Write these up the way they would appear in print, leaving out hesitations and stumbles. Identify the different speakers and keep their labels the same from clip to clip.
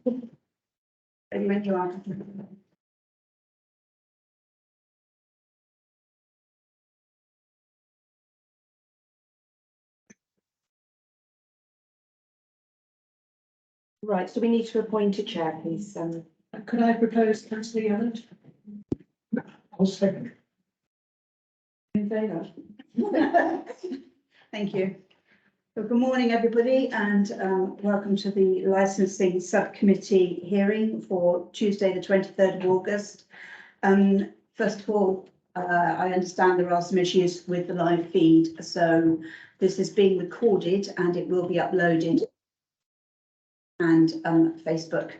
Speaker 1: Ready when you are. Right, so we need to appoint a chair, please.
Speaker 2: Could I propose Councillor Yelland? I'll second.
Speaker 1: In favour? Thank you. Well, good morning, everybody, and welcome to the licensing subcommittee hearing for Tuesday, the 23rd of August. First of all, I understand there are some issues with the live feed, so this is being recorded and it will be uploaded and Facebook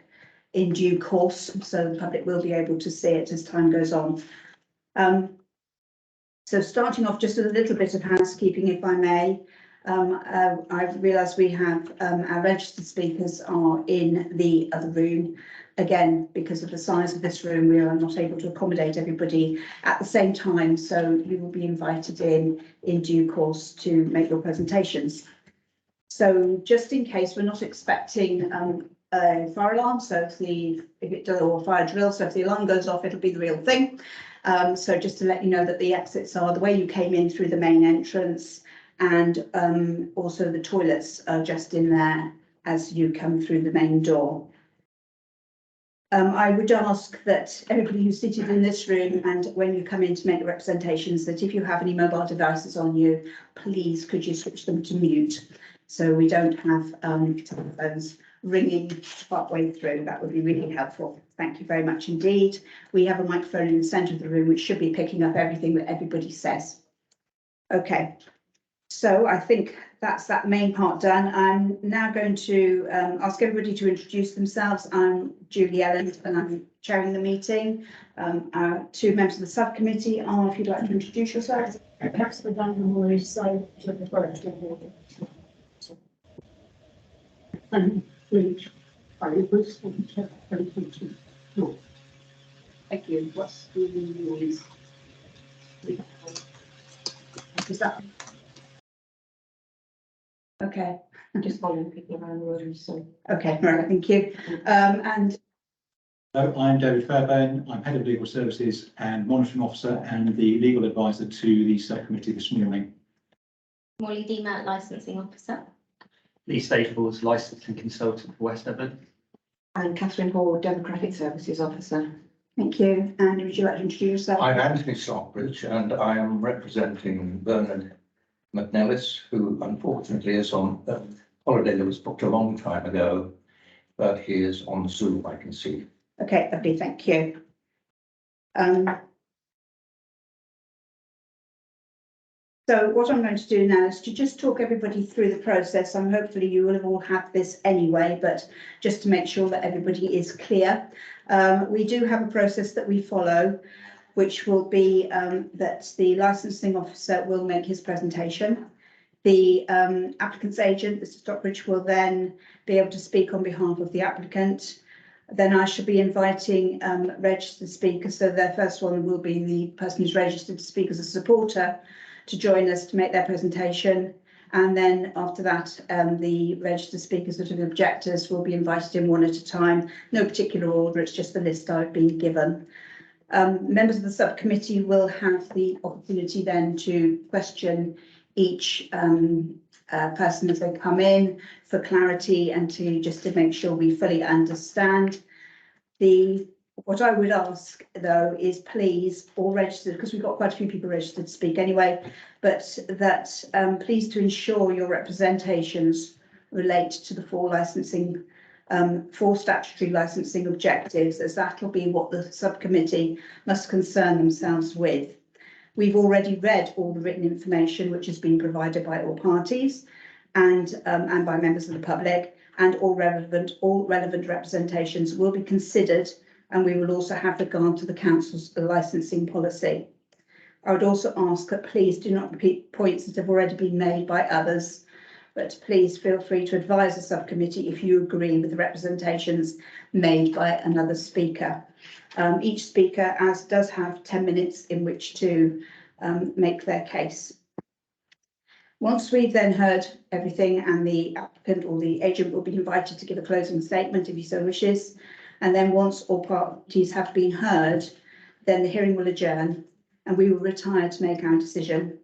Speaker 1: in due course, so the public will be able to see it as time goes on. So starting off just with a little bit of housekeeping, if I may. I've realised we have our registered speakers are in the other room. Again, because of the size of this room, we are not able to accommodate everybody at the same time, so you will be invited in due course to make your presentations. So just in case, we're not expecting a fire alarm, so if it does, or a fire drill, so if the alarm goes off, it'll be the real thing. So just to let you know that the exits are the way you came in through the main entrance, and also the toilets are just in there as you come through the main door. I would ask that everybody who's seated in this room, and when you come in to make the representations, that if you have any mobile devices on you, please could you switch them to mute, so we don't have telephones ringing partway through. That would be really helpful. Thank you very much indeed. We have a microphone in the centre of the room which should be picking up everything that everybody says. Okay, so I think that's that main part done. I'm now going to ask everybody to introduce themselves. I'm Julie Elland and I'm chairing the meeting. Our two members of the subcommittee are, if you'd like to introduce yourselves.
Speaker 3: Perhaps the Devon will decide to the first. And which I was
Speaker 1: Thank you.
Speaker 3: what's the noise? Is that
Speaker 1: Okay.
Speaker 3: just following people around the room? So
Speaker 1: Okay, right, thank you. And
Speaker 4: Hello, I'm David Fairbairn. I'm Head of Legal Services and Monitoring Officer and the Legal Advisor to the subcommittee this morning.
Speaker 5: Molly Demat, Licensing Officer.
Speaker 6: Lee Staples, Licensing Consultant for West Devon.
Speaker 3: and Catherine Hall, Demographic Services Officer.
Speaker 1: thank you. And would you like to introduce yourself?
Speaker 7: I'm Anthony Stockbridge and I am representing Bernard McNellis, who unfortunately is on holiday that was booked a long time ago, but he is on Zoom, I can see.
Speaker 1: Okay, lovely, thank you. So what I'm going to do now is to just talk everybody through the process. And hopefully you will have all had this anyway, but just to make sure that everybody is clear. We do have a process that we follow, which will be that the licensing officer will make his presentation. The applicant's agent, Mr. Stockbridge, will then be able to speak on behalf of the applicant. Then I shall be inviting registered speakers. So their first one will be the person who's registered to speak as a supporter to join us to make their presentation. And then after that, the registered speakers that are the objectors will be invited in one at a time. No particular order, it's just the list I've been given. Members of the subcommittee will have the opportunity then to question each person as they come in for clarity and to make sure we fully understand. What I would ask though is please, all registered, because we've got quite a few people registered to speak anyway, but that please to ensure your representations relate to the four statutory licensing objectives, as that will be what the subcommittee must concern themselves with. We've already read all the written information which has been provided by all parties and by members of the public, and all relevant representations will be considered, and we will also have regard to the council's licensing policy. I would also ask that please do not repeat points that have already been made by others, but please feel free to advise the subcommittee if you agree with the representations made by another speaker. Each speaker does have 10 minutes in which to make their case. Once we've then heard everything, and the applicant or the agent will be invited to give a closing statement if he so wishes. And then once all parties have been heard, then the hearing will adjourn and we will retire to make our decision.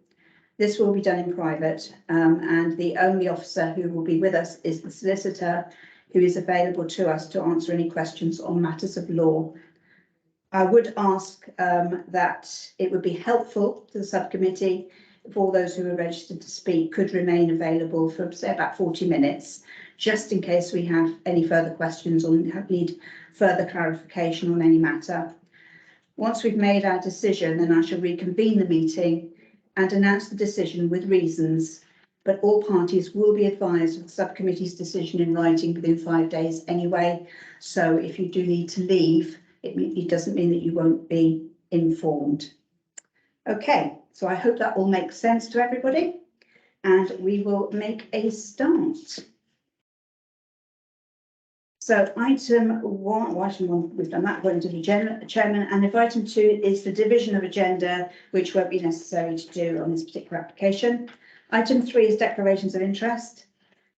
Speaker 1: This will be done in private, and the only officer who will be with us is the solicitor, who is available to us to answer any questions on matters of law. I would ask that it would be helpful to the subcommittee if all those who are registered to speak could remain available for, say, about 40 minutes, just in case we have any further questions or need further clarification on any matter. Once we've made our decision, then I shall reconvene the meeting and announce the decision with reasons, but all parties will be advised of the subcommittee's decision in writing within 5 days anyway. So if you do need to leave, it doesn't mean that you won't be informed. Okay, so I hope that all makes sense to everybody, and we will make a start. So item one, we've done that, going to the chairman, and if item 2 is the division of agenda, which won't be necessary to do on this particular application. Item 3 is declarations of interest.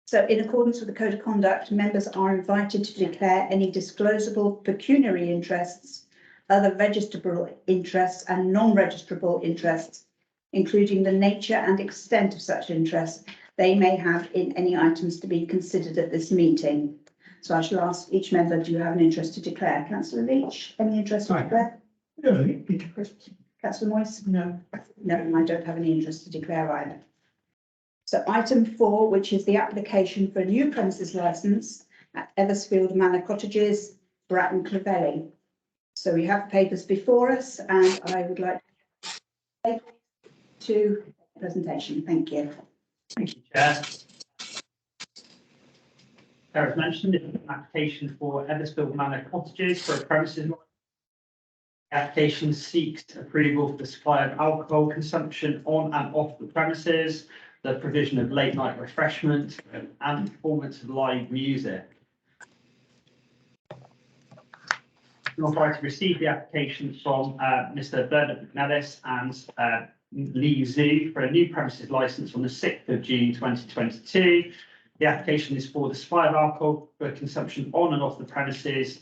Speaker 1: So in accordance with the Code of Conduct, members are invited to declare any disclosable pecuniary interests, other registrable interests and non-registrable interests, including the nature and extent of such interests they may have in any items to be considered at this meeting. So I shall ask each member, do you have an interest to declare? Councillor Leach, any interest to declare?
Speaker 2: No,
Speaker 1: Councillor Moyes?
Speaker 2: no.
Speaker 1: No, and I don't have any interest to declare either. So item 4, which is the application for a new premises licence at Eversfield Manor Cottages, Bratton Clovelly. So we have papers before us, and I would like to presentation. Thank you.
Speaker 6: Thank you, Chair. As mentioned, it's an application for Eversfield Manor Cottages for a premises. The application seeks approval for the supply of alcohol consumption on and off the premises, the provision of late night refreshment, and performance of live music. We're required to receive the application from Mr. Bernard McNellis and Lee Zhu for a new premises licence on the 6th of June 2022. The application is for the supply of alcohol for consumption on and off the premises,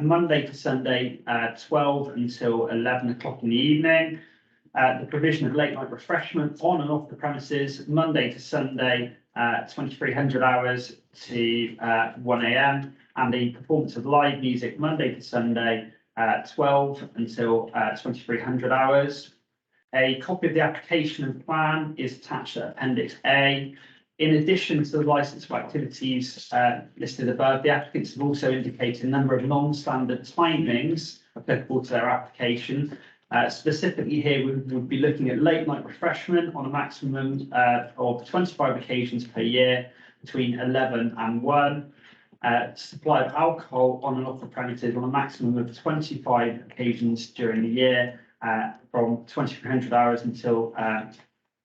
Speaker 6: Monday to Sunday, 12 until 11 o'clock in the evening. The provision of late night refreshment on and off the premises, Monday to Sunday, 2300 hours to 1 AM, and the performance of live music Monday to Sunday, 12 until 2300 hours. A copy of the application and plan is attached to Appendix A. In addition to the licence of activities listed above, the applicants have also indicated a number of non-standard timings applicable to their application. Specifically here, we would be looking at late night refreshment on a maximum of 25 occasions per year between 11 and 1. Supply of alcohol on and off the premises on a maximum of 25 occasions during the year from 2300 hours until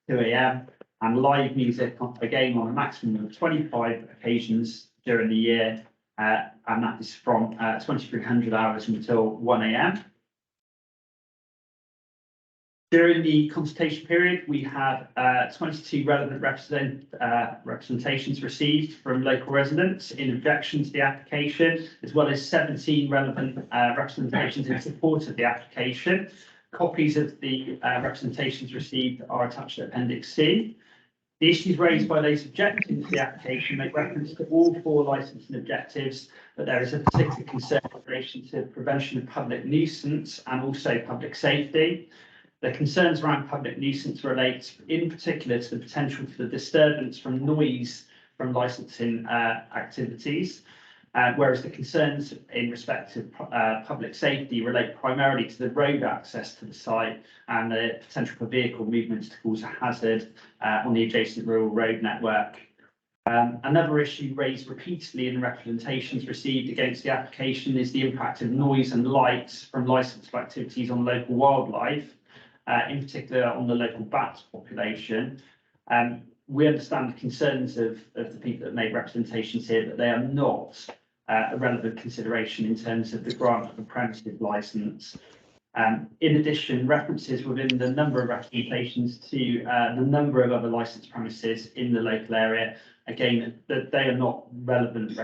Speaker 6: 2 AM. And live music, again, on a maximum of 25 occasions during the year, and that is from 2300 hours until 1 AM. During the consultation period, we had 22 relevant representations received from local residents in objection to the application, as well as 17 relevant representations in support of the application. Copies of the representations received are attached to Appendix C. The issues raised by those objecting to the application make reference to all 4 licensing objectives, but there is a particular concern in relation to prevention of public nuisance and also public safety. The concerns around public nuisance relate in particular to the potential for the disturbance from noise from licensing activities, whereas the concerns in respect to public safety relate primarily to the road access to the site and the potential for vehicle movements to cause a hazard on the adjacent rural road network. Another issue raised repeatedly in representations received against the application is the impact of noise and light from licensed activities on local wildlife, in particular on the local bat population. We understand the concerns of the people that make representations here, but they are not a relevant consideration in terms of the grant of a premises licence. In addition, references within the number of representations to the number of other licensed premises in the local area. Again, that they are not relevant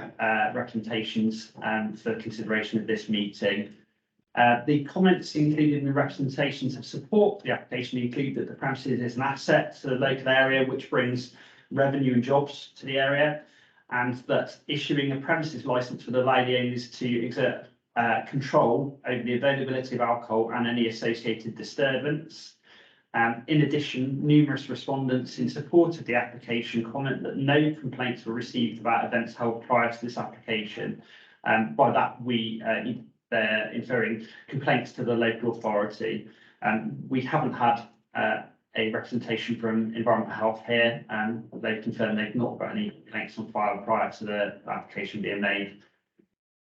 Speaker 6: representations for consideration of this meeting. The comments included in the representations of support for the application include that the premises is an asset to the local area which brings revenue and jobs to the area, and that issuing a premises licence would allow the owners to exert control over the availability of alcohol and any associated disturbance. In addition, numerous respondents in support of the application comment that no complaints were received about events held prior to this application. By that, they're inferring complaints to the local authority. We haven't had a representation from Environmental Health here, and they've confirmed they've not got any complaints on file prior to the application being made.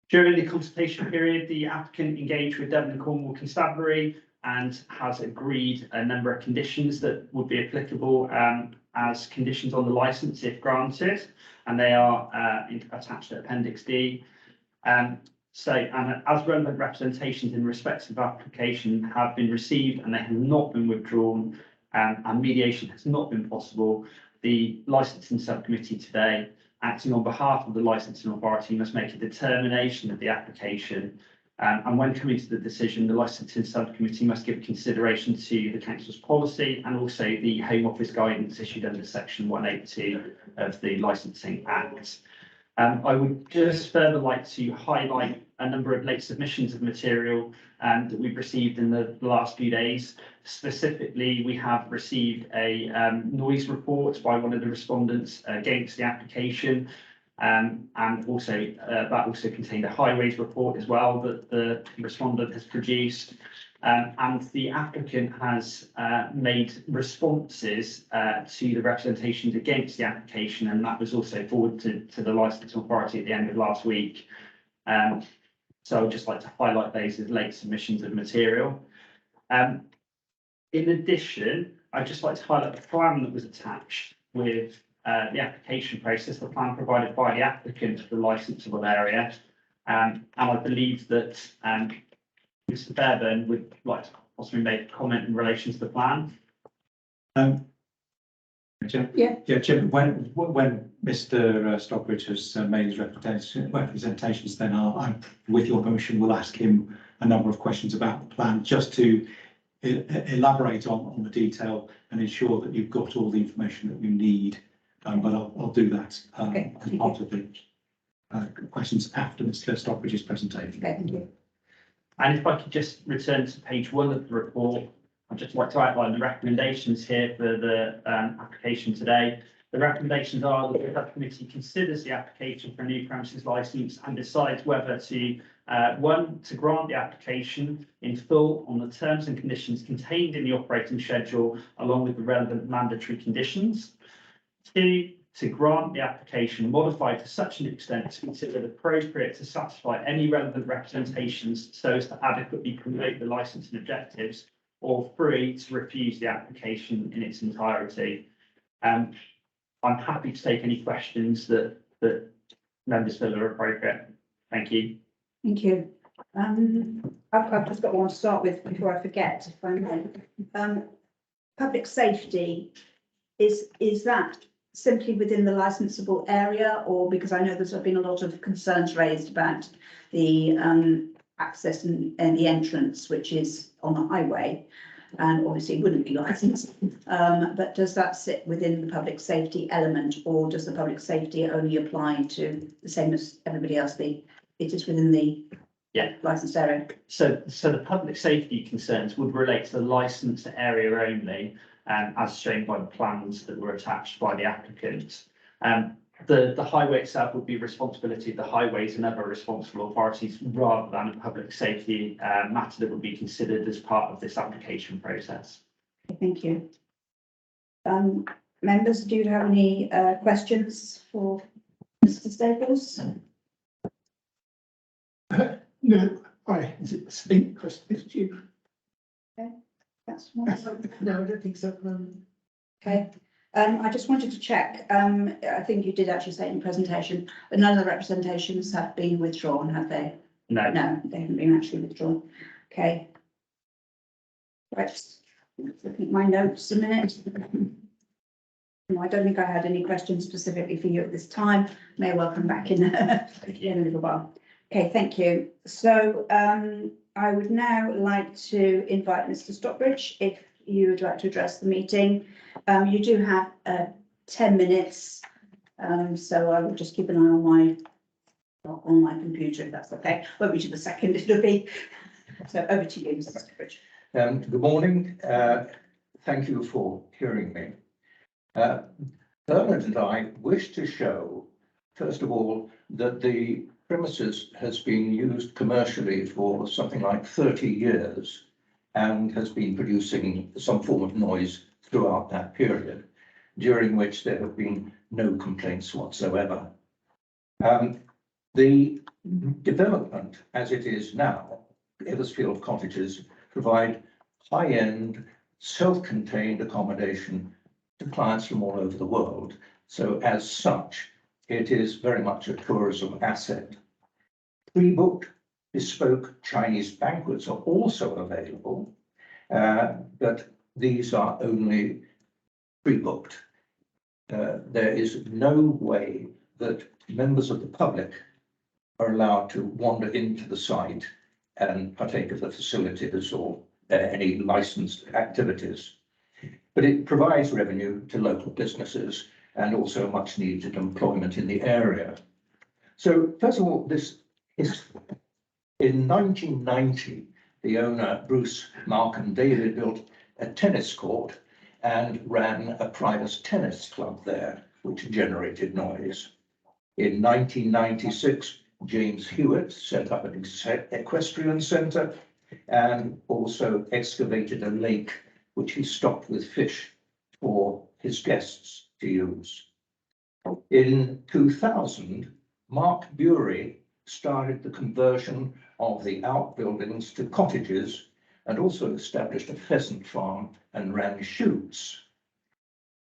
Speaker 6: During the consultation period, the applicant engaged with Devon and Cornwall Constabulary and has agreed a number of conditions that would be applicable as conditions on the licence if granted, and they are attached to Appendix D. As relevant representations in respect of application have been received and they have not been withdrawn, and mediation has not been possible, the licensing subcommittee today, acting on behalf of the licensing authority, must make a determination of the application. And when coming to the decision, the licensing subcommittee must give consideration to the council's policy and also the Home Office guidance issued under Section 182 of the Licensing Act. I would just further like to highlight a number of late submissions of material that we've received in the last few days. Specifically, we have received a noise report by one of the respondents against the application, and also that also contained a highways report as well that the respondent has produced. And the applicant has made responses to the representations against the application, and that was also forwarded to the licensing authority at the end of last week. So I'd just like to highlight those as late submissions of material. In addition, I'd just like to highlight the plan that was attached with the application process, the plan provided by the applicant for the licensable area. And I believe that Mr. Devon would like to possibly make a comment in relation to the plan.
Speaker 4: Jim?
Speaker 1: Yeah.
Speaker 4: Yeah, Jim, when Mr. Stockbridge has made his representations, then I, with your permission, will ask him a number of questions about the plan, just to elaborate on the detail and ensure that you've got all the information that you need. But I'll do that as part of the questions after Mr. Stockbridge's presentation.
Speaker 1: Okay, thank you.
Speaker 6: And if I could just return to page 1 of the report, I'd just like to outline the recommendations here for the application today. The recommendations are that the subcommittee considers the application for a new premises licence and decides whether to, 1, to grant the application in full on the terms and conditions contained in the operating schedule, along with the relevant mandatory conditions. 2, to grant the application modified to such an extent to consider it appropriate to satisfy any relevant representations so as to adequately promote the licensing objectives, or 3, to refuse the application in its entirety. I'm happy to take any questions that members feel are appropriate. Thank you.
Speaker 1: Thank you. I've just got one to start with before I forget, if I may. Public safety, is that simply within the licensable area, or because I know there's been a lot of concerns raised about the access and the entrance, which is on the highway, and obviously wouldn't be licensed. But does that sit within the public safety element, or does the public safety only apply to the same as everybody else? It is within the licensed area.
Speaker 6: So the public safety concerns would relate to the licensed area only, as shown by the plans that were attached by the applicant. The highway itself would be responsibility of the highways and other responsible authorities, rather than a public safety matter that would be considered as part of this application process.
Speaker 1: Thank you. Members, do you have any questions for Mr. Staples?
Speaker 2: No, hi, is it Speak Chris? Is you?
Speaker 1: That's one.
Speaker 2: No, I don't think so.
Speaker 1: Okay. I just wanted to check. I think you did actually say in the presentation, but none of the representations have been withdrawn, have they?
Speaker 6: No.
Speaker 1: No, they haven't been actually withdrawn. Okay. Right, looking at my notes a minute. No, I don't think I had any questions specifically for you at this time. May well come back in, in a little while. Okay, thank you. So I would now like to invite Mr. Stockbridge, if you would like to address the meeting. You do have 10 minutes, so I will just keep an eye on my computer, if that's okay. Won't be to the second, it'll be. So over to you, Mr. Stockbridge.
Speaker 7: Good morning. Thank you for hearing me. Bernard and I wish to show, first of all, that the premises has been used commercially for something like 30 years and has been producing some form of noise throughout that period, during which there have been no complaints whatsoever. The development as it is now, Eversfield Cottages, provide high-end, self-contained accommodation to clients from all over the world. So as such, it is very much a tourism asset. Pre-booked, bespoke Chinese banquets are also available, but these are only pre-booked. There is no way that members of the public are allowed to wander into the site and partake of the facilities or any licensed activities. But it provides revenue to local businesses and also much needed employment in the area. So first of all, this is in 1990, the owner, Bruce, Mark and David, built a tennis court and ran a private tennis club there, which generated noise. In 1996, James Hewitt set up an equestrian centre and also excavated a lake which he stocked with fish for his guests to use. In 2000, Mark Bury started the conversion of the outbuildings to cottages and also established a pheasant farm and ran shoots.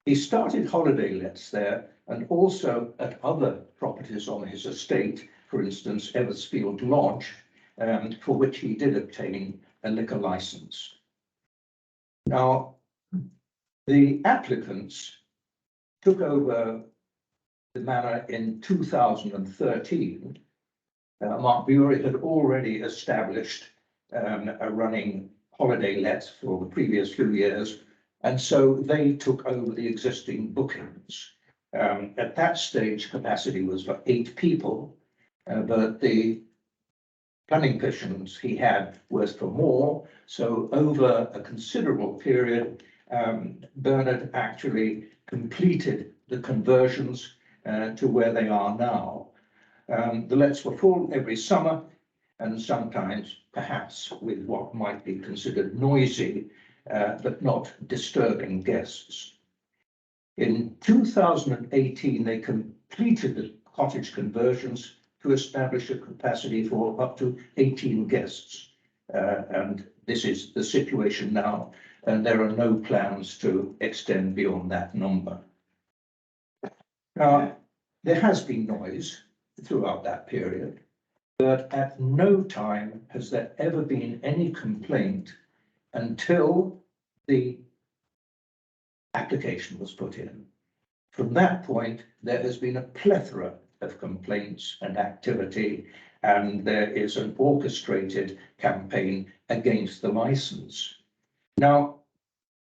Speaker 7: He started holiday lets there and also at other properties on his estate, for instance, Eversfield Lodge, for which he did obtain a liquor license. Now, the applicants took over the manor in 2013. Mark Bury had already established a running holiday let for the previous few years, and so they took over the existing bookings. At that stage, capacity was for 8 people, but the planning permissions he had was for more. So over a considerable period, Bernard actually completed the conversions to where they are now. The lets were full every summer, and sometimes perhaps with what might be considered noisy, but not disturbing guests. In 2018, they completed the cottage conversions to establish a capacity for up to 18 guests. And this is the situation now, and there are no plans to extend beyond that number. Now, there has been noise throughout that period, but at no time has there ever been any complaint until the application was put in. From that point, there has been a plethora of complaints and activity, and there is an orchestrated campaign against the license. Now,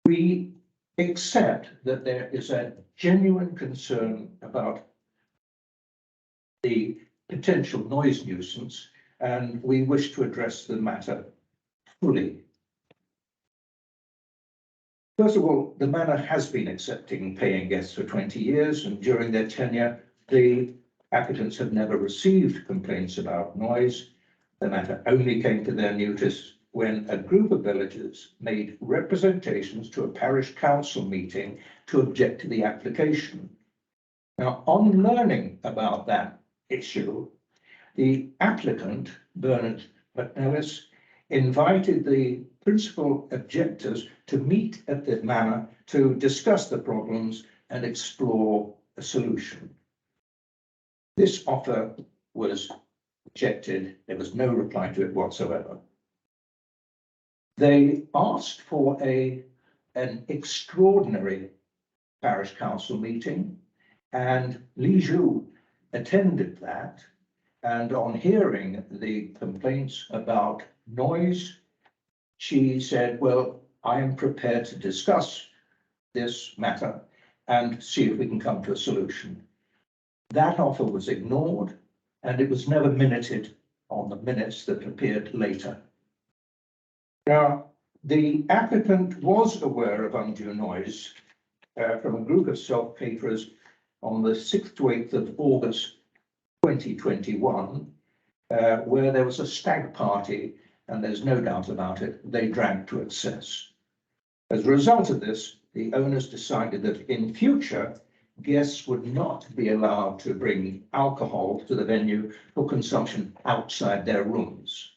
Speaker 7: we accept that there is a genuine concern about the potential noise nuisance, and we wish to address the matter fully. First of all, the manor has been accepting paying guests for 20 years, and during their tenure, the applicants have never received complaints about noise. The matter only came to their notice when a group of villagers made representations to a parish council meeting to object to the application. Now, on learning about that issue, the applicant, Bernard McNellis, invited the principal objectors to meet at the manor to discuss the problems and explore a solution. This offer was rejected. There was no reply to it whatsoever. They asked for an extraordinary parish council meeting, and Li Zhu attended that. And on hearing the complaints about noise, she said, well, I am prepared to discuss this matter and see if we can come to a solution. That offer was ignored, and it was never minuted on the minutes that appeared later. Now, the applicant was aware of undue noise from a group of self-caterers on the 6th to 8th of August 2021, where there was a stag party, and there's no doubt about it, they drank to excess. As a result of this, the owners decided that in future, guests would not be allowed to bring alcohol to the venue for consumption outside their rooms.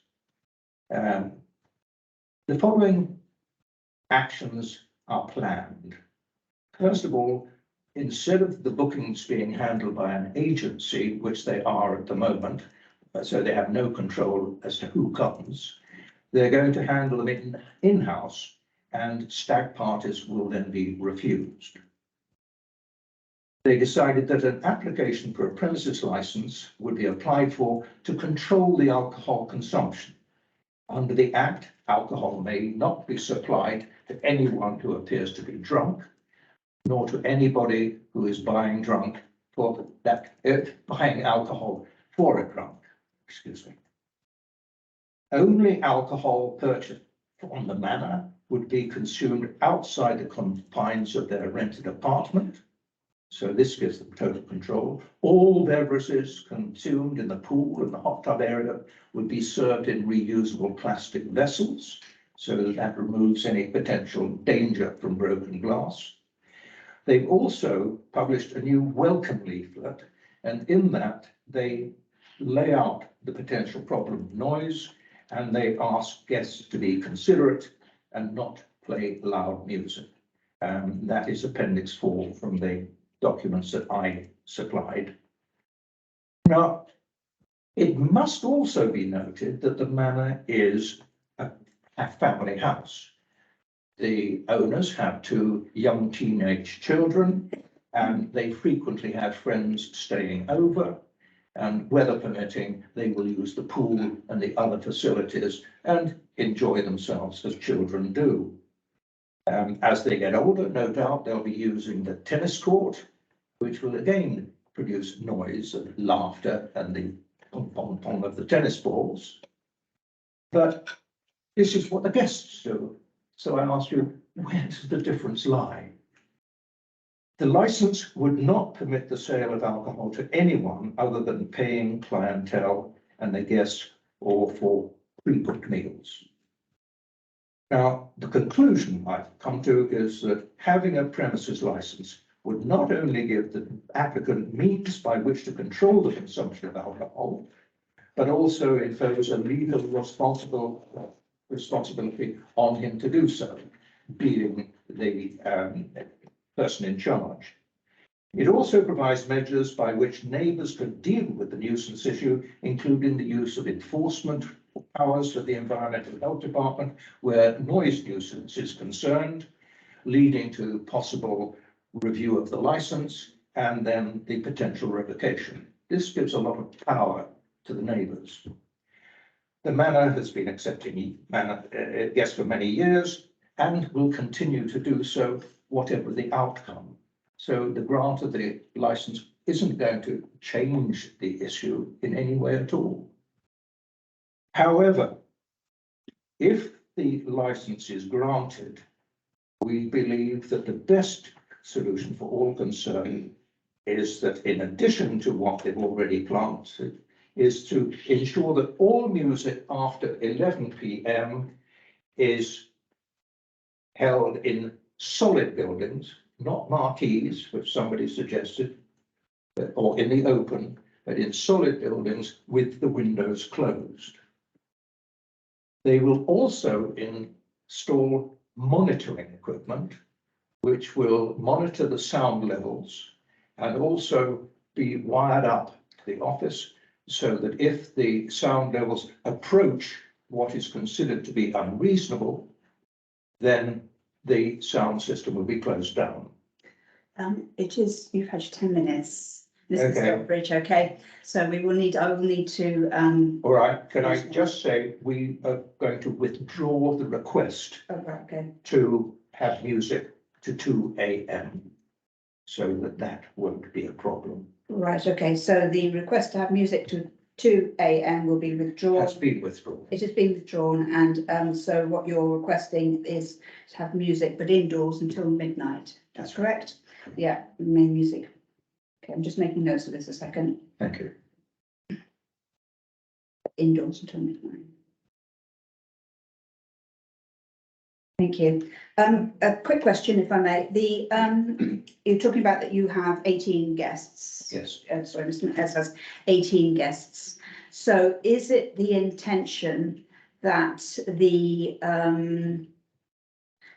Speaker 7: The following actions are planned. First of all, instead of the bookings being handled by an agency, which they are at the moment, so they have no control as to who comes, they're going to handle them in-house, and stag parties will then be refused. They decided that an application for a premises license would be applied for to control the alcohol consumption. Under the Act, alcohol may not be supplied to anyone who appears to be drunk, nor to anybody who is buying buying alcohol for a drunk. Excuse me. Only alcohol purchased from the manor would be consumed outside the confines of their rented apartment. So this gives them total control. All beverages consumed in the pool and the hot tub area would be served in reusable plastic vessels, so that removes any potential danger from broken glass. They've also published a new welcome leaflet, and in that they lay out the potential problem of noise, and they ask guests to be considerate and not play loud music. That is Appendix 4 from the documents that I supplied. Now, it must also be noted that the manor is a family house. The owners have 2 young teenage children, and they frequently have friends staying over, and weather permitting, they will use the pool and the other facilities and enjoy themselves as children do. As they get older, no doubt they'll be using the tennis court, which will again produce noise and laughter and the pong-pong of the tennis balls. But this is what the guests do. So I ask you, where does the difference lie? The license would not permit the sale of alcohol to anyone other than paying clientele and the guests, or for pre-booked meals. Now, the conclusion I've come to is that having a premises license would not only give the applicant means by which to control the consumption of alcohol, but also impose a legal responsibility on him to do so, being the person in charge. It also provides measures by which neighbours can deal with the nuisance issue, including the use of enforcement powers of the Environmental Health Department, where noise nuisance is concerned, leading to possible review of the licence and then the potential revocation. This gives a lot of power to the neighbours. The manor has been accepting guests for many years and will continue to do so, whatever the outcome. So the grant of the licence isn't going to change the issue in any way at all. However, if the licence is granted, we believe that the best solution for all concerned is that, in addition to what they've already planted, is to ensure that all music after 11 p.m. is held in solid buildings, not marquees, which somebody suggested, or in the open, but in solid buildings with the windows closed. They will also install monitoring equipment, which will monitor the sound levels and also be wired up to the office, so that if the sound levels approach what is considered to be unreasonable, then the sound system will be closed down.
Speaker 1: It is, you've had your 10 minutes. Mr.
Speaker 7: Okay.
Speaker 1: Stockbridge, okay, so I will need to,
Speaker 7: All right, can I just say, we are going to withdraw the request
Speaker 1: oh, right, okay,
Speaker 7: to have music to 2 AM, so that won't be a problem.
Speaker 1: right, okay, so the request to have music to 2 AM will be withdrawn.
Speaker 7: Has been withdrawn.
Speaker 1: It has been withdrawn, and so what you're requesting is to have music, but indoors until midnight, that's correct? Yeah, main music. Okay, I'm just making notes of this a second.
Speaker 7: Thank you.
Speaker 1: Indoors until midnight. Thank you. A quick question, if I may. You're talking about that you have 18 guests.
Speaker 7: Yes.
Speaker 1: Sorry, Mr. McNess has 18 guests. So is it the intention that the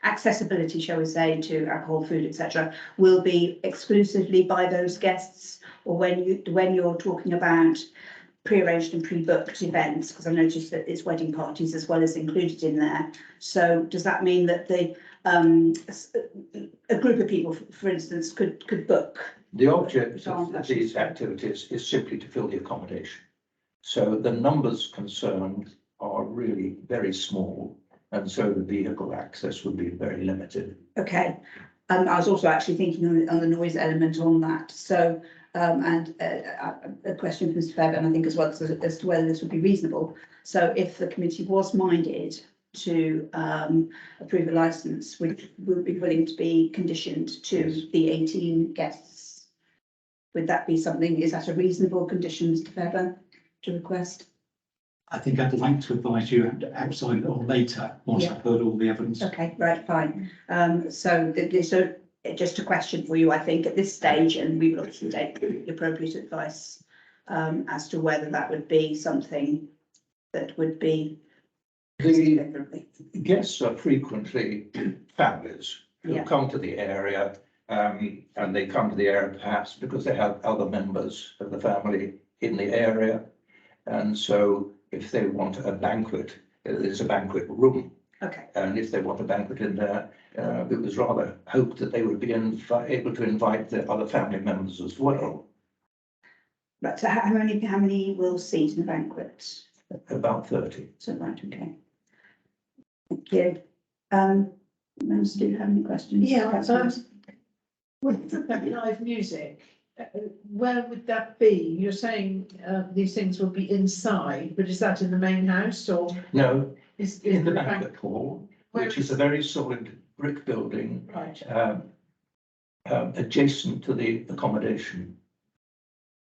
Speaker 1: accessibility, shall we say, to alcohol, food, etc., will be exclusively by those guests? Or when you're talking about pre-arranged and pre-booked events, because I noticed that it's wedding parties as well as included in there. So does that mean that the a group of people, for instance, could book?
Speaker 7: The object of these activities is simply to fill the accommodation. So the numbers concerned are really very small, and so the vehicle access would be very limited.
Speaker 1: Okay, I was also actually thinking on the noise element on that. So and a question from Mr. Fairbairn, I think, as well, as to whether this would be reasonable. So if the committee was minded to approve a licence, which would be willing to be conditioned to the 18 guests, would that be something? Is that a reasonable condition, Mr. Fairbairn, to request?
Speaker 4: I think I'd like to advise you outside or later, once
Speaker 1: Yeah.
Speaker 4: I've heard all the evidence.
Speaker 1: Okay, right, fine. So just a question for you, I think, at this stage, and we will obviously take the appropriate advice as to whether that would be something that would be.
Speaker 7: The guests are frequently families who
Speaker 1: Yeah.
Speaker 7: come to the area, and they come to the area perhaps because they have other members of the family in the area. And so if they want a banquet, there's a banquet room.
Speaker 1: Okay,
Speaker 7: And if they want a banquet in there, it was rather hoped that they would be able to invite the other family members as well.
Speaker 1: but so how many will seat in the banquet?
Speaker 7: About 30.
Speaker 1: So right, okay. Thank you. Members, do you have any questions?
Speaker 2: Yeah,
Speaker 1: Councillors?
Speaker 2: with the live music, where would that be? You're saying these things will be inside, but is that in the main house or
Speaker 7: No,
Speaker 2: is
Speaker 7: in the
Speaker 2: bank-
Speaker 7: banquet hall,
Speaker 2: Where
Speaker 7: which is a very solid brick building,
Speaker 2: Right,
Speaker 7: adjacent to the accommodation.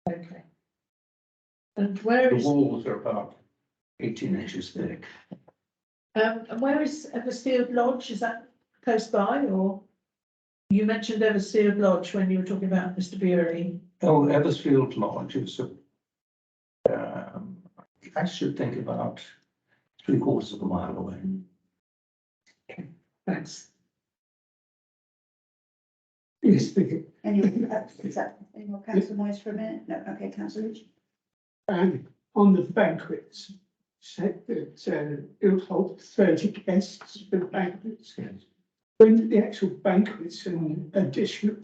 Speaker 2: okay. And where
Speaker 7: The
Speaker 2: is,
Speaker 7: walls are about 18 inches thick.
Speaker 2: and where is Eversfield Lodge? Is that close by or? You mentioned Eversfield Lodge when you were talking about Mr. Bury.
Speaker 7: Oh, Eversfield Lodge is I should think about 3/4 of a mile away.
Speaker 2: Thanks.
Speaker 8: Yes,
Speaker 1: Any more councillor noise for a minute? No, okay, councillor Rich.
Speaker 8: on the banquets, said that it will hold 30 guests for the banquets.
Speaker 7: Yes.
Speaker 8: When do the actual banquets and additional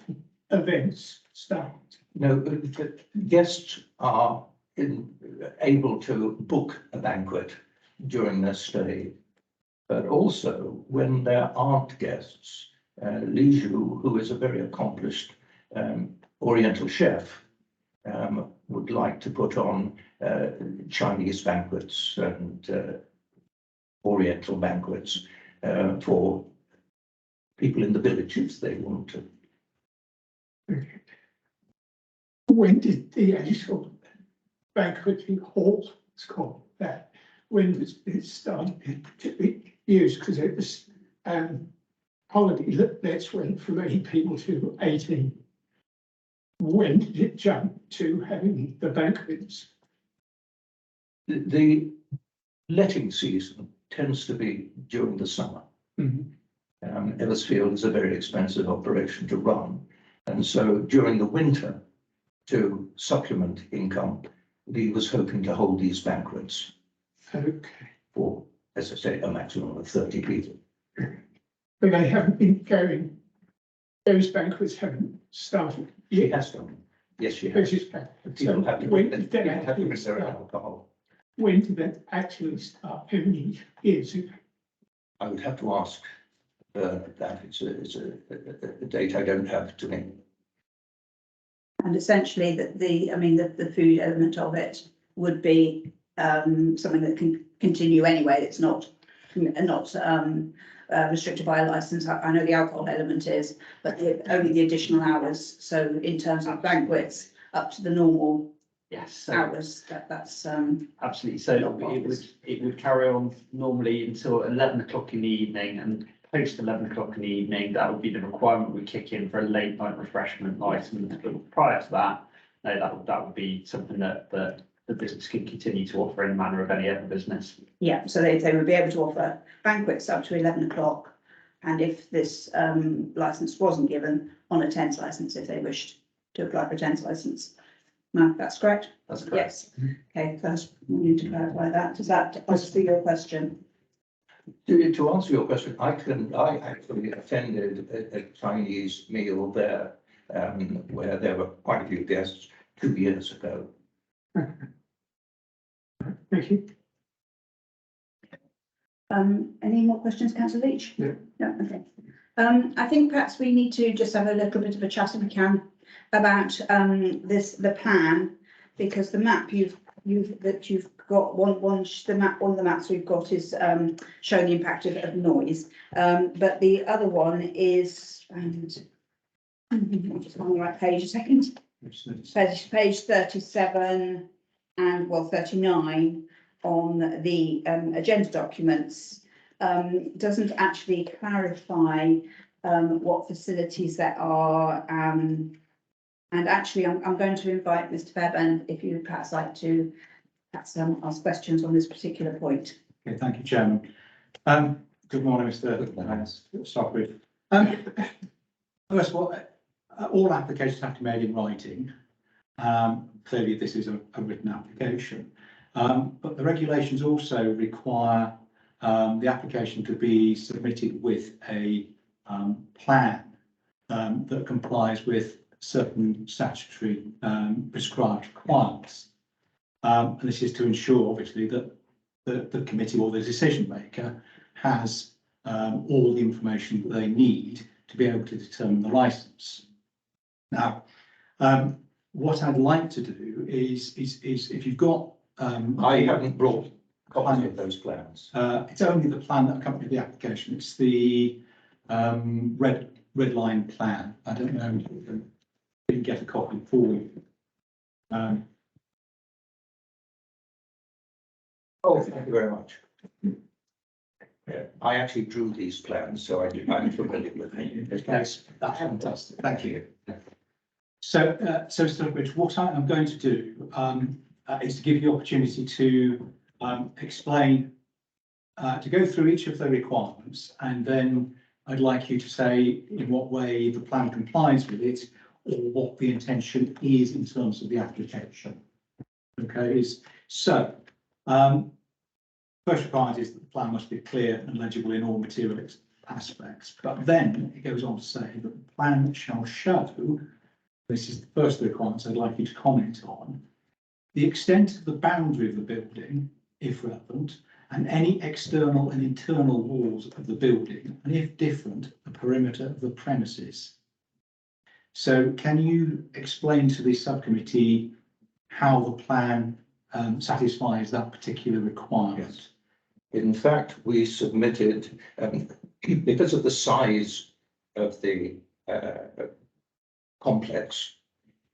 Speaker 8: events start?
Speaker 7: No, the guests are able to book a banquet during their stay. But also, when there aren't guests, Li Zhu, who is a very accomplished Oriental chef, would like to put on Chinese banquets and Oriental banquets for people in the villages they want to.
Speaker 8: When did the actual banqueting hall, it's called that, when was it started to be used? Because it was holiday lets went from 8 people to 18. When did it jump to having the banquets?
Speaker 7: The letting season tends to be during the summer. Eversfield is a very expensive operation to run. And so during the winter, to supplement income, Lee was hoping to hold these banquets
Speaker 8: Okay.
Speaker 7: for as I say, a maximum of 30 people.
Speaker 8: But they haven't been going, those banquets haven't started.
Speaker 7: She has done. Yes, she has. People have to,
Speaker 8: When
Speaker 7: they
Speaker 8: did they
Speaker 7: have to
Speaker 8: actually
Speaker 7: bring their own
Speaker 8: start?
Speaker 7: alcohol.
Speaker 8: When did that actually start? How many years ago?
Speaker 7: I would have to ask that. It's a date I don't have to me.
Speaker 1: And essentially that the food element of it would be something that can continue anyway. It's not restricted by a license. I know the alcohol element is, but only the additional hours. So in terms of banquets, up to the normal
Speaker 6: Yes, so
Speaker 1: hours, that's
Speaker 6: absolutely. So
Speaker 1: Not
Speaker 6: it would carry on normally until 11 o'clock in the evening, and post 11 o'clock in the evening, that would be the requirement would kick in for a late night refreshment license. But prior to that, no, that would be something that the business can continue to offer in the manner of any other business.
Speaker 1: yeah. So they would be able to offer banquets up to 11 o'clock. And if this license wasn't given, on a tents license, if they wished to apply for a tents license. No, that's correct?
Speaker 6: That's correct.
Speaker 1: Yes. Okay, first we need to clarify that. Does that answer your question?
Speaker 7: To answer your question, I actually attended a Chinese meal there, where there were quite a few guests 2 years ago.
Speaker 8: Thank you.
Speaker 1: Any more questions, councillor Leach?
Speaker 8: No.
Speaker 1: No, okay. I think perhaps we need to just have a little bit of a chat if we can about the plan, because the map you've got one of the maps we've got is showing the impact of noise, but the other one is I'm just on the right page a second. Page 37 and 39 on the agenda documents doesn't actually clarify what facilities there are. And actually, I'm going to invite Mr. Devon, if you perhaps like to ask questions on this particular point.
Speaker 4: Okay, thank you, Chairman. Good morning, Mr. Stockbridge. First of all applications have to be made in writing. Clearly, this is a written application, but the regulations also require the application to be submitted with a plan that complies with certain statutory prescribed requirements. And this is to ensure, obviously, that the committee or the decision maker has all the information that they need to be able to determine the licence. Now, what I'd like to do is if you've got
Speaker 7: I haven't brought copies of those plans.
Speaker 4: it's only the plan that accompanied the application. It's the red line plan. I don't know if we can get a copy for you.
Speaker 7: Oh, thank you very much. Yeah, I actually drew these plans, so I'm familiar with them.
Speaker 4: That's fantastic. Thank you. So, Mr. Bridge, what I am going to do is to give you the opportunity to explain, to go through each of the requirements, and then I'd like you to say in what way the plan complies with it, or what the intention is in terms of the application. Okay, so first requirement is that the plan must be clear and legible in all material aspects, but then it goes on to say that the plan shall show, this is the first requirement I'd like you to comment on, the extent of the boundary of the building, if relevant, and any external and internal walls of the building, and if different, the perimeter of the premises. So can you explain to the subcommittee how the plan satisfies that particular requirement?
Speaker 7: Yes. In fact, we submitted, because of the size of the complex,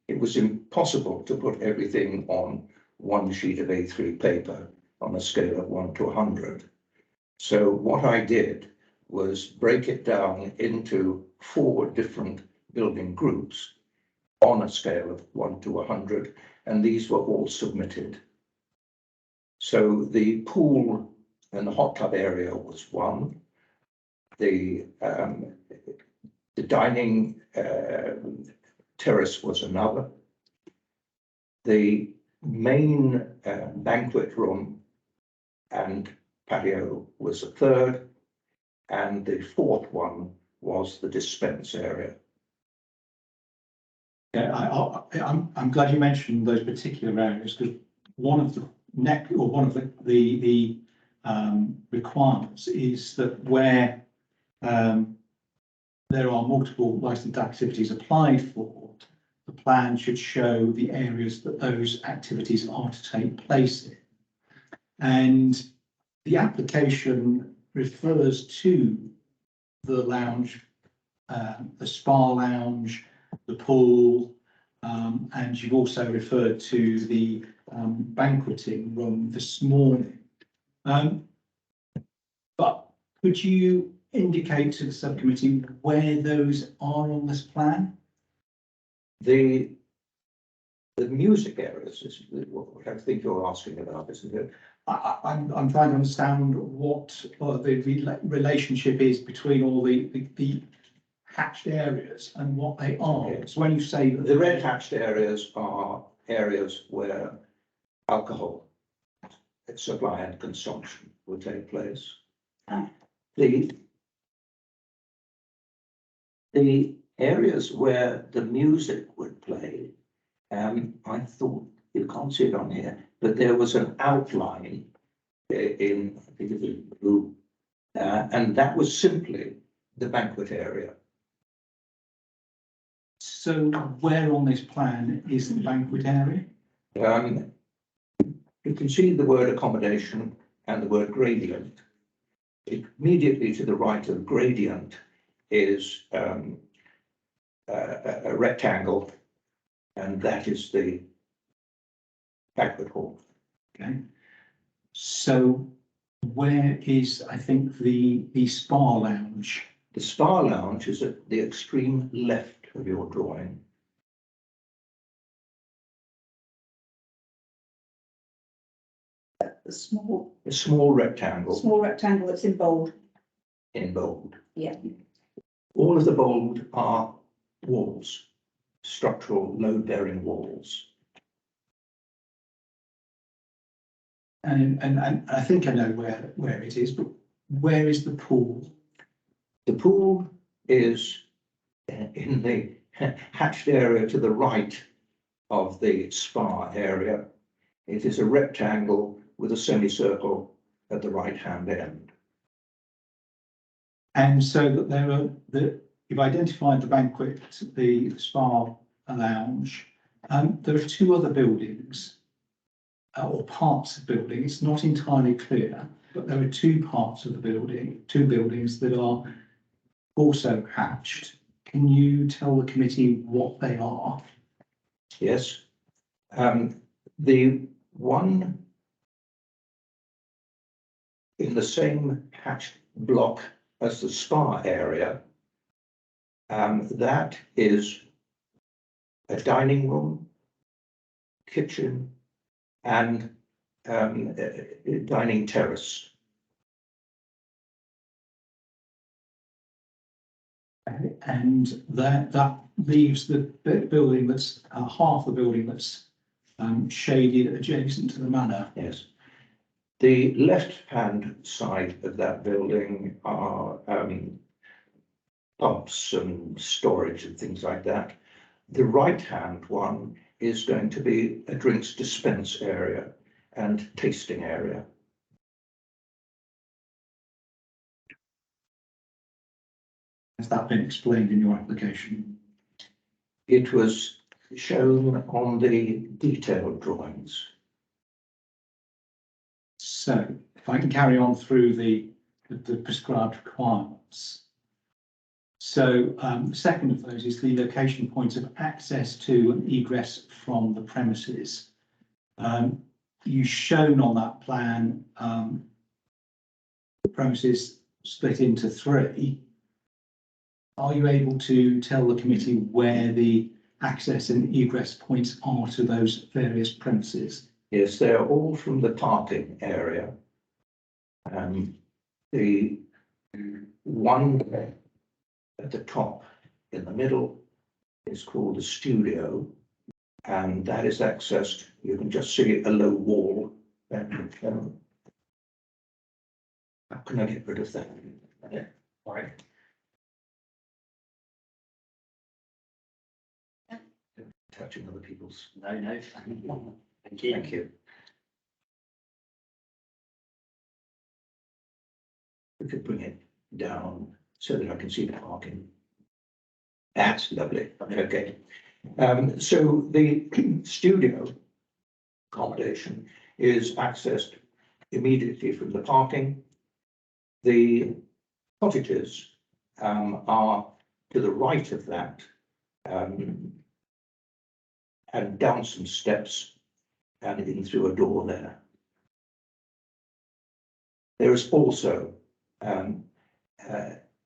Speaker 7: it was impossible to put everything on one sheet of A3 paper on a scale of 1 to 100. So what I did was break it down into 4 different building groups on a scale of 1 to 100, and these were all submitted. So the pool and the hot tub area was 1. The dining terrace was another. The main banquet room and patio was a third, and the fourth one was the dispense area.
Speaker 4: Yeah, I'm glad you mentioned those particular areas, because one of the requirements is that where there are multiple licensed activities applied for, the plan should show the areas that those activities are to take place in. And the application refers to the lounge, the spa lounge, the pool, and you've also referred to the banqueting room this morning. But could you indicate to the subcommittee where those are on this plan?
Speaker 7: The music areas is what I think you're asking about, isn't it?
Speaker 4: I'm trying to understand what the relationship is between all the hatched areas and what they are.
Speaker 7: Yes.
Speaker 4: So when you say that
Speaker 7: The red hatched areas are areas where alcohol supply and consumption will take place.
Speaker 1: Ah.
Speaker 7: The areas where the music would play, I thought, you can't see it on here, but there was an outline in, I think it was blue, and that was simply the banquet area.
Speaker 4: So where on this plan is the banquet area?
Speaker 7: You can see the word accommodation and the word gradient. Immediately to the right of gradient is a rectangle, and that is the banquet hall.
Speaker 4: Okay. So where is, I think, the spa lounge?
Speaker 7: The spa lounge is at the extreme left of your drawing.
Speaker 1: The small
Speaker 7: A small rectangle
Speaker 1: that's in bold.
Speaker 7: in bold.
Speaker 1: Yeah.
Speaker 7: All of the bold are walls, structural load-bearing walls.
Speaker 4: And I think I know where it is, but where is the pool?
Speaker 7: The pool is in the hatched area to the right of the spa area. It is a rectangle with a semicircle at the right-hand end.
Speaker 4: And so that you've identified the banquet, the spa lounge. There are two other buildings or parts of buildings. It's not entirely clear, but there are two parts of the building, two buildings that are also hatched. Can you tell the committee what they are?
Speaker 7: Yes. The one in the same hatched block as the spa area, that is a dining room, kitchen, and dining terrace.
Speaker 4: And that leaves the building that's half the building that's shaded adjacent to the manor.
Speaker 7: Yes. The left-hand side of that building are pubs and storage and things like that. The right-hand one is going to be a drinks dispense area and tasting area.
Speaker 4: Has that been explained in your application?
Speaker 7: It was shown on the detailed drawings.
Speaker 4: So if I can carry on through the prescribed requirements. So the second of those is the location points of access to and egress from the premises. You've shown on that plan the premises split into three. Are you able to tell the committee where the access and egress points are to those various premises?
Speaker 7: Yes, they're all from the parking area. The one at the top in the middle is called the studio, and that is accessed. You can just see a low wall. How can I get rid of that? Yeah, right. Touching other people's.
Speaker 6: No, no. Thank you.
Speaker 7: Thank you. We could bring it down so that I can see the parking. That's lovely. Okay. So the studio accommodation is accessed immediately from the parking. The cottages are to the right of that, and down some steps and in through a door there. There is also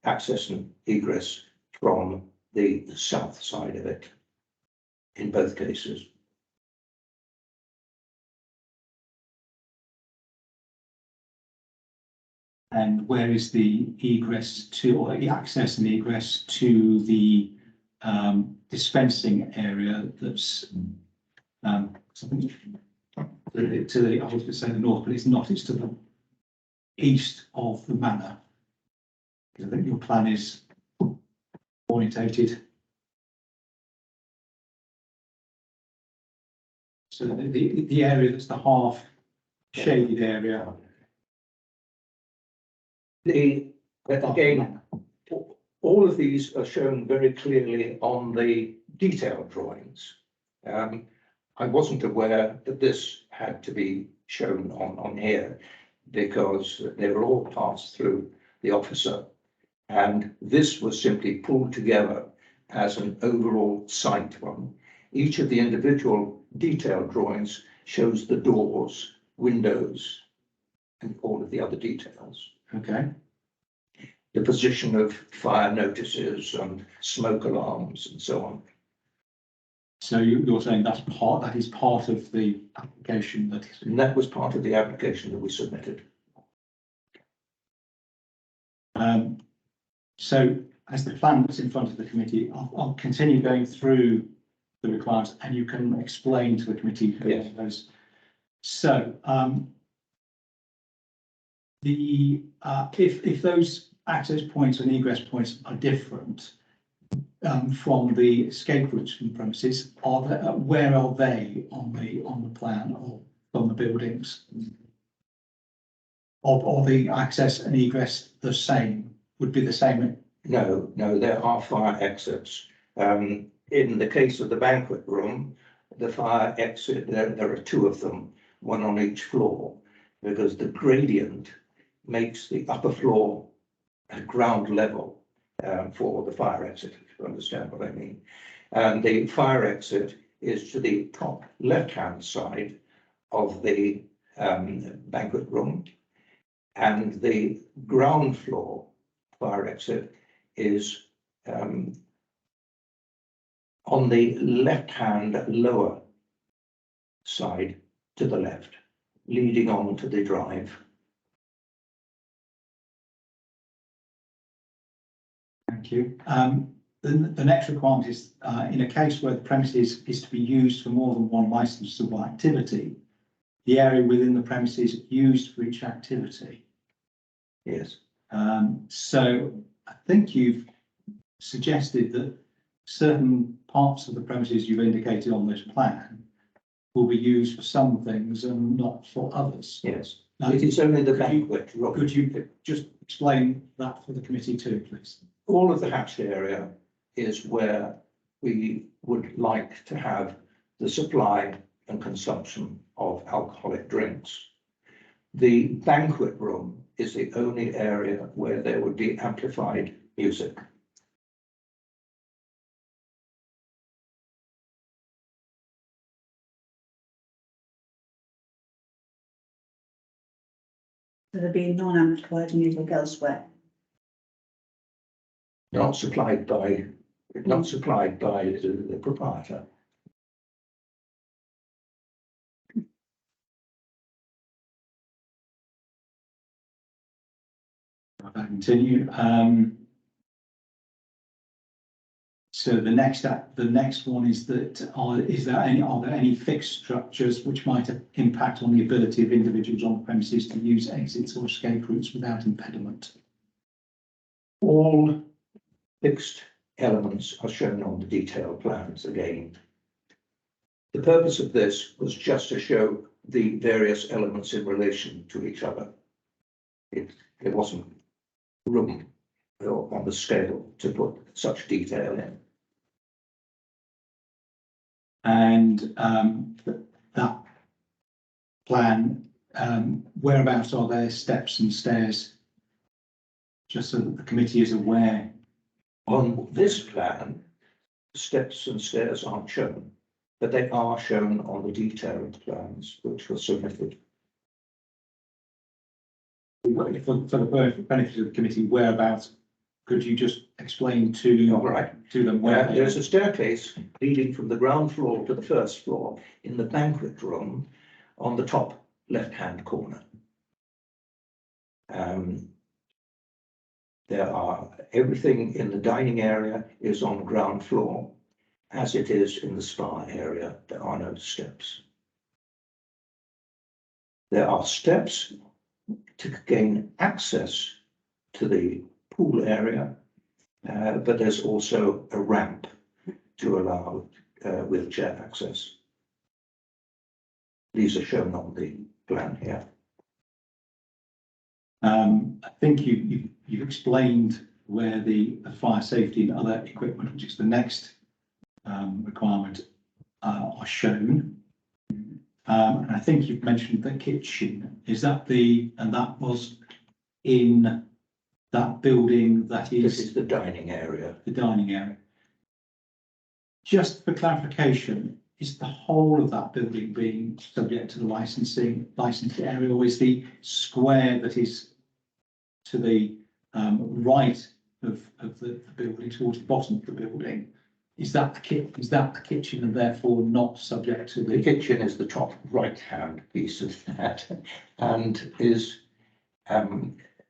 Speaker 7: access and egress from the south side of it in both cases.
Speaker 4: And where is the egress to, or the access and egress to the dispensing area that's something to the, I was going to say the north, but it's not, it's to the east of the manor. I think your plan is orientated. So the area that's the half shaded area.
Speaker 7: Again, all of these are shown very clearly on the detailed drawings. I wasn't aware that this had to be shown on here because they were all passed through the officer. And this was simply pulled together as an overall site one. Each of the individual detailed drawings shows the doors, windows, and all of the other details.
Speaker 4: Okay.
Speaker 7: The position of fire notices and smoke alarms and so on.
Speaker 4: So you're saying that is part of the application that is.
Speaker 7: And that was part of the application that we submitted.
Speaker 4: So as the plan that's in front of the committee, I'll continue going through the requirements and you can explain to the committee
Speaker 7: Yes.
Speaker 4: those. So if those access points and egress points are different from the escape routes from the premises, where are they on the plan or on the buildings? Or the access and egress the same, would be the same?
Speaker 7: No, there are fire exits. In the case of the banquet room, the fire exit, there are two of them, one on each floor, because the gradient makes the upper floor at ground level for the fire exit, if you understand what I mean. And the fire exit is to the top left-hand side of the banquet room. And the ground floor fire exit is on the left-hand lower side to the left, leading on to the drive.
Speaker 4: Thank you. The next requirement is in a case where the premises is to be used for more than one licensable activity, the area within the premises used for each activity.
Speaker 7: Yes.
Speaker 4: So I think you've suggested that certain parts of the premises you've indicated on this plan will be used for some things and not for others.
Speaker 7: Yes.
Speaker 4: Now,
Speaker 7: It is only the banquet room.
Speaker 4: could you just explain that for the committee too, please?
Speaker 7: All of the hatched area is where we would like to have the supply and consumption of alcoholic drinks. The banquet room is the only area where there would be amplified music.
Speaker 1: So there'll be non-amplified music elsewhere.
Speaker 7: Not supplied by the proprietor.
Speaker 4: If I continue. So the next one is that, are there any fixed structures which might impact on the ability of individuals on the premises to use exits or escape routes without impediment?
Speaker 7: All fixed elements are shown on the detailed plans again. The purpose of this was just to show the various elements in relation to each other. There wasn't room on the scale to put such detail in.
Speaker 4: And that plan, whereabouts are there steps and stairs? Just so that the committee is aware.
Speaker 7: On this plan, steps and stairs aren't shown, but they are shown on the detailed plans which were submitted.
Speaker 4: For the benefit of the committee, whereabouts, could you just explain to
Speaker 7: All right.
Speaker 4: them where they
Speaker 7: There's a staircase leading from the ground floor to the first floor in the banquet room on the top left-hand corner. Everything in the dining area is on ground floor, as it is in the spa area. There are no steps. There are steps to gain access to the pool area, but there's also a ramp to allow wheelchair access. These are shown on the plan here.
Speaker 4: I think you've explained where the fire safety and other equipment, which is the next requirement, are shown. And I think you've mentioned the kitchen. Is that and that was in that building that
Speaker 7: This
Speaker 4: is
Speaker 7: is the dining area.
Speaker 4: the dining area? Just for clarification, is the whole of that building being subject to the licensed area, or is the square that is to the right of the building, towards the bottom of the building, is that the kitchen and therefore not subject to
Speaker 7: The
Speaker 4: the?
Speaker 7: kitchen is the top right-hand piece of that and is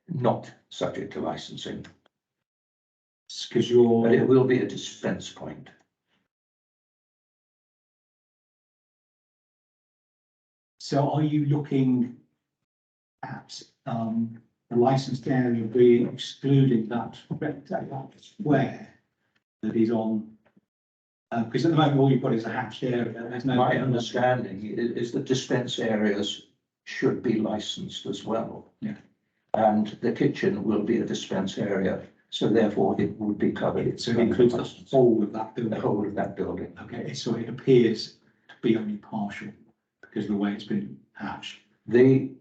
Speaker 7: not subject to licensing,
Speaker 4: Because
Speaker 7: but it
Speaker 4: you're,
Speaker 7: will be a dispense point.
Speaker 4: so are you looking at the licensed area being excluding that square that is on? Because at the moment, all you've got is a hatched area. There's no.
Speaker 7: My understanding is that dispense areas should be licensed as well.
Speaker 4: Yeah.
Speaker 7: And the kitchen will be a dispense area, so therefore it would be covered.
Speaker 4: So it includes the whole of that building.
Speaker 7: The whole of that building.
Speaker 4: Okay, so it appears to be only partial because of the way it's been hatched.
Speaker 7: The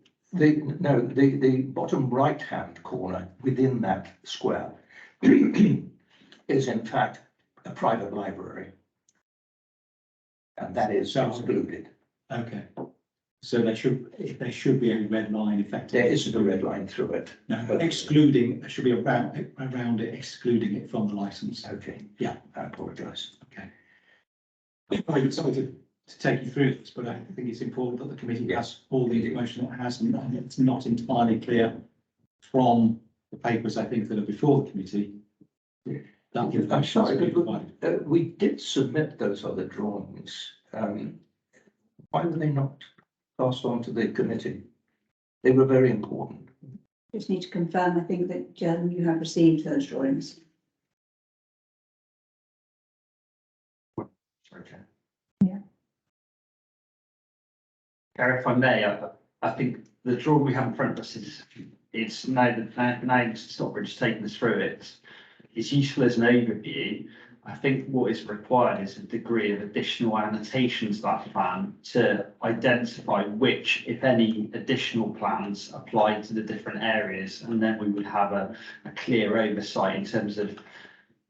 Speaker 7: bottom right-hand corner within that square is in fact a private library. And that is excluded.
Speaker 4: Okay, so there should be a red line effectively.
Speaker 7: There isn't a red line through it.
Speaker 4: No, excluding, there should be around it, excluding it from the license.
Speaker 7: Okay.
Speaker 4: Yeah.
Speaker 7: I apologise.
Speaker 4: Okay. I'm sorry to take you through this, but I think it's important that the committee has all the information it has, and it's not entirely clear from the papers, I think, that are before the committee.
Speaker 7: I'm sorry, but we did submit those other drawings. Why were they not passed on to the committee? They were very important.
Speaker 1: Just need to confirm, I think that you have received those drawings.
Speaker 7: Okay.
Speaker 6: Gary, if I may, I think the drawing we have in front of us it's now Mr. Stockbridge taking us through it. It's useful as an overview. I think what is required is a degree of additional annotations to that plan to identify which, if any, additional plans apply to the different areas. And then we would have a clear oversight in terms of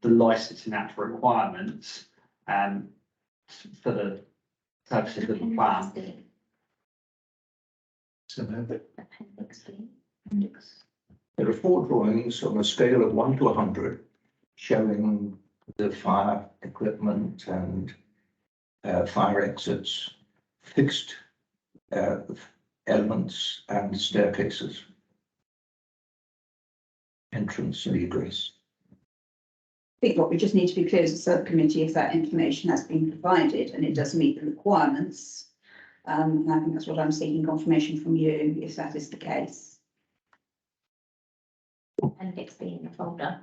Speaker 6: the licensing act requirements for the purposes of the plan.
Speaker 4: So
Speaker 7: There are 4 drawings on a scale of 1 to 100 showing the fire equipment and fire exits, fixed elements and staircases, entrance and egress.
Speaker 1: think what we just need to be clear as a subcommittee, if that information has been provided and it does meet the requirements. And I think that's what I'm seeking confirmation from you, if that is the case.
Speaker 5: Appendix B in the folder.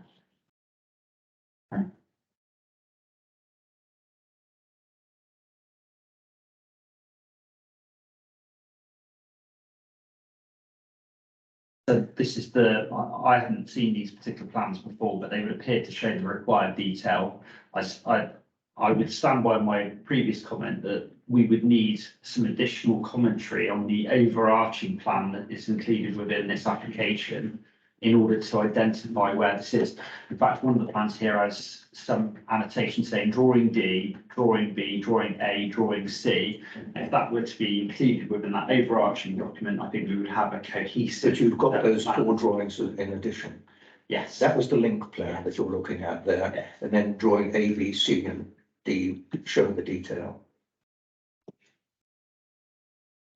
Speaker 6: So this is I haven't seen these particular plans before, but they would appear to show the required detail. I would stand by my previous comment that we would need some additional commentary on the overarching plan that is included within this application in order to identify where this is. In fact, one of the plans here has some annotation saying drawing D, drawing B, drawing A, drawing C. If that were to be included within that overarching document, I think we would have a cohesive.
Speaker 7: But you've got those
Speaker 6: plan.
Speaker 7: 4 drawings in addition.
Speaker 6: Yes.
Speaker 7: That was the link plan that you're looking at there,
Speaker 6: Yeah.
Speaker 7: and then drawing A, B, C and D showing the detail.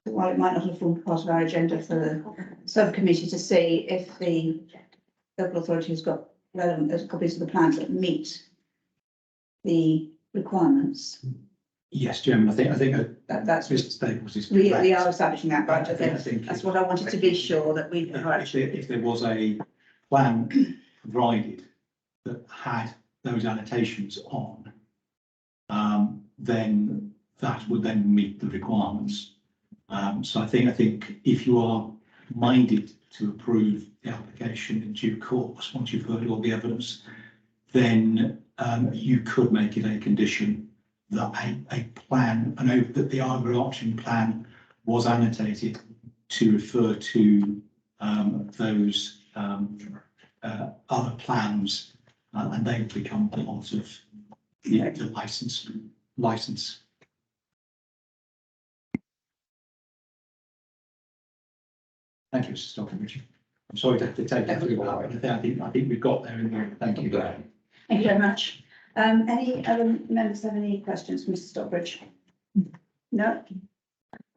Speaker 1: While it might not have formed part of our agenda for the subcommittee to see if the local authority has got relevant copies of the plans that meet the requirements.
Speaker 4: Yes, Chairman, I think
Speaker 1: That's
Speaker 4: Mr. Staples is
Speaker 1: we
Speaker 4: correct.
Speaker 1: are establishing that, right?
Speaker 4: I think
Speaker 1: That's what I wanted to be sure that we.
Speaker 4: if there was a plan provided that had those annotations on, then that would then meet the requirements. So I think if you are minded to approve the application in due course, once you've heard all the evidence, then you could make it a condition that a plan, that the overarching plan was annotated to refer to those other plans, and they would become part of the license. Thank you, Mr. Stockbridge. I'm sorry to have to take you through that, but I think we've got there in the end. Thank you.
Speaker 1: Thank you very much. Any other members have any questions, Mr. Stockbridge? No?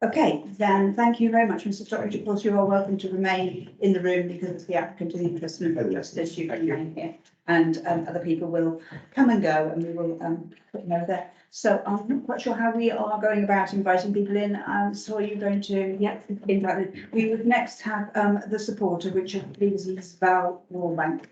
Speaker 1: Okay, then thank you very much, Mr. Stockbridge. Of course, you are welcome to remain in the room because the applicant is interested in justice. You can remain here, and other people will come and go, and we will put them over there. So I'm not quite sure how we are going about inviting people in. So are you going to? Yeah, invite. We would next have the supporter, which I believe is Val Warbank.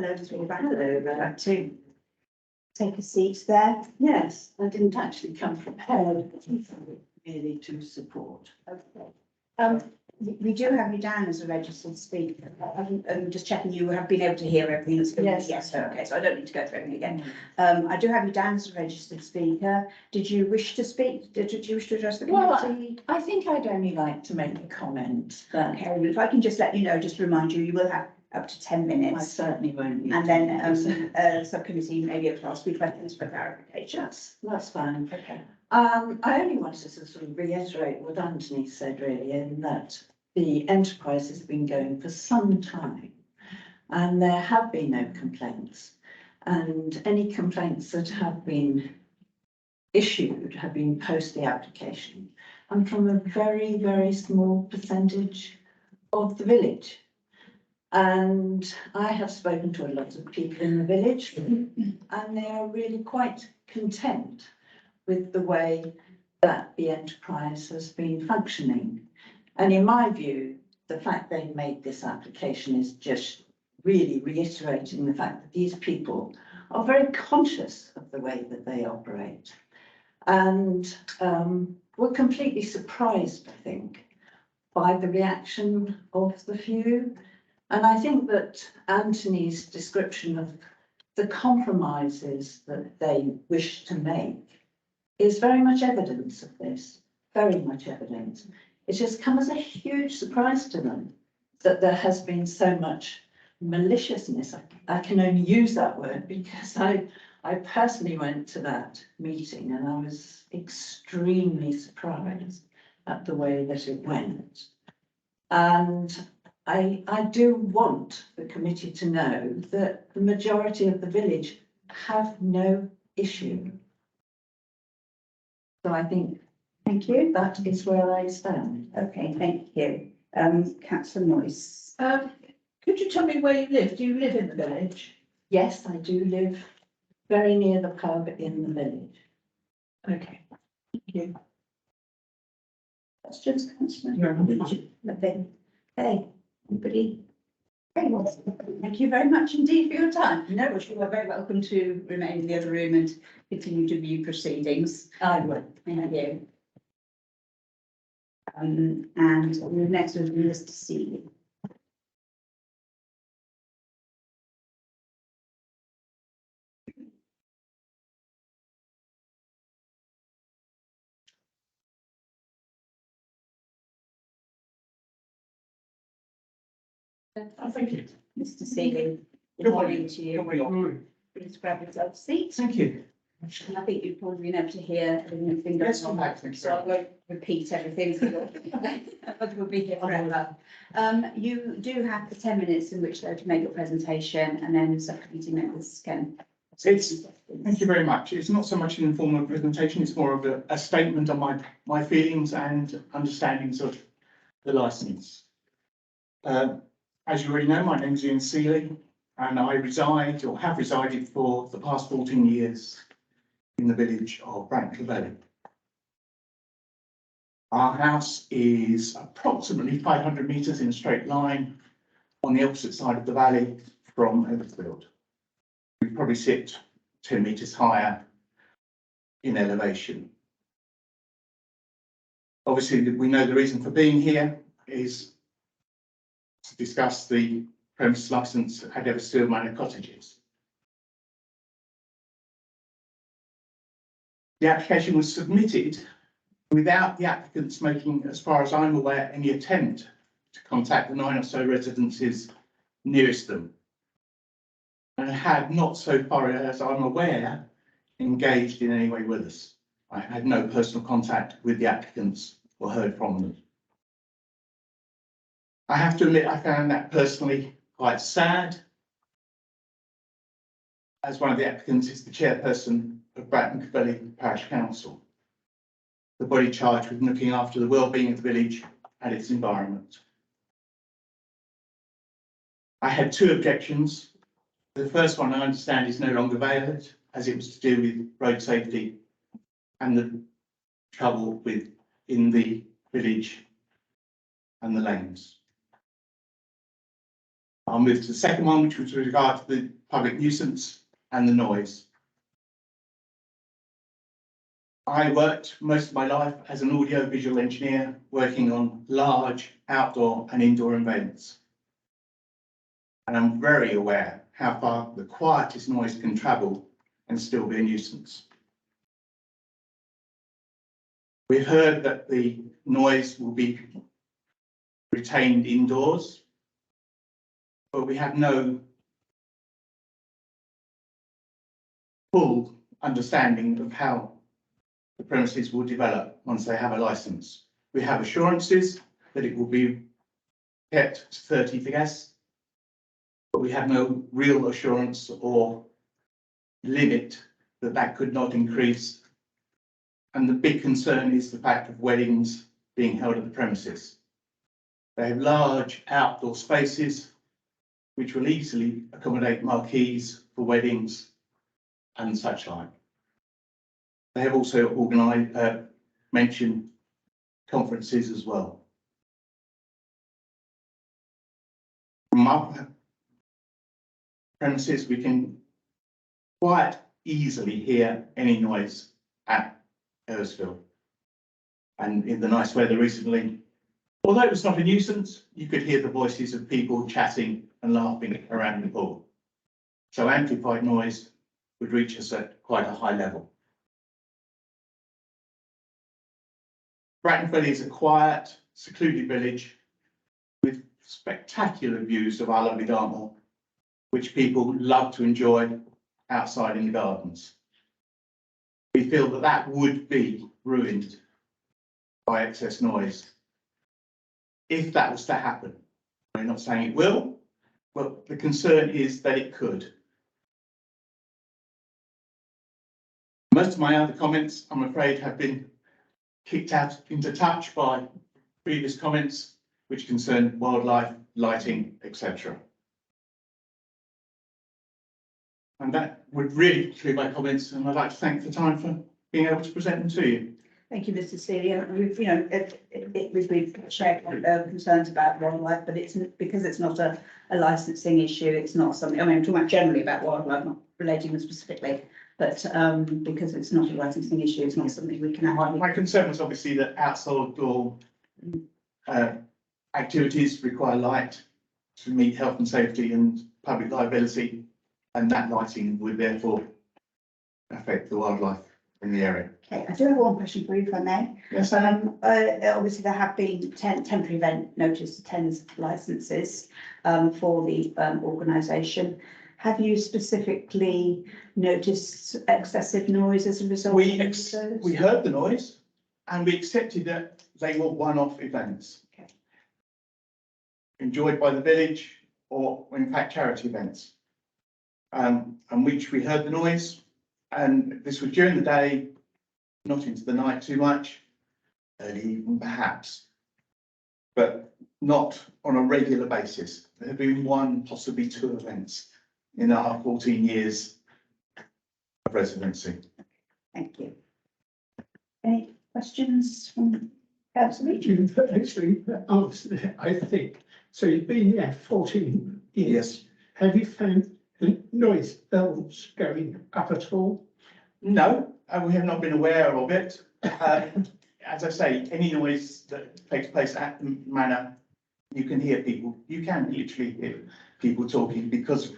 Speaker 1: Hello, just really back. Hello, there. To take a seat there.
Speaker 9: Yes, I didn't actually come prepared, really to support.
Speaker 1: Okay. We do have you down as a registered speaker. I'm just checking you have been able to hear everything that's going on.
Speaker 9: Yes.
Speaker 1: Yes, okay, so I don't need to go through everything again. I do have you down as a registered speaker. Did you wish to speak? Did you wish to address the committee?
Speaker 9: I think I'd only like to make a comment that
Speaker 1: Okay, well, if I can just let you know, just to remind you, you will have up to 10
Speaker 9: I
Speaker 1: minutes.
Speaker 9: certainly won't. need
Speaker 1: And
Speaker 9: to.
Speaker 1: then subcommittee may be able to ask you questions for clarification.
Speaker 9: That's fine.
Speaker 1: Okay.
Speaker 9: I only wanted to sort of reiterate what Anthony said really, in that the enterprise has been going for some time and there have been no complaints. And any complaints that have been issued have been post the application and from a very, very small percentage of the village. And I have spoken to a lot of people in the village and they are really quite content with the way that the enterprise has been functioning. And in my view, the fact they've made this application is just really reiterating the fact that these people are very conscious of the way that they operate. And were completely surprised, I think, by the reaction of the few. And I think that Anthony's description of the compromises that they wish to make is very much evidence of this, very much evidence. It's just come as a huge surprise to them that there has been so much maliciousness, I can only use that word because I personally went to that meeting and I was extremely surprised at the way that it went. And I do want the committee to know that the majority of the village have no issue. So I think
Speaker 1: Thank you.
Speaker 9: that is where I stand.
Speaker 1: Okay, thank you. Councillor Noyce.
Speaker 2: Could you tell me where you live? Do you live in the village?
Speaker 9: Yes, I do live very near the pub in the village.
Speaker 2: Okay, thank you.
Speaker 1: Questions, councillor?
Speaker 8: No.
Speaker 1: Nothing. Okay, anybody? Very well. Thank you very much indeed for your time. No, you are very welcome to remain in the other room and continue to view proceedings.
Speaker 9: I will.
Speaker 1: Thank you. And the next would be Mr. Seeley.
Speaker 4: Thank you.
Speaker 1: Mr. Seeley, good morning to you. Please grab yourself a seat.
Speaker 4: Thank you.
Speaker 1: And I think you've probably been able to hear everything
Speaker 4: Yes,
Speaker 1: going
Speaker 4: I'm
Speaker 1: on.
Speaker 4: back, thank you
Speaker 1: So I won't repeat everything. We'll be here forever. You do have 10 minutes in which to make your presentation, and then subcommittee members can.
Speaker 10: Thank you very much. It's not so much an informal presentation, it's more of a statement on my feelings and understandings of the licence. As you already know, my name is Ian Seeley, and I reside or have resided for the past 14 years in the village of Brantford. Our house is approximately 500 metres in a straight line on the opposite side of the valley from Eversfield. We probably sit 10 metres higher in elevation. Obviously, we know the reason for being here is to discuss the premise licence at Eversfield Manor Cottages. The application was submitted without the applicants making, as far as I'm aware, any attempt to contact the 9 or so residences nearest them, and had not, so far as I'm aware, engaged in any way with us. I had no personal contact with the applicants or heard from them. I have to admit, I found that personally quite sad. As one of the applicants is the chairperson of Bratton Parish Council, the body charged with looking after the well-being of the village and its environment. I had 2 objections. The first one I understand is no longer valid, as it was to do with road safety and the trouble in the village and the lanes. I'll move to the second one, which was with regard to the public nuisance and the noise. I worked most of my life as an audio-visual engineer, working on large outdoor and indoor events. And I'm very aware how far the quietest noise can travel and still be a nuisance. We've heard that the noise will be retained indoors, but we have no full understanding of how the premises will develop once they have a licence. We have assurances that it will be kept to 30 guests, but we have no real assurance or limit that that could not increase. And the big concern is the fact of weddings being held at the premises. They have large outdoor spaces which will easily accommodate marquees for weddings and such like. They have also mentioned conferences as well. From our premises, we can quite easily hear any noise at Eversfield. And in the nice weather recently, although it was not a nuisance, you could hear the voices of people chatting and laughing around the pool. So amplified noise would reach us at quite a high level. Bratton is a quiet, secluded village with spectacular views of our lovely Dartmoor which people love to enjoy outside in the gardens. We feel that that would be ruined by excess noise. If that was to happen, we're not saying it will, but the concern is that it could. Most of my other comments, I'm afraid, have been kicked out into touch by previous comments which concern wildlife, lighting, etc. And that would really conclude my comments, and I'd like to thank the time for being able to present them to you.
Speaker 1: Thank you, Mr. Celia. We've, we've shared concerns about wildlife, but it's because it's not a licensing issue. It's not something, I mean, I'm talking about generally about wildlife, not relating them specifically, but because it's not a licensing issue, it's not something we can actually.
Speaker 10: My concern was obviously that outdoor activities require light to meet health and safety and public liability, and that lighting would therefore affect the wildlife in the area.
Speaker 1: Okay, I do have one question for you, if I may.
Speaker 10: Yes,
Speaker 1: Obviously, there have been temporary event notice, 10 licenses for the organisation. Have you specifically noticed excessive noise as a result?
Speaker 10: we
Speaker 1: of those?
Speaker 10: we heard the noise and we accepted that they were one-off events.
Speaker 1: Okay.
Speaker 10: Enjoyed by the village, or in fact charity events. And which we heard the noise, and this was during the day, not into the night too much, early evening perhaps, but not on a regular basis. There have been one, possibly two events in our 14 years of residency.
Speaker 1: Thank you. Any questions from councillor?
Speaker 8: You've actually answered it, I think. So you've been there 14 years.
Speaker 10: Yes.
Speaker 8: Have you found the noise levels going up at all?
Speaker 10: No, we have not been aware of it. As I say, any noise that takes place at the manor, you can hear people, you can literally hear people talking because of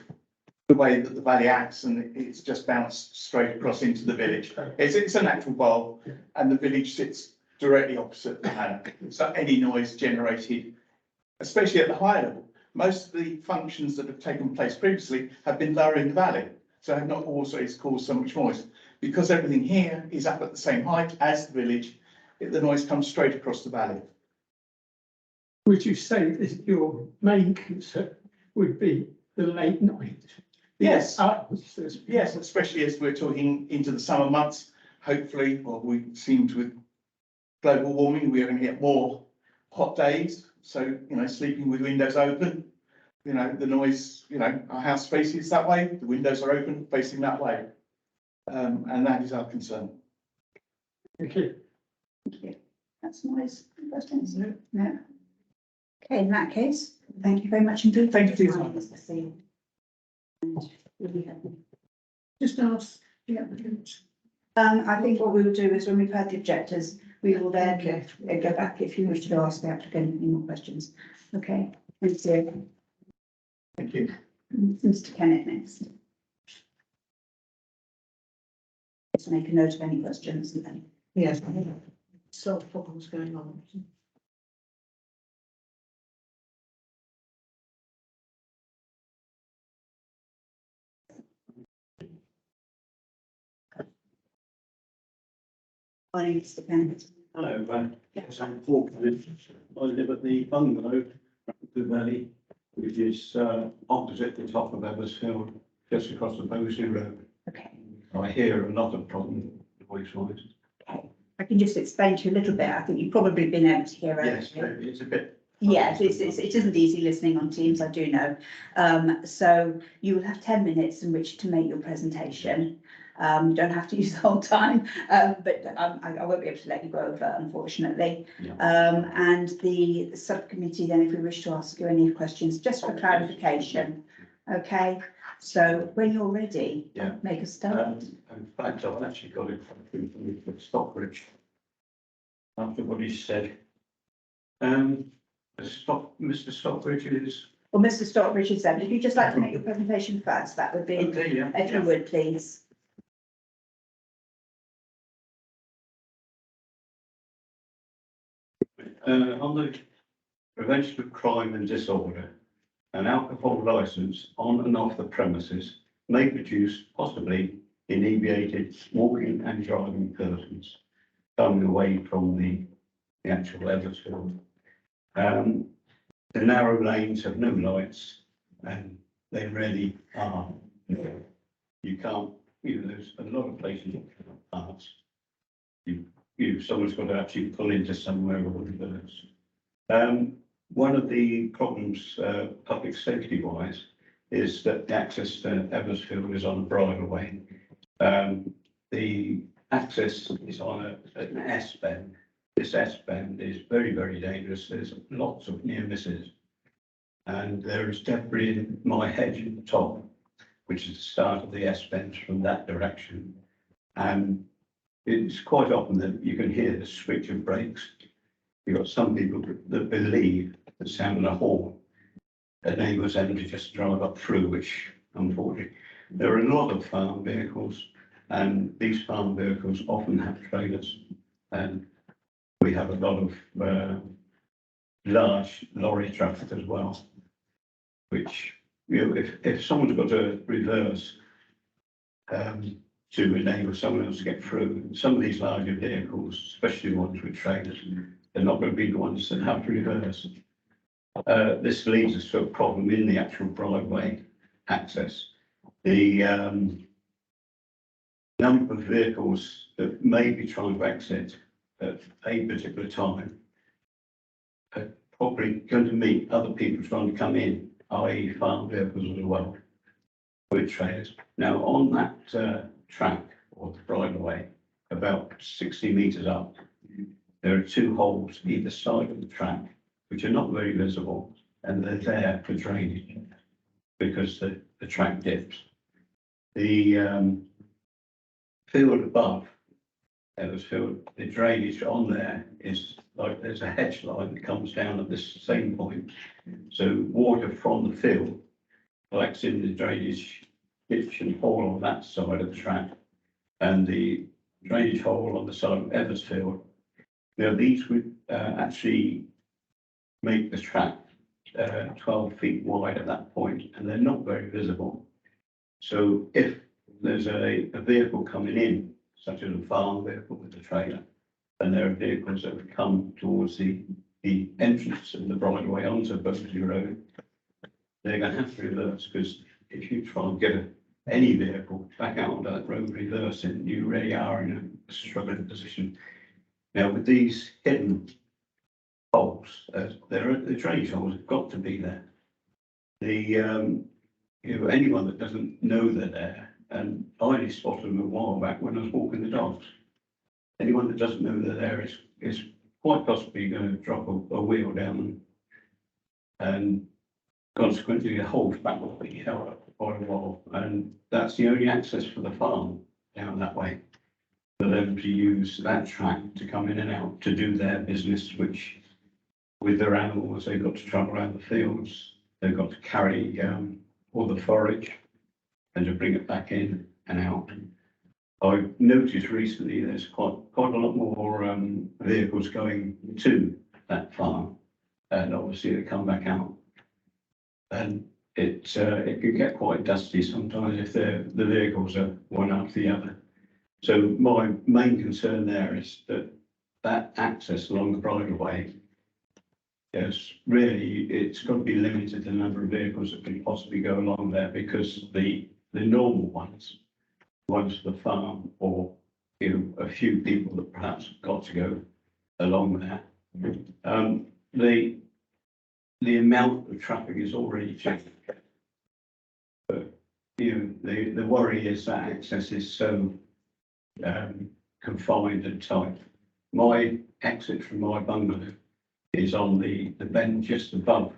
Speaker 10: the way that the valley acts, and it's just bounced straight across into the village. It's a natural bowl, and the village sits directly opposite the manor. So any noise generated, especially at the higher level, most of the functions that have taken place previously have been lower in the valley, so have not always caused so much noise. Because everything here is up at the same height as the village, the noise comes straight across the valley.
Speaker 8: Would you say that your main concern would be the late night?
Speaker 10: Yes.
Speaker 8: Hours?
Speaker 10: Yes, especially as we're talking into the summer months. Hopefully, well, we seem to, with global warming, we're going to get more hot days. So, sleeping with windows open, the noise, our house faces that way, the windows are open facing that way. And that is our concern.
Speaker 8: Thank you.
Speaker 1: Thank you. That's noise. Questions? No. Okay, in that case, thank you very much indeed.
Speaker 10: Thank you for your
Speaker 1: time,
Speaker 10: time.
Speaker 1: Mr. Celia. And we'll be happy.
Speaker 2: Just ask the applicant.
Speaker 1: I think what we will do is when we've heard the objectors, we will then go back if you wish to ask the applicant any more questions. Okay, thank you.
Speaker 10: Thank you.
Speaker 1: Mr. Kennett next. Just make a note of any questions and then.
Speaker 2: Yes. Solve problems going on.
Speaker 1: Morning, Mr. Kennett.
Speaker 11: Hello, yes, I'm Paul Kennett. I live at the bungalow, the valley, which is opposite the top of Eversfield, just across the Bosley Road.
Speaker 1: Okay.
Speaker 11: I hear a lot of problem with voice.
Speaker 1: Okay. I can just explain to you a little bit. I think you've probably been able to hear it.
Speaker 11: Yes, it's a bit.
Speaker 1: Yes, it isn't easy listening on Teams, I do know. So you will have 10 minutes in which to make your presentation. You don't have to use the whole time, but I won't be able to let you go over, unfortunately.
Speaker 11: Yeah.
Speaker 1: And the subcommittee then, if we wish to ask you any questions, just for clarification. Okay, so when you're ready,
Speaker 11: Yeah.
Speaker 1: make a start.
Speaker 11: In fact, I've actually got it from Stockbridge. After what he said. Mr. Stockbridge is.
Speaker 1: Well, Mr. Stockbridge has said, if you'd just like to make your presentation first, that would be,
Speaker 11: Okay, yeah.
Speaker 1: if you would, please.
Speaker 11: On the prevention of crime and disorder, an alcohol licence on and off the premises may produce possibly inebriated walking and driving persons coming away from the actual Eversfield. The narrow lanes have no lights and they really are. You can't, there's a lot of places you can't pass. Someone's got to actually pull into somewhere or reverse. One of the problems, public safety wise, is that the access to Eversfield is on a bridleway. The access is on an S bend. This S bend is very, very dangerous. There's lots of near misses. And there is debris in my hedge at the top, which is the start of the S bend from that direction. And it's quite often that you can hear the switch of brakes. You've got some people that believe the sound of a horn enables them to just drive up through, which unfortunately, there are a lot of farm vehicles, and these farm vehicles often have trailers, and we have a lot of large lorry traffic as well, which, if someone's got to reverse to enable someone else to get through, some of these larger vehicles, especially ones with trailers, they're not going to be the ones that have to reverse. This leads us to a problem in the actual driveway access. The number of vehicles that may be trying to exit at a particular time are probably going to meet other people trying to come in, i.e. farm vehicles as well, with trailers. Now on that track or the bridleway, about 60 metres up, there are two holes either side of the track, which are not very visible, and they're there for drainage because the track dips. The field above Eversfield, the drainage on there is like there's a hedge line that comes down at this same point. So water from the field collects in the drainage ditch and hole on that side of the track, and the drainage hole on the side of Eversfield. Now these would actually make the track 12 feet wide at that point, and they're not very visible. So if there's a vehicle coming in, such as a farm vehicle with a trailer, and there are vehicles that would come towards the entrance of the bridleway onto Bosley Road, they're going to have to reverse, because if you try and get any vehicle back out on that road reversing, you really are in a struggling position. Now with these hidden holes, the drainage holes have got to be there. Anyone that doesn't know they're there, and I only spotted them a while back when I was walking the dogs. Anyone that doesn't know they're there is quite possibly going to drop a wheel down them, and consequently the holes back will be held up for quite a while, and that's the only access for the farm down that way, for them to use that track to come in and out to do their business, which with their animals they've got to travel around the fields, they've got to carry all the forage and to bring it back in and out. I've noticed recently there's quite a lot more vehicles going to that farm, and obviously they come back out, and it can get quite dusty sometimes if the vehicles are one after the other. So my main concern there is that access along the bridleway is really, it's got to be limited the number of vehicles that can possibly go along there, because the normal ones for the farm, or a few people that perhaps have got to go along there. The amount of traffic is already changed. But the worry is that access is so confined and tight. My exit from my bungalow is on the bend just above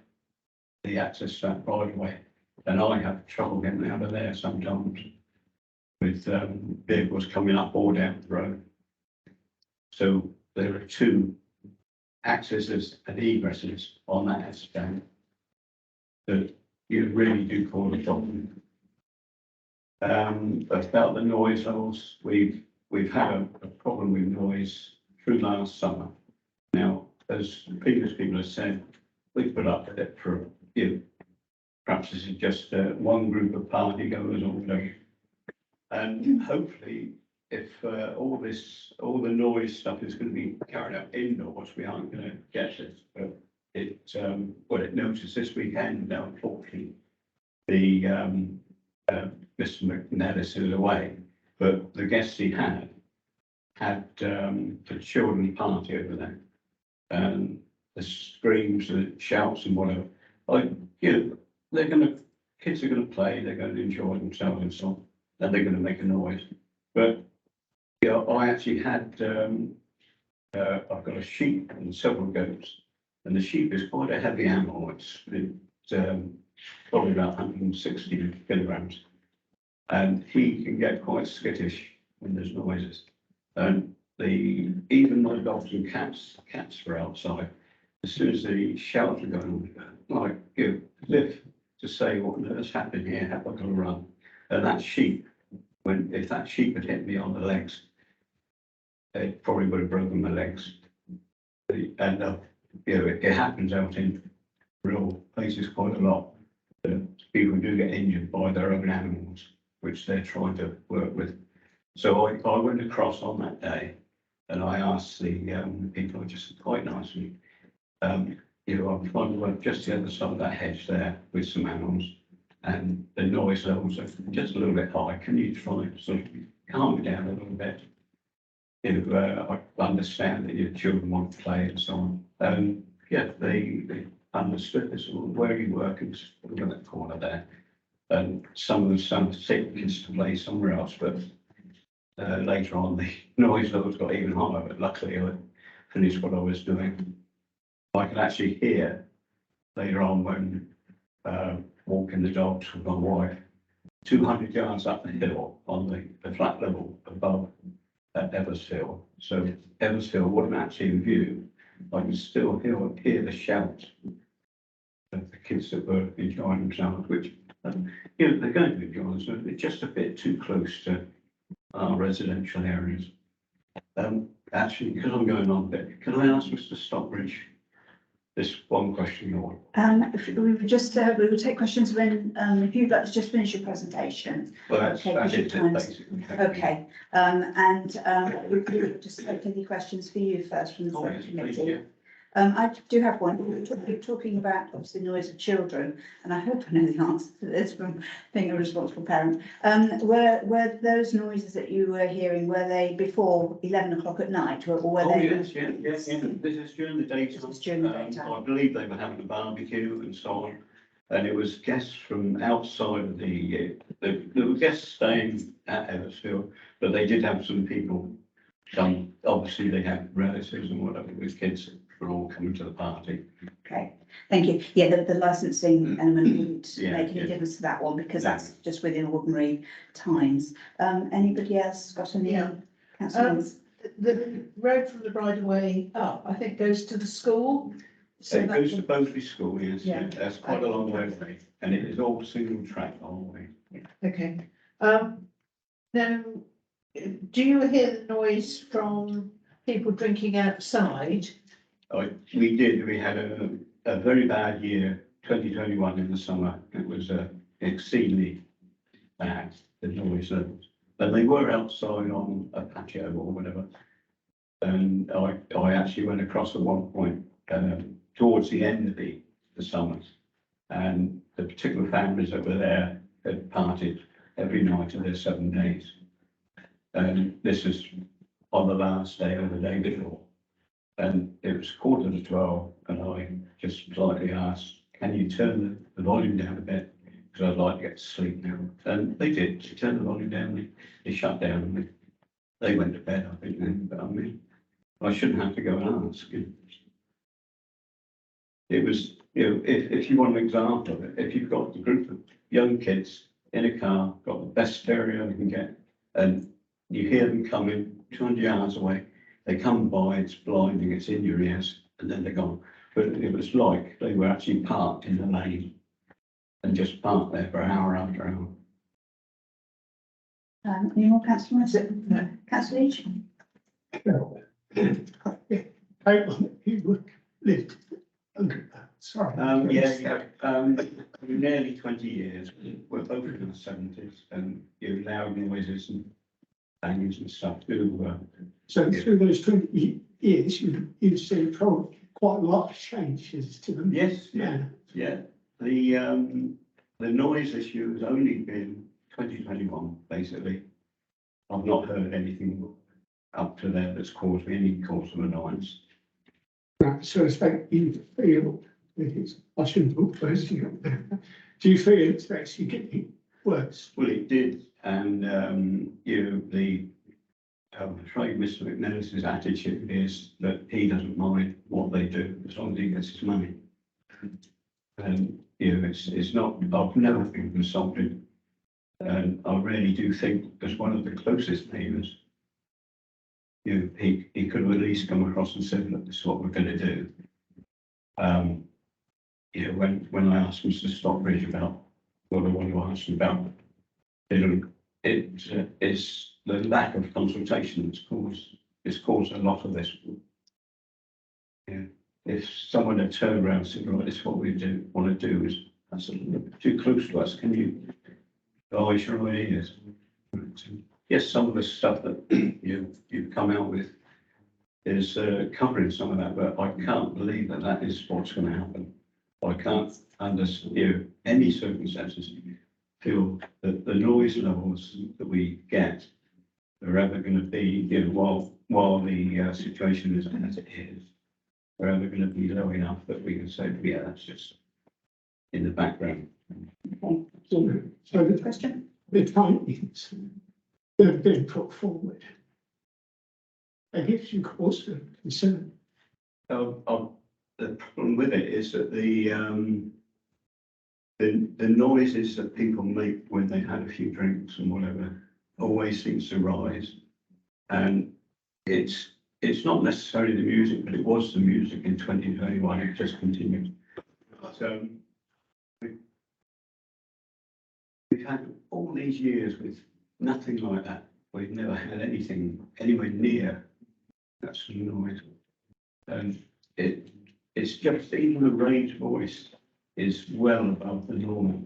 Speaker 11: the access to that bridleway, and I have trouble getting out of there sometimes with vehicles coming up or down the road. So there are two accesses and egresses on that S-bend that you really do cause a problem. About the noise levels, we've had a problem with noise through last summer. Now, as previous people have said, we've put up with it for perhaps this is just one group of party goers or whatever. And hopefully, if all the noise stuff is going to be carried out indoors, we aren't going to get it. But it noticed this weekend, now unfortunately, the Mr. McNellis is away, but the guests he had a children's party over there. And the screams, the shouts and whatever, kids are going to play, they're going to enjoy themselves and so on, and they're going to make a noise. But I actually had, I've got a sheep and several goats, and the sheep is quite a heavy animal. It's probably about 160 kilograms, and he can get quite skittish when there's noises. And even the dogs and cats were outside. As soon as the shouts were going on, like live to say what has happened here, have I got to run? And that sheep, if that sheep had hit me on the legs, it probably would have broken my legs. And it happens out in real places quite a lot. People do get injured by their own animals, which they're trying to work with. So I went across on that day, and I asked the people just quite nicely, I'm trying to work just the other side of that hedge there with some animals, and the noise levels are just a little bit high. Can you try and sort of calm it down a little bit? I understand that your children want to play and so on. They understood this. Where you work in that corner there, and some of them sound sick kids to play somewhere else, but later on the noise levels got even higher. But luckily I finished what I was doing. I could actually hear later on when walking the dogs with my wife, 200 yards up the hill on the flat level above Eversfield. So Eversfield wasn't actually in view. I could still hear the shouts of the kids that were enjoying themselves, which they're going to enjoy themselves. It's just a bit too close to our residential areas. Actually, because I'm going on a bit, can I ask Mr. Stockbridge this one question more?
Speaker 1: We will take questions when, if you'd like to just finish your presentation.
Speaker 11: Well, that's
Speaker 1: Okay,
Speaker 11: it,
Speaker 1: times.
Speaker 11: basically.
Speaker 1: Okay, we just take any questions for you first from the
Speaker 11: Oh, yes, please,
Speaker 1: committee.
Speaker 11: yeah.
Speaker 1: I do have one. You're talking about obviously noise of children, and I hope I know the answer to this from being a responsible parent. Were those noises that you were hearing, were they before 11 o'clock at night, or were
Speaker 11: Oh,
Speaker 1: they?
Speaker 11: yes, yeah. This is during the daytime.
Speaker 1: This is during the daytime.
Speaker 11: I believe they were having a barbecue and so on. And it was guests from outside of there were guests staying at Eversfield, but they did have some people come. Obviously, they have relatives and whatever with kids that were all coming to the party.
Speaker 1: Okay, thank you. Yeah, the licensing element wouldn't
Speaker 11: Yeah,
Speaker 1: make any
Speaker 11: yeah.
Speaker 1: difference to that one because
Speaker 11: No.
Speaker 1: that's just within ordinary times. Anybody else got any?
Speaker 2: Yeah.
Speaker 1: Councillors?
Speaker 2: The road from the Brideway up, I think, goes to the school. So
Speaker 11: It
Speaker 2: that
Speaker 11: goes to
Speaker 2: would-
Speaker 11: Bosley School, yes,
Speaker 2: Yeah.
Speaker 11: that's quite a long way away, and it is all single track the whole way.
Speaker 2: Okay. Now, do you hear the noise from people drinking outside?
Speaker 11: We had a very bad year, 2021 in the summer. It was exceedingly bad, the noise levels. And they were outside on a patio or whatever. And I actually went across at one point towards the end of the summer. And the particular families that were there had partied every night of their 7 days. And this is on the last day or the day before. And it was 11:45, and I just politely asked, can you turn the volume down a bit? Because I'd like to get to sleep now. And they did. They turned the volume down, they shut down, and they went to bed, I think. Then. But I mean, I shouldn't have to go and ask. It was, if you want an example of it, if you've got a group of young kids in a car, got the best stereo you can get, and you hear them coming 200 yards away, they come by, it's blinding, it's in your ears, and then they're gone. But it was like they were actually parked in the lane and just parked there for hour after hour.
Speaker 1: Any more councillors?
Speaker 2: No.
Speaker 1: Councillor Leach?
Speaker 8: People who lived under Sorry.
Speaker 11: Nearly 20 years. We're both in the 70s, and loud noises and bangings and stuff do.
Speaker 8: So through those 20 years, you've seen probably quite a lot of changes to them.
Speaker 11: Yes, yeah. The noise issue has only been 2021, basically. I've not heard anything up to there that's caused me any cause of annoyance.
Speaker 8: Right, so I expect you feel that it's, I shouldn't put words in your mouth. Do you feel it's actually getting worse?
Speaker 11: Well, it did, and I'm afraid Mr. McNellis's attitude is that he doesn't mind what they do as long as he gets his money. And it's not. I've never been consulted, and I really do think, as one of the closest neighbours, he could have at least come across and said, "Look, this is what we're going to do." When I asked Mr. Stockbridge about what I want to ask him about, it's the lack of consultation that's caused a lot of this. If someone had turned around and said, "Right, this is what we want to do, is that's a little bit too close to us. Can you guys your ideas?" Yes, some of the stuff that you've come out with is covering some of that, but I can't believe that is what's going to happen. I can't under any circumstances feel that the noise levels that we get are ever going to be, while the situation is as it is, are ever going to be low enough that we can say, yeah, that's just in the background.
Speaker 1: Okay,
Speaker 8: So the
Speaker 1: question?
Speaker 8: The findings that have been put forward, it gives you cause for concern.
Speaker 11: The problem with it is that the noises that people make when they've had a few drinks and whatever always seems to rise, and it's not necessarily the music, but it was the music in 2021. It just continued. So we've had all these years with nothing like that. We've never had anything anywhere near that sort of noise, and it's just even the range voice is well above the normal.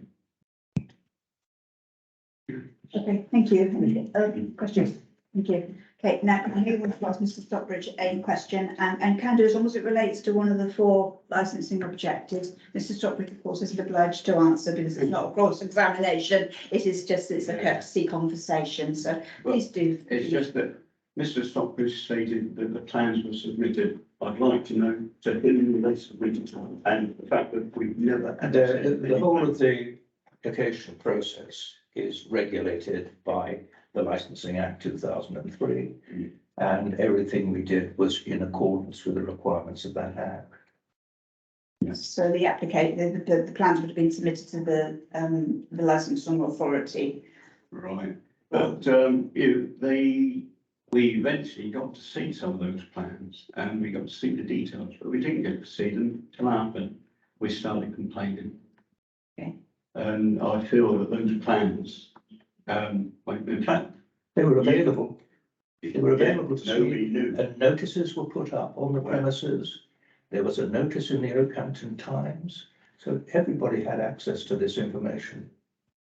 Speaker 1: Okay, thank you. Any questions? Thank you. Okay, now I move on to ask Mr. Stockbridge a question, and can do as long as it relates to one of the 4 licensing objectives. Mr. Stockbridge, of course, isn't obliged to answer because it's not a cross-examination. It's a courtesy conversation. So please do.
Speaker 11: It's just that Mr. Stockbridge stated that the plans were submitted. I'd like to know to whom they submitted, and the fact that we've never.
Speaker 7: And the whole of the application process is regulated by the Licensing Act 2003, and everything we did was in accordance with the requirements of that act.
Speaker 1: So the the plans would have been submitted to the licensing authority.
Speaker 11: Right, but we eventually got to see some of those plans, and we got to see the details, but we didn't get to see them till after we started complaining.
Speaker 1: Okay.
Speaker 11: And I feel that those plans, in fact,
Speaker 7: They were available. They were available to
Speaker 11: nobody
Speaker 7: see,
Speaker 11: knew.
Speaker 7: and notices were put up on the premises. There was a notice in the Oakhampton Times, so everybody had access to this information.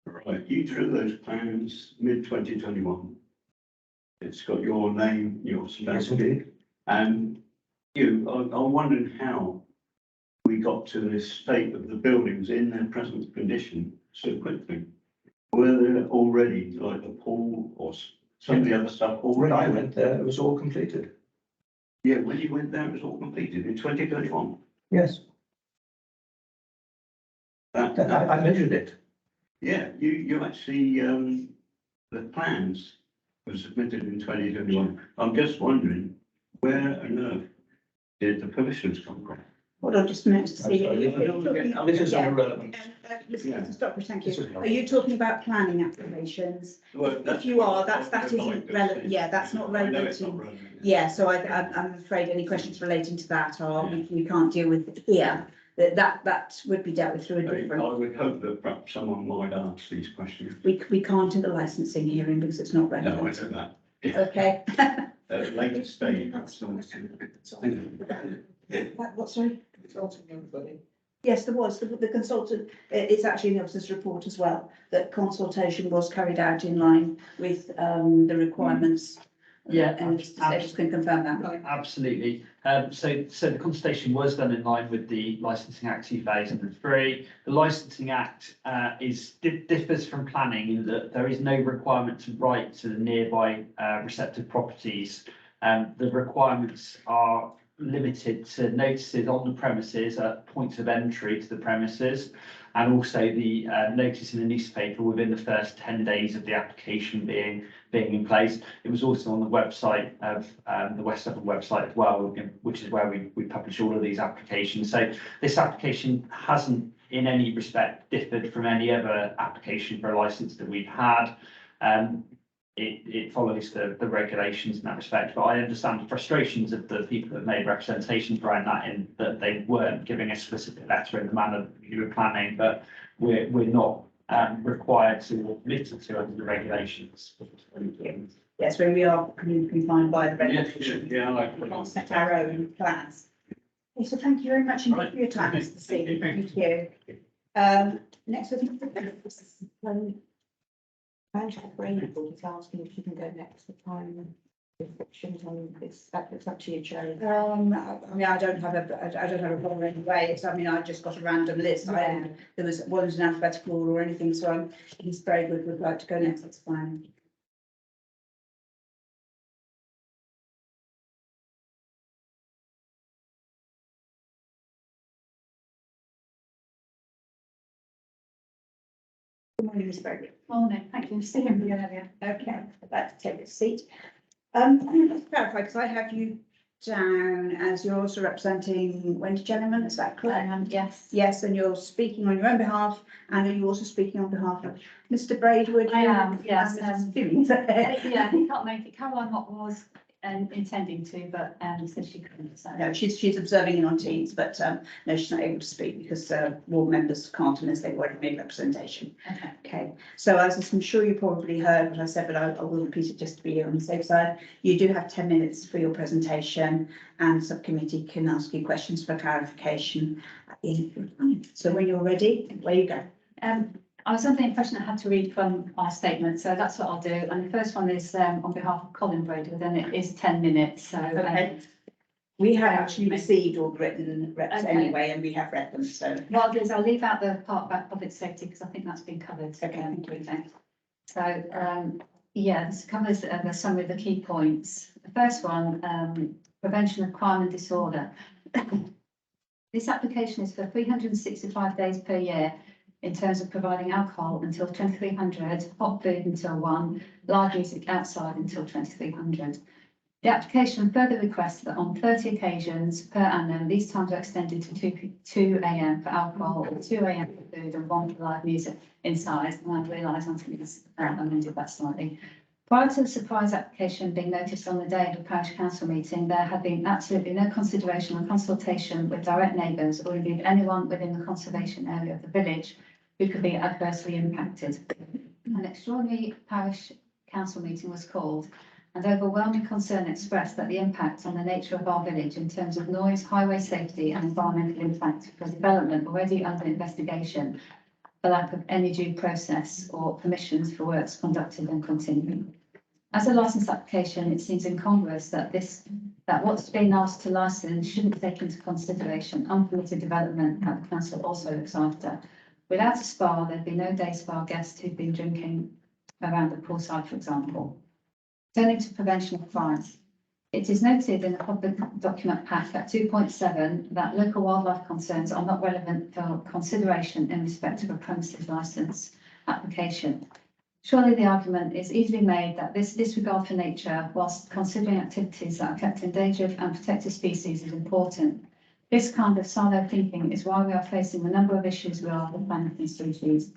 Speaker 11: Right, you drew those plans mid-2021. It's got your name, your stamp, and I'm wondering how we got to this state of the buildings in their present condition so quickly. Were there already, like the pool or some of the other stuff
Speaker 7: When I
Speaker 11: already?
Speaker 7: went there, it was all completed.
Speaker 11: Yeah, when you went there, it was all completed in 2021.
Speaker 7: Yes, I measured it.
Speaker 11: Yeah, you actually, the plans were submitted in 2021. I'm just wondering, where on earth did the permissions come from?
Speaker 1: Hold on just a minute to see.
Speaker 7: This is irrelevant.
Speaker 1: Mr. Stockbridge, thank
Speaker 7: This
Speaker 1: you.
Speaker 7: is
Speaker 1: Are you talking about planning applications?
Speaker 11: Well,
Speaker 1: If you are, that isn't relevant. Yeah, that's not
Speaker 11: I know
Speaker 1: relevant
Speaker 11: it's not
Speaker 1: to.
Speaker 11: relevant.
Speaker 1: Yeah, so I'm afraid any questions relating to that we can't deal with here. That would be dealt with through a
Speaker 11: I
Speaker 1: different.
Speaker 11: would hope that perhaps someone might ask these questions.
Speaker 1: We can't do the licensing hearing because it's not
Speaker 11: No, I
Speaker 1: relevant.
Speaker 11: know that.
Speaker 1: Okay.
Speaker 11: At a later stage, perhaps someone can.
Speaker 1: What, sorry?
Speaker 10: Consulting everybody.
Speaker 1: Yes, there was. The consultant, it's actually in the officer's report as well, that consultation was carried out in line with the requirements.
Speaker 6: Yeah,
Speaker 1: And just can confirm that.
Speaker 6: Absolutely. So the consultation was done in line with the Licensing Act 2003. The Licensing Act differs from planning in that there is no requirement to write to the nearby receptive properties. The requirements are limited to notices on the premises at points of entry to the premises, and also the notice in the newspaper within the first 10 days of the application being in place. It was also on the website of the West Devon website as well, which is where we publish all of these applications. So this application hasn't in any respect differed from any other application for a licence that we've had. It follows the regulations in that respect, but I understand the frustrations of the people that made representations around that, in that they weren't giving a specific letter in the manner that you were planning, but we're not required to or permitted to under the regulations.
Speaker 1: Yes, when we are confined by the regulations.
Speaker 11: Yeah,
Speaker 1: We can't set our own plans. Okay, so thank you very much indeed for your time, Mr. Steve. Thank you. Next, I think.
Speaker 3: Manchester Brain Board is asking if you can go next for time restrictions on this. It's up to you, Joe.
Speaker 1: I mean, I don't have a problem anyway. It's, I mean, I just got a random list. There wasn't an alphabetical order or anything, so he's very good. Would like to go next. That's fine. Good morning, Ms. Berger.
Speaker 5: Morning, thank you for seeing me earlier.
Speaker 1: Okay, I'd like to take a seat. I'm going to clarify, because I have you down as you're also representing Wendy Gentleman, is that correct?
Speaker 5: Yes.
Speaker 1: Yes, and you're speaking on your own behalf, and are you also speaking on behalf of Mr. Braidwood?
Speaker 5: I am, yes.
Speaker 1: Yeah,
Speaker 5: He can't make it. Caroline was intending to, but said she couldn't. So
Speaker 1: no, she's observing in on Teams, but no, she's not able to speak because ward members can't unless they've already made representation.
Speaker 5: okay.
Speaker 1: Okay, so as I'm sure you probably heard what I said, but I will repeat it just to be on the safe side. You do have 10 minutes for your presentation, and subcommittee can ask you questions for clarification at the end of your time. So when you're ready, away you go.
Speaker 5: I was under the impression I had to read from our statement, so that's what I'll do. And the first one is on behalf of Colin Braidwood, and it is 10 minutes. So
Speaker 1: Okay. We have actually received all the written reps
Speaker 5: Okay.
Speaker 1: anyway, and we have read them, so.
Speaker 5: what I'll do is I'll leave out the part about public safety because I think that's been covered.
Speaker 1: Okay, thank you.
Speaker 5: Thanks. So yeah, this covers the summary of the key points. The first one, prevention of crime and disorder. This application is for 365 days per year in terms of providing alcohol until 2300, hot food until 1, live music outside until 2300. The application further requests that on 30 occasions per annum, these times are extended to 2 a.m. for alcohol, or 2 a.m. for food, and 1 for live music inside. And I realise Anthony's amended that slightly. Prior to the surprise application being noticed on the day of the parish council meeting, there had been absolutely no consideration or consultation with direct neighbours or indeed anyone within the conservation area of the village who could be adversely impacted. An extraordinary parish council meeting was called, and overwhelming concern expressed that the impact on the nature of our village in terms of noise, highway safety and environmental impact for development already under investigation for lack of any due process or permissions for works conducted and continuing. As a licence application, it seems incongruous that what's being asked to license shouldn't take into consideration unpermitted development that the council also looks after. Without a spa, there'd be no day spa guests who've been drinking around the poolside, for example. Turning to prevention of crimes. It is noted in the public document pack at 2.7 that local wildlife concerns are not relevant for consideration in respect of a premises licence application. Surely the argument is easily made that this disregard for nature, whilst considering activities that affect endangered and protected species, is important. This kind of silo thinking is why we are facing the number of issues we are with planting species.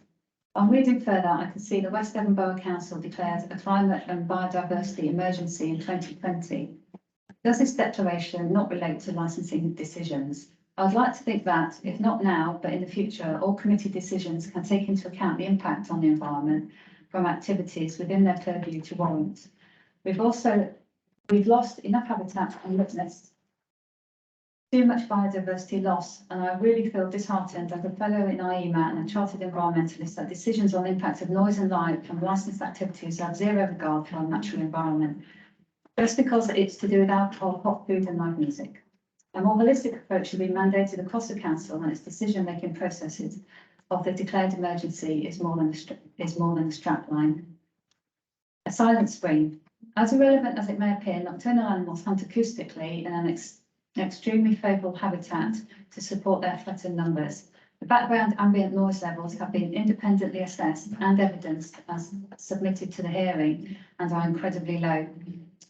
Speaker 5: On reading further, I can see the West Devon Borough Council declared a climate and biodiversity emergency in 2020. Does this declaration not relate to licensing decisions? I'd like to think that, if not now, but in the future, all committee decisions can take into account the impact on the environment from activities within their purview to warrant. We've lost enough habitat and witnessed Too much biodiversity loss, and I really feel disheartened as a fellow in IEMAT and a chartered environmentalist that decisions on the impact of noise and light from licensed activities have zero regard for our natural environment. Just because it's to do with alcohol, hot food and live music. A more holistic approach should be mandated across the council and its decision-making processes of the declared emergency is more than a strap line. A silent spring. As irrelevant as it may appear, nocturnal animals hunt acoustically in an extremely favourable habitat to support their threatened numbers. The background ambient noise levels have been independently assessed and evidenced as submitted to the hearing and are incredibly low.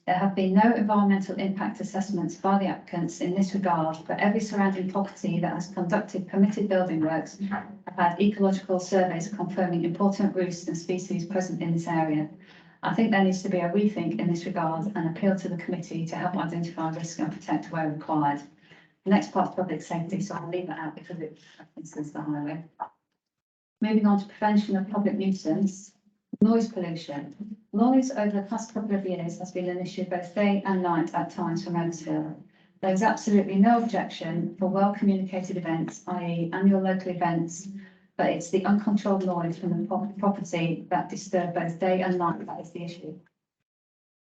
Speaker 5: There have been no environmental impact assessments by the applicants in this regard, but every surrounding property that has conducted permitted building works have had ecological surveys confirming important roosts and species present in this area. I think there needs to be a rethink in this regard and appeal to the committee to help identify risk and protect where required. The next part is public safety, so I'll leave it out because it references the highway. Moving on to prevention of public nuisance, noise pollution. Noise over the past couple of years has been an issue both day and night at times from Eversfield. There is absolutely no objection for well-communicated events, i.e. annual local events, but it's the uncontrolled noise from the property that disturb both day and night that is the issue.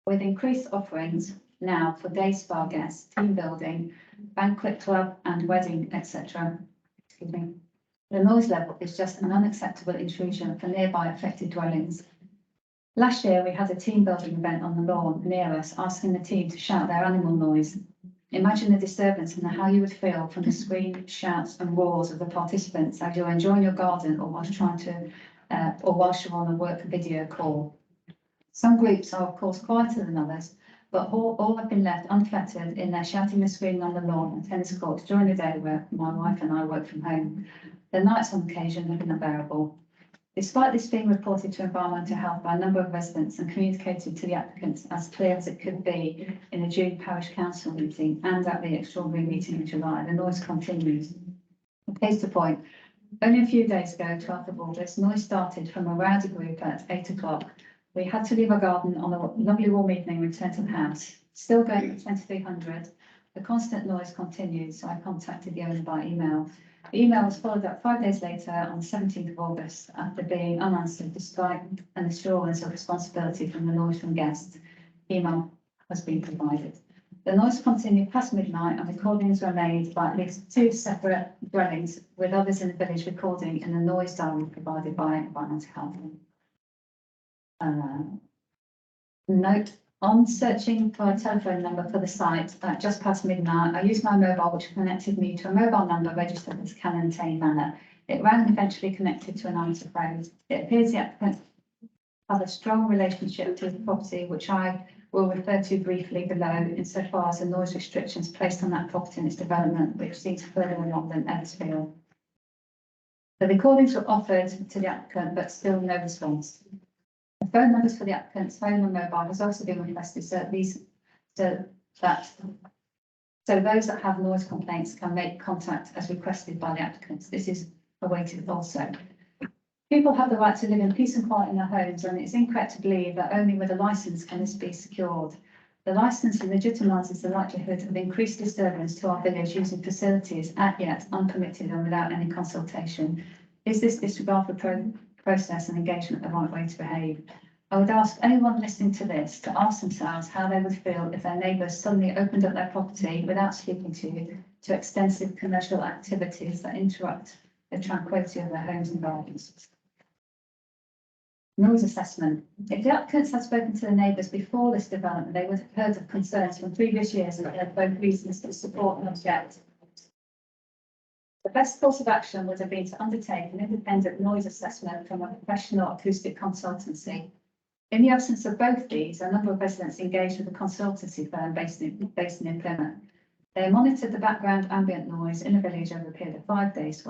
Speaker 5: With increased offerings now for day spa guests, team building, banquet club and wedding, etc. The noise level is just an unacceptable intrusion for nearby affected dwellings. Last year, we had a team building event on the lawn near us, asking the team to shout their animal noise. Imagine the disturbance and how you would feel from the screams, shouts and roars of the participants as you're enjoying your garden or whilst you're on a work video call. Some groups are of course quieter than others, but all have been left unfettered in their shouting and screaming on the lawn and tennis courts during the day where my wife and I work from home. The nights on occasion have been unbearable. Despite this being reported to Environmental Health by a number of residents and communicated to the applicants as clear as it could be in the June Parish Council meeting and at the extraordinary meeting in July, the noise continues. Case to point, only a few days ago, 12th of August, noise started from a rowdy group at 8 o'clock. We had to leave our garden on a lovely warm evening and return to the house. Still going at 2300. The constant noise continued, so I contacted the owner by email. The email was followed up 5 days later on the 17th of August after being unanswered despite an assurance of responsibility from the noise from guests. Email has been provided. The noise continued past midnight and recordings were made by at least 2 separate dwellings with others in the village recording in the noise diary provided by Environmental Health. Note, on searching for a telephone number for the site at just past midnight, I used my mobile, which connected me to a mobile number registered as Cannon Manor. It rang and eventually connected to an answer phone. It appears the applicant has a strong relationship to the property, which I will refer to briefly below, insofar as the noise restrictions placed on that property and its development, which seems further along than Eversfield. The recordings were offered to the applicant, but still no response. The phone numbers for the applicant's phone and mobile has also been requested so those that have noise complaints can make contact as requested by the applicants. This is awaited also. People have the right to live in peace and quiet in their homes, and it's incorrect to believe that only with a licence can this be secured. The licence legitimises the likelihood of increased disturbance to our village using facilities as yet unpermitted and without any consultation. Is this disregard for process and engagement the right way to behave? I would ask anyone listening to this to ask themselves how they would feel if their neighbours suddenly opened up their property without speaking to extensive commercial activities that interrupt the tranquility of their homes and gardens. Noise assessment. If the applicants had spoken to the neighbours before this development, they would have heard of concerns from previous years and had both reasons to support and object. The best course of action would have been to undertake an independent noise assessment from a professional acoustic consultancy. In the absence of both these, a number of residents engaged with a consultancy firm based in Plymouth. They monitored the background ambient noise in the village over a period of 5 days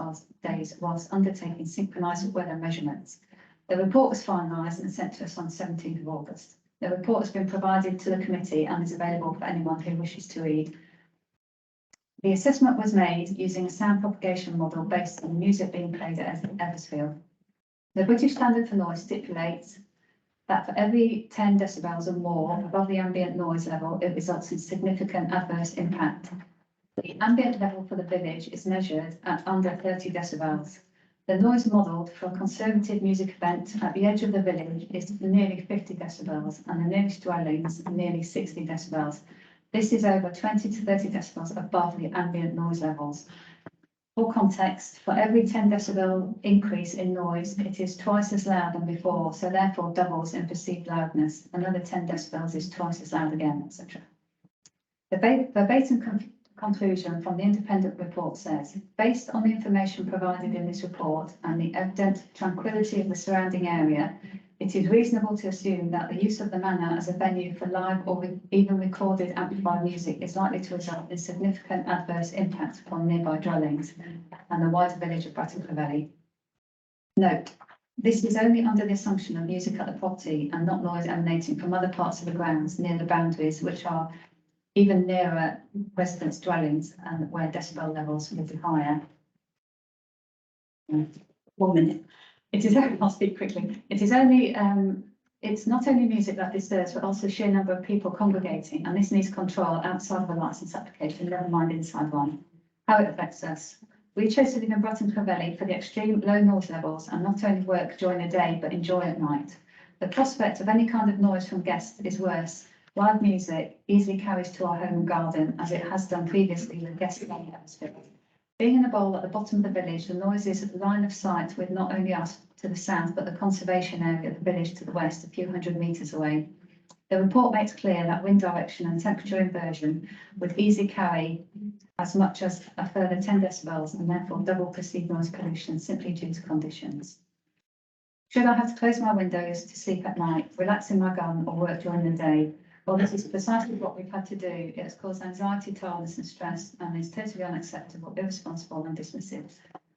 Speaker 5: whilst undertaking synchronised weather measurements. The report was finalised and sent to us on the 17th of August. The report has been provided to the committee and is available for anyone who wishes to read. The assessment was made using a sound propagation model based on music being played at Eversfield. The British Standard for Noise stipulates that for every 10 decibels or more above the ambient noise level, it results in significant adverse impact. The ambient level for the village is measured at under 30 decibels. The noise modelled for a conservative music event at the edge of the village is nearly 50 decibels and the nearest dwellings are nearly 60 decibels. This is over 20 to 30 decibels above the ambient noise levels. For context, for every 10 decibel increase in noise, it is twice as loud than before, so therefore doubles in perceived loudness. Another 10 decibels is twice as loud again, etc. The verbatim conclusion from the independent report says, based on the information provided in this report and the evident tranquility of the surrounding area, it is reasonable to assume that the use of the manor as a venue for live or even recorded amplified music is likely to result in significant adverse impact upon nearby dwellings and the wider village of Bratton Clevelly. Note, this is only under the assumption of music at the property and not noise emanating from other parts of the grounds near the boundaries, which are even nearer residents' dwellings and where decibel levels will be higher.
Speaker 1: 1 minute.
Speaker 5: It is only, I'll speak quickly. It is only, it's not only music that disturbs, but also sheer number of people congregating, and this needs control outside of a licence application, never mind inside one. How it affects us. We chose to live in Bratton Clevelly for the extreme low noise levels and not only work during the day, but enjoy at night. The prospect of any kind of noise from guests is worse. Live music easily carries to our home and garden, as it has done previously with guests in Eversfield. Being in a bowl at the bottom of the village, the noise is line of sight with not only us to the south, but the conservation area of the village to the west, a few hundred metres away. The report makes clear that wind direction and temperature inversion would easily carry as much as a further 10 decibels and therefore double perceived noise pollution simply due to conditions. Should I have to close my windows to sleep at night, relax in my garden or work during the day? Well, this is precisely what we've had to do. It has caused anxiety, tiredness and stress and is totally unacceptable, irresponsible and dismissive.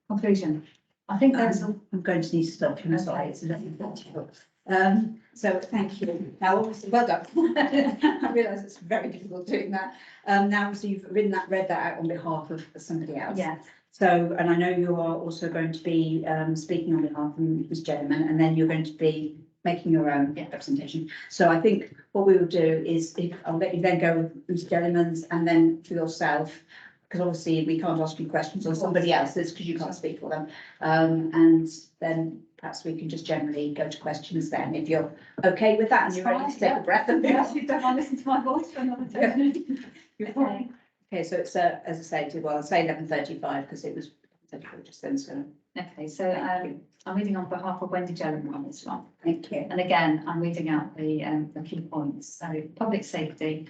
Speaker 5: Conclusion. I think there's
Speaker 1: I'm going to need to stop you. I'm sorry, it's 11:34. So thank you. Now, obviously, well done. I realise it's very difficult doing that. Now, so you've read that out on behalf of somebody else.
Speaker 5: Yeah.
Speaker 1: So, and I know you are also going to be speaking on behalf of this gentleman, and then you're going to be making your own representation. So I think what we will do is, if I'll let you then go with Mr. Jellyman's and then for yourself, because obviously we can't ask you questions on somebody else's because you can't speak for them. And then perhaps we can just generally go to questions then, if you're okay with that and you're ready to take a breath. And
Speaker 5: you don't want to listen to my voice for another 10 minutes. Okay.
Speaker 1: Okay, so it's as I say, well, I'll say 11:35 because it was 11:34 just then. So
Speaker 5: Okay, so I'm reading on behalf of Wendy Jellyman on this one.
Speaker 1: thank you.
Speaker 5: And again, I'm reading out the key points. So public safety.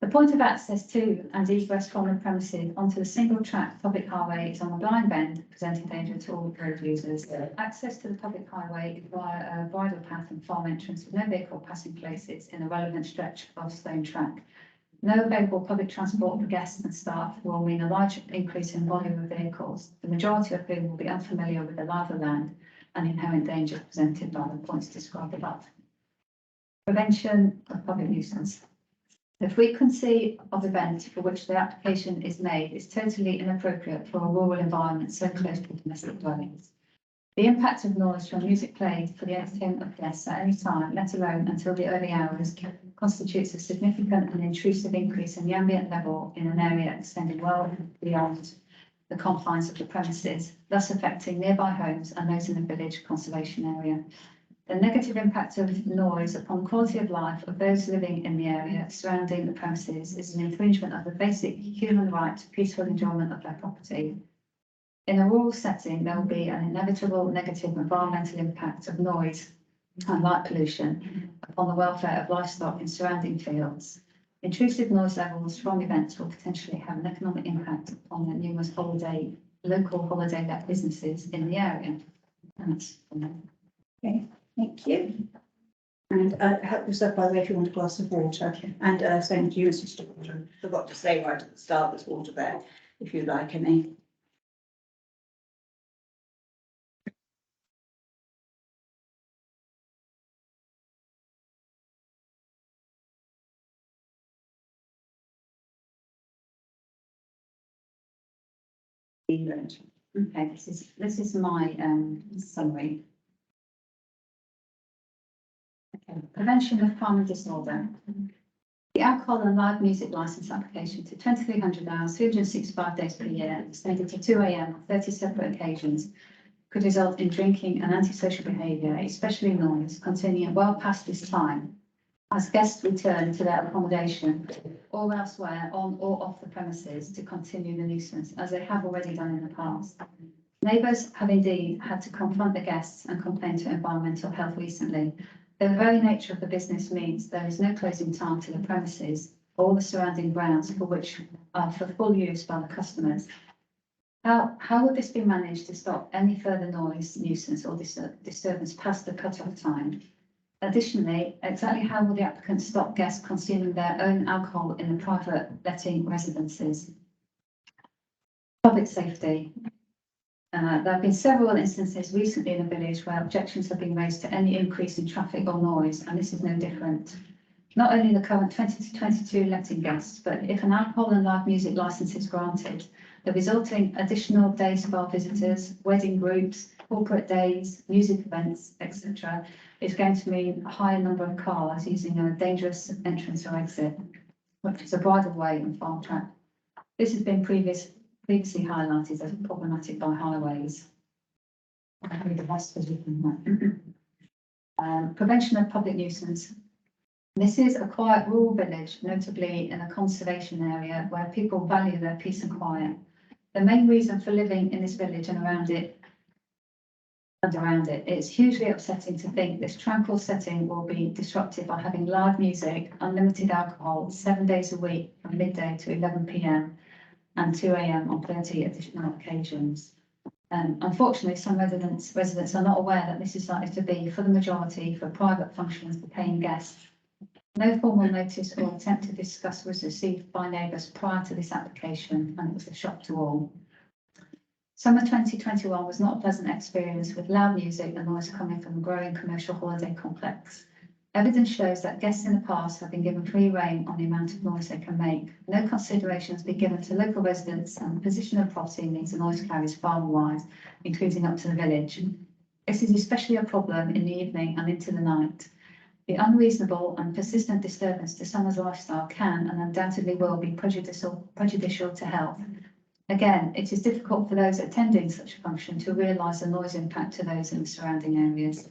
Speaker 5: The point of access to and egress from the premises onto the single track public highway is on a blind bend, presenting danger to all road users. Access to the public highway is via a bridle path and farm entrance with no vehicle passing places in a relevant stretch of stone track. No available public transport for guests and staff will mean a large increase in volume of vehicles, the majority of whom will be unfamiliar with the lie of the land and inherent dangers presented by the points described above. Prevention of public nuisance. The frequency of events for which the application is made is totally inappropriate for a rural environment so close to domestic dwellings. The impact of noise from music played for the entertainment of guests at any time, let alone until the early hours, constitutes a significant and intrusive increase in the ambient level in an area extending well beyond the confines of the premises, thus affecting nearby homes and those in the village conservation area. The negative impact of noise upon the quality of life of those living in the area surrounding the premises is an infringement of the basic human right to peaceful enjoyment of their property. In a rural setting, there will be an inevitable negative environmental impact of noise and light pollution upon the welfare of livestock in surrounding fields. Intrusive noise levels from events will potentially have an economic impact upon the numerous local holiday-let businesses in the area. And that's
Speaker 1: Okay, thank you. And help yourself, by the way, if you want a glass of water. And same to you, Mr. Stewart. Forgot to say right at the start, there's water there, if you'd like any.
Speaker 5: Okay, this is my summary. Okay, prevention of crime and disorder. The alcohol and live music licence application to 2,300 hours, 365 days per year, extended to 2 AM on 30 separate occasions, could result in drinking and antisocial behaviour, especially noise, continuing well past this time, as guests return to their accommodation or elsewhere on or off the premises to continue the nuisance, as they have already done in the past. Neighbours have indeed had to confront the guests and complain to environmental health recently. The very nature of the business means there is no closing time to the premises or the surrounding grounds for which are for full use by the customers. How would this be managed to stop any further noise, nuisance or disturbance past the cut-off time? Additionally, exactly how will the applicant stop guests consuming their own alcohol in the private letting residences? Public safety. There have been several instances recently in the village where objections have been raised to any increase in traffic or noise, and this is no different. Not only the current 2022 letting guests, but if an alcohol and live music licence is granted, the resulting additional days for our visitors, wedding groups, corporate days, music events, etc., is going to mean a higher number of cars using a dangerous entrance or exit, which is a bridleway and farm track. This has been previously highlighted as problematic by highways. Prevention of public nuisance. This is a quiet rural village, notably in a conservation area where people value their peace and quiet. The main reason for living in this village and around it, it's hugely upsetting to think this tranquil setting will be disrupted by having live music, unlimited alcohol, 7 days a week from midday to 11 PM and 2 AM on 30 additional occasions. Unfortunately, some residents are not aware that this is likely to be, for the majority, for private functions for paying guests. No formal notice or attempt to discuss was received by neighbours prior to this application, and it was a shock to all. Summer 2021 was not a pleasant experience, with loud music and noise coming from a growing commercial holiday complex. Evidence shows that guests in the past have been given free rein on the amount of noise they can make. No consideration has been given to local residents, and the position of property means the noise carries far and wide, including up to the village. This is especially a problem in the evening and into the night. The unreasonable and persistent disturbance to someone's lifestyle can and undoubtedly will be prejudicial to health. Again, it is difficult for those attending such a function to realise the noise impact to those in the surrounding areas.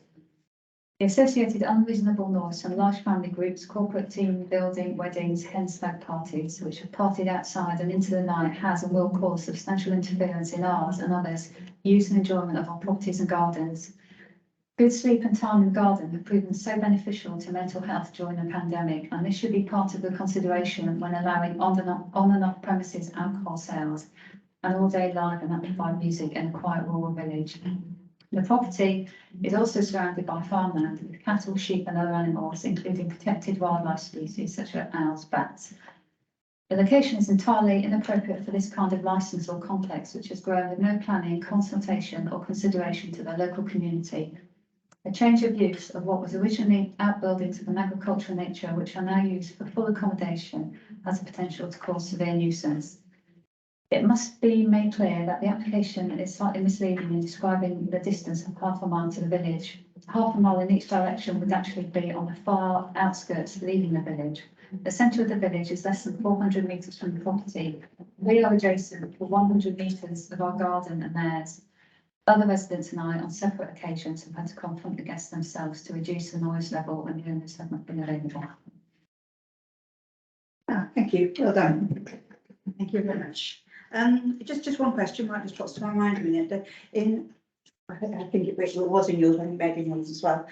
Speaker 5: The associated unreasonable noise from large family groups, corporate team building, weddings, hen stag parties, which have partied outside and into the night, has and will cause substantial interference in ours and others' use and enjoyment of our properties and gardens. Good sleep and time in the garden have proven so beneficial to mental health during the pandemic, and this should be part of the consideration when allowing on and off premises alcohol sales and all day live and amplified music in a quiet rural village. The property is also surrounded by farmland with cattle, sheep and other animals, including protected wildlife species such as owls, bats. The location is entirely inappropriate for this kind of licence or complex, which has grown with no planning, consultation or consideration to the local community. A change of use of what was originally outbuildings of an agricultural nature, which are now used for full accommodation, has the potential to cause severe nuisance. It must be made clear that the application is slightly misleading in describing the distance of half a mile to the village. Half a mile in each direction would actually be on the far outskirts leaving the village. The centre of the village is less than 400 metres from the property. We are adjacent for 100 metres of our garden and theirs. Other residents and I, on separate occasions, have had to confront the guests themselves to reduce the noise level when the owners have not been available.
Speaker 1: Thank you. Well done. Thank you very much. Just one question, might just pops to my mind a minute. I think it was in yours, and maybe in yours as well.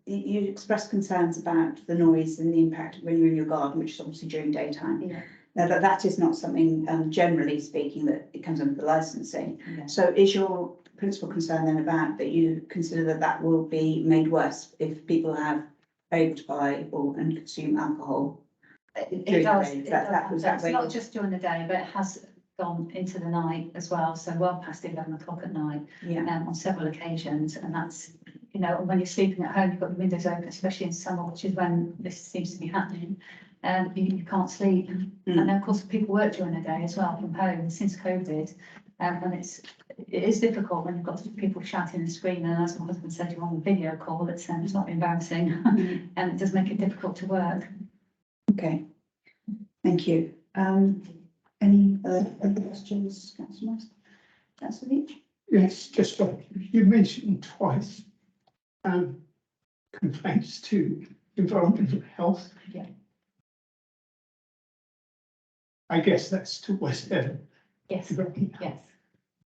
Speaker 1: You expressed concerns about the noise and the impact when you're in your garden, which is obviously during daytime.
Speaker 5: Yeah.
Speaker 1: Now that is not something, generally speaking, that it comes under the licensing.
Speaker 5: Yeah.
Speaker 1: So is your principal concern then about that you consider that will be made worse if people are able to buy and consume alcohol?
Speaker 5: It does. It's not just during the day, but it has gone into the night as well. So well past 11 o'clock at night, on several occasions. And that's, when you're sleeping at home, you've got the windows open, especially in summer, which is when this seems to be happening. You can't sleep. And then of course people work during the day as well from home since COVID. And it is difficult when you've got people shouting and screaming. And as my husband said, you're on a video call, it's not embarrassing. And it does make it difficult to work.
Speaker 1: Okay, thank you. Any other questions, councillor Moss? Councillor Leach?
Speaker 8: Yes, just like you mentioned twice, complaints to environmental health.
Speaker 5: Yeah.
Speaker 8: I guess that's to West Devon.
Speaker 5: Yes, yes.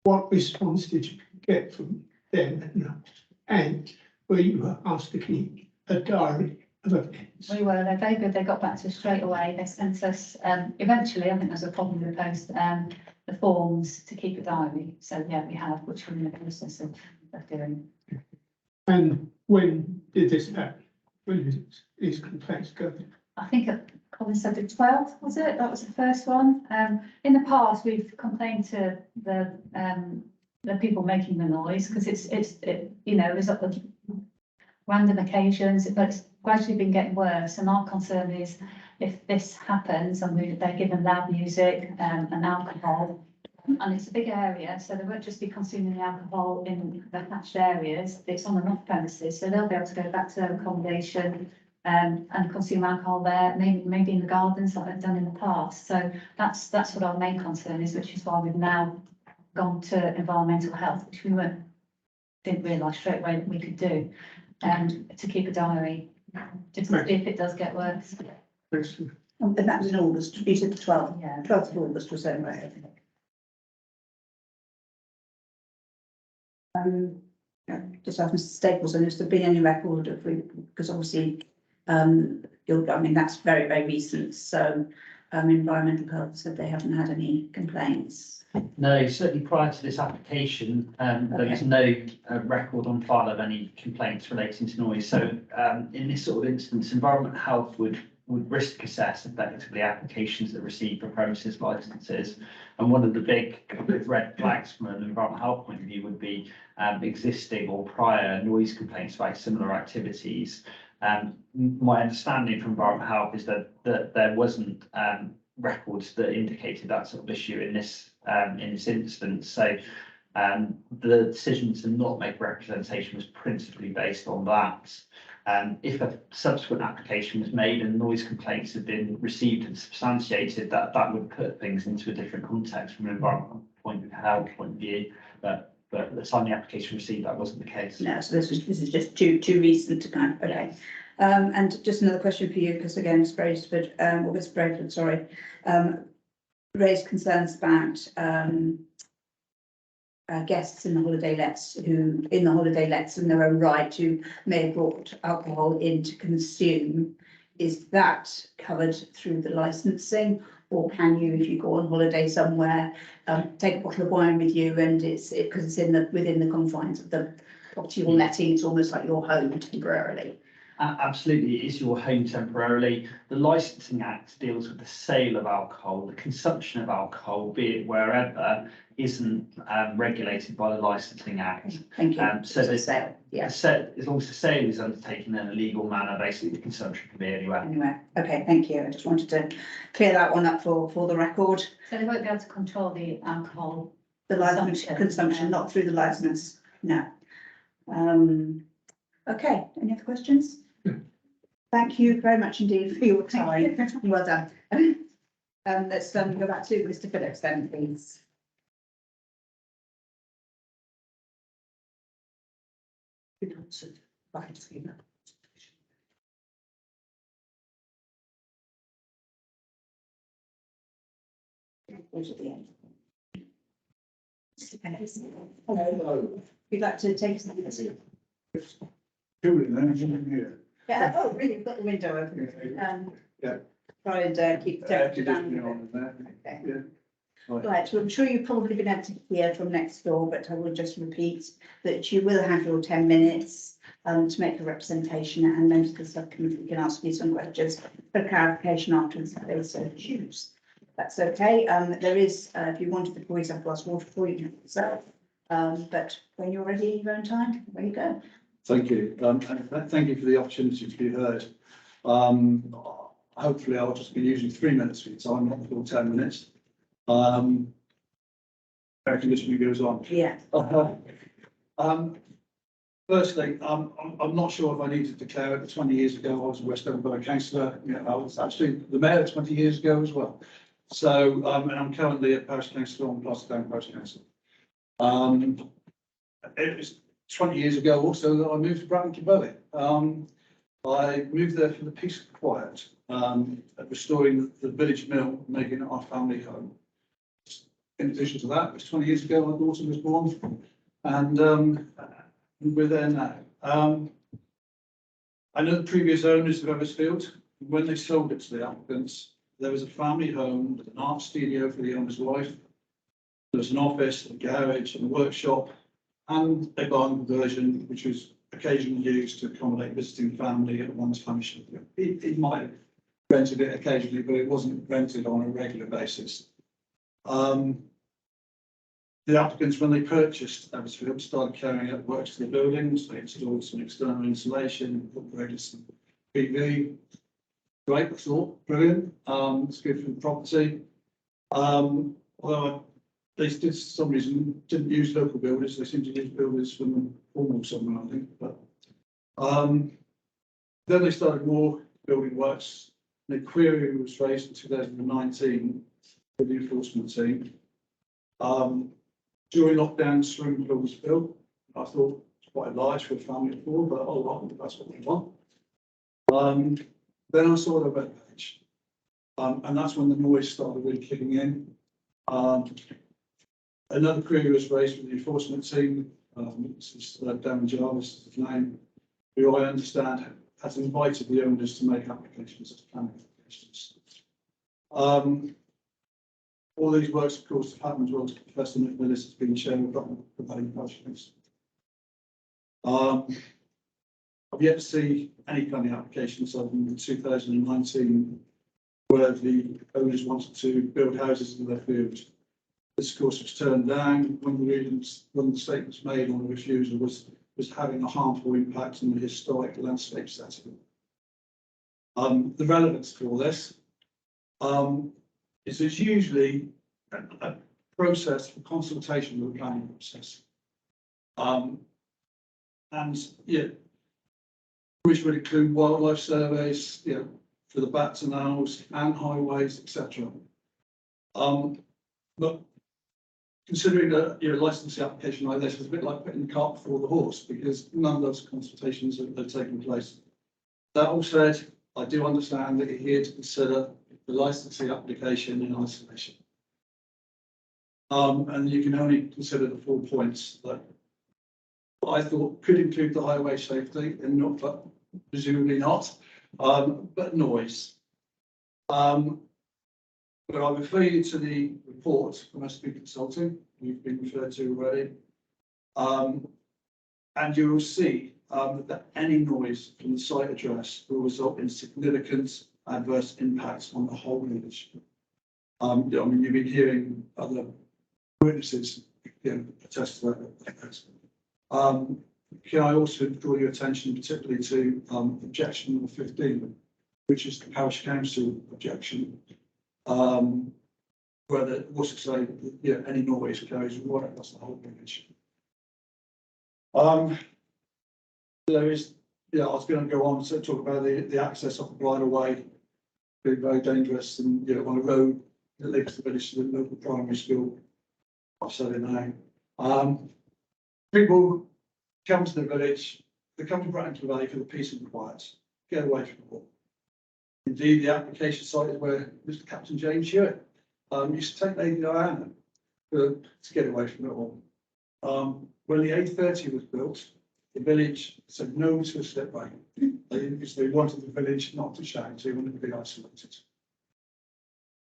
Speaker 8: What response did you get from them? And were you asked to keep a diary of events?
Speaker 5: We were, they're very good, they got back to us straight away, they sent us, eventually, I think there's a problem with the post, the forms to keep a diary, so yeah, we have, which we're in the process of doing.
Speaker 8: And when did this happen? When did these complaints go?
Speaker 5: I think Colin said the 12th, was it? That was the first one. In the past, we've complained to the people making the noise, because it, you know, is at the random occasions, but it's gradually been getting worse. And our concern is if this happens and they're given loud music and alcohol, and it's a big area, so they won't just be consuming the alcohol in the hatched areas, it's on and off premises, so they'll be able to go back to their accommodation and consume alcohol there, maybe in the gardens like they've done in the past. So that's what our main concern is, which is why we've now gone to environmental health, which we didn't realise straight away that we could do, to keep a diary, just to see if it does get worse.
Speaker 1: And that was in August, you said the 12th,
Speaker 5: Yeah.
Speaker 1: 12th of August was that right? Just ask Mr Staples, and has there been any record of, because obviously, I mean, that's very, very recent, so environmental health said they haven't had any complaints.
Speaker 6: No, certainly prior to this application, there is no record on file of any complaints relating to noise. So in this sort of instance, Environment Health would risk assess effectively applications that receive for premises licences. And one of the big red flags from an environmental health point of view would be existing or prior noise complaints about similar activities. My understanding from environmental health is that there wasn't records that indicated that sort of issue in this instance. So the decision to not make representation was principally based on that. If a subsequent application was made and noise complaints had been received and substantiated, that would put things into a different context from an environmental health point of view. But at the time the application received, that wasn't the case.
Speaker 1: No, so this is just too recent to kind of, okay. And just another question for you, because again, Mr Brayford, sorry, raised concerns about guests in the holiday lets in their own right who may have brought alcohol in to consume. Is that covered through the licensing, or can you, if you go on holiday somewhere, take a bottle of wine with you, and because it's within the confines of the property you're letting, it's almost like your home temporarily?
Speaker 6: Absolutely, it is your home temporarily. The Licensing Act deals with the sale of alcohol. The consumption of alcohol, be it wherever, isn't regulated by the Licensing Act.
Speaker 1: Thank you.
Speaker 6: So the
Speaker 1: sale, yeah.
Speaker 6: as long as the sale is undertaken in a legal manner, basically the consumption can be anywhere.
Speaker 1: Anyway, okay, thank you. I just wanted to clear that one up for the record.
Speaker 5: So they won't be able to control the alcohol.
Speaker 1: The license consumption, not through the license, no. Okay, any other questions? Thank you very much indeed for your time. Well done. Let's go back to Mr Phillips then, please. Hello. You'd like to take us? Yeah, oh, really, you've got the window open.
Speaker 11: Yeah.
Speaker 1: Try and keep the temperature down. Okay. Right, well, I'm sure you've probably been able to hear from next door, but I will just repeat that you will have your 10 minutes to make a representation, and members of the subcommittee can ask you some questions for clarification afterwards if they so choose. That's okay. There is, if you wanted to always have a glass of water for you, so, but when you're ready in your own time, there you go.
Speaker 12: Thank you. And thank you for the opportunity to be heard. Hopefully I'll just be using 3 minutes of your time, not the full 10 minutes. Air conditioning goes on.
Speaker 1: Yeah.
Speaker 12: Firstly, I'm not sure if I need to declare it. 20 years ago, I was a West Devon Borough councillor. You know, I was actually the mayor 20 years ago as well. So, and I'm currently a parish councillor on Plasterdown Parish Council. It was 20 years ago also that I moved to Bratton Clonbelly. I moved there for the peace and quiet, restoring the village mill, making it our family home. In addition to that, it was 20 years ago my daughter was born, and we're there now. I know the previous owners of Eversfield, when they sold it to the applicants, there was a family home with an art studio for the owner's wife. There was an office, a garage, and a workshop, and a barn conversion, which was occasionally used to accommodate visiting family at one's function. It might have rented it occasionally, but it wasn't rented on a regular basis. The applicants, when they purchased Eversfield, started carrying out works to the buildings. They installed some external insulation, upgraded some PV. Great, I thought, brilliant. It's good for the property. Although they did, for some reason, didn't use local builders. They seemed to use builders from Cornwall somewhere, I think. But then they started more building works. The query was raised in 2019 with the enforcement team. During lockdown, swimming pool was built. I thought it's quite large for a family of four, but oh well, that's what we want. Then I saw the web page, and that's when the noise started really kicking in. Another query was raised with the enforcement team. This is Devon Jarvis, his name, who I understand has invited the owners to make applications as planning applications. All these works, of course, have happened whilst Professor McNillis has been chair of the planning projects. I've yet to see any planning applications other than 2019, where the owners wanted to build houses in their field. This, of course, was turned down when the statements made on the refusal was having a harmful impact on the historic landscape setting. The relevance for all this is it's usually a process for consultation with the planning process. And yeah, which would include wildlife surveys, you know, for the bats and owls and highways, etc. But considering a licensing application like this is a bit like putting the cart before the horse, because none of those consultations have taken place. That all said, I do understand that you're here to consider the licensing application in isolation. And you can only consider the 4 points that I thought could include the highway safety, and not, but presumably not, but noise. But I refer you to the report from SB Consulting, we've been referred to already. And you will see that any noise from the site address will result in significant adverse impacts on the whole village. I mean, you've been hearing other witnesses, you know, attest to that. Can I also draw your attention particularly to objection number 15, which is the parish council objection, where the what's to say, you know, any noise carries right across the whole village. There is, yeah, I was going to go on to talk about the access off the bridle way being very dangerous, and you know, on a road that links the village to the local primary school. I've said it now. People come to the village, they come to Bratton Valley for the peace and quiet, get away from the war. Indeed, the application site is where Mr. Captain James Hewitt used to take Lady Diana to get away from it all. When the A30 was built, the village said no to a slipway because they wanted the village not to change, they wanted to be isolated.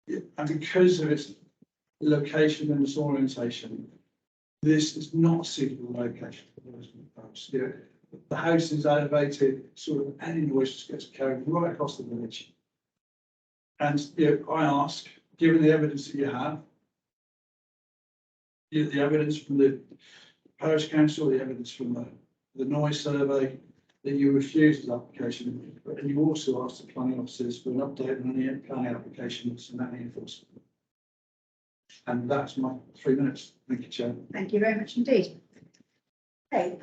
Speaker 12: And because of its location and its orientation, this is not a suitable location for the house. You know, the house is elevated, sort of any noise just gets carried right across the village. And you know, I ask, given the evidence that you have, the evidence from the parish council, the evidence from the noise survey, that you refuse this application, and you also ask the planning officers for an update on any planning applications and any enforcement. And that's my 3 minutes. Thank you, Chair.
Speaker 1: Thank you very much indeed. Okay,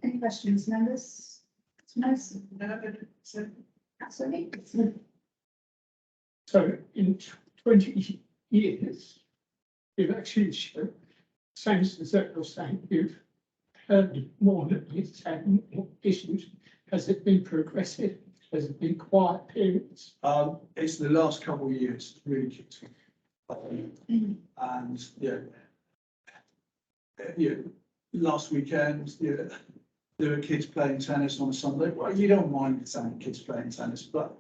Speaker 1: any questions, members? Nice. Absolutely.
Speaker 8: So in 20 years, you've actually shown, same as that you're saying, you've heard more that it's had more issues. Has it been progressive? Has it been quiet periods?
Speaker 12: It's the last couple of years, it's really kicked in. And, last weekend, there were kids playing tennis on a Sunday. Well, you don't mind saying kids playing tennis, but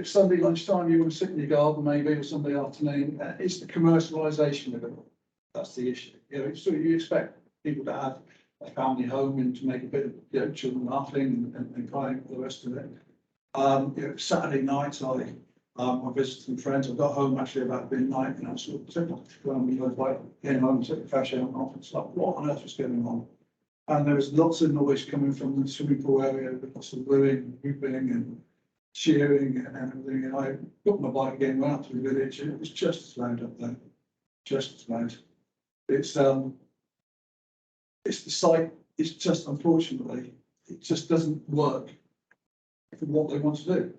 Speaker 12: Sunday lunchtime, you want to sit in your garden maybe, or Sunday afternoon. It's the commercialisation of it. That's the issue. So you expect people to have a family home and to make a bit of, children laughing and crying for the rest of it. Saturday night, I visited some friends. I got home actually about midnight, and I sort of took my bike, came home, took the trash out, and it's like, what on earth was going on? And there was lots of noise coming from the swimming pool area, lots of wooing, whooping, and cheering and everything. And I got my bike again, went up to the village, and it was just as loud up there, just as loud. It's the site. It's just, unfortunately, it just doesn't work for what they want to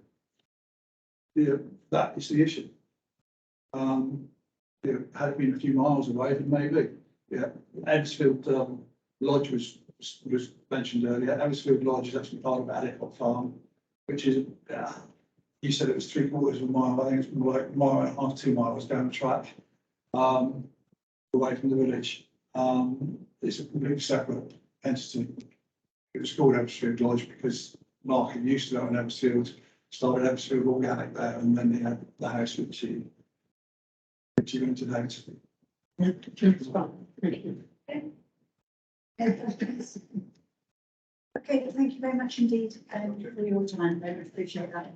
Speaker 12: do. That is the issue. Had it been a few miles away, then maybe. Eversfield Lodge was mentioned earlier. Eversfield Lodge is actually part of Adicott Farm, which is, you said it was 3/4 of a mile. I think it's more like 1.5 miles, 2 miles down the track, away from the village. It's a completely separate entity. It was called Eversfield Lodge because Mark used to own Eversfield, started Eversfield Organic there, and then they had the house which he rented out.
Speaker 8: Thank you.
Speaker 1: Okay, thank you very much indeed for your time. Very much appreciate that.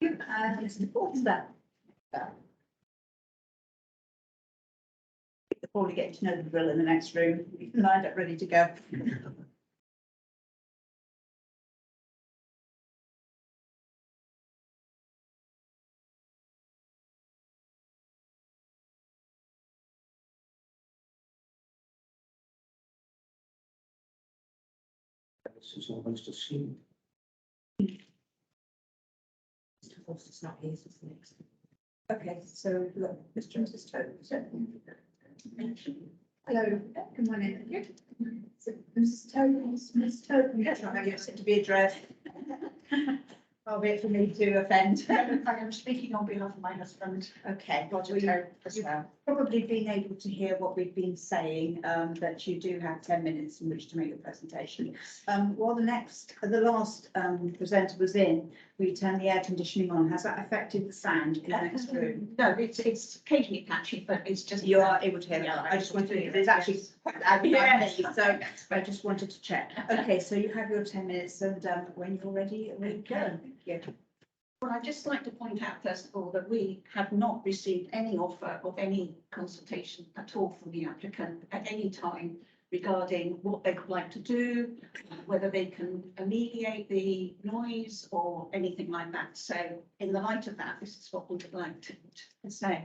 Speaker 1: Mr. Porter. Probably getting to know the drill in the next room, lined up ready to go.
Speaker 7: This is almost a scene.
Speaker 3: It's not his, it's next.
Speaker 1: Okay, so look, Mr. and Mrs. Toad. Hello, good morning. So, Mrs. Toad, Mrs. Toad, yes, I guess it to be addressed. Far be it for me to offend.
Speaker 3: I am speaking on behalf of my husband,
Speaker 1: Okay,
Speaker 3: Roger
Speaker 1: well,
Speaker 3: Toad, as well.
Speaker 1: probably been able to hear what we've been saying, that you do have 10 minutes in which to make your presentation. While the last presenter was in, we turned the air conditioning on. Has that affected the sound in the next room?
Speaker 3: No, it's occasionally patchy, but it's just.
Speaker 1: You are able to hear
Speaker 3: Yeah,
Speaker 1: that. I just wanted to,
Speaker 3: yes.
Speaker 1: it's actually quite loud behind me,
Speaker 3: Yes.
Speaker 1: so I just wanted to check. Okay, so you have your 10 minutes, and when you're ready, we go. Thank you.
Speaker 3: Well, I'd just like to point out, first of all, that we have not received any offer of any consultation at all from the applicant at any time regarding what they would like to do, whether they can alleviate the noise or anything like that. So in the light of that, this is what we would like to say.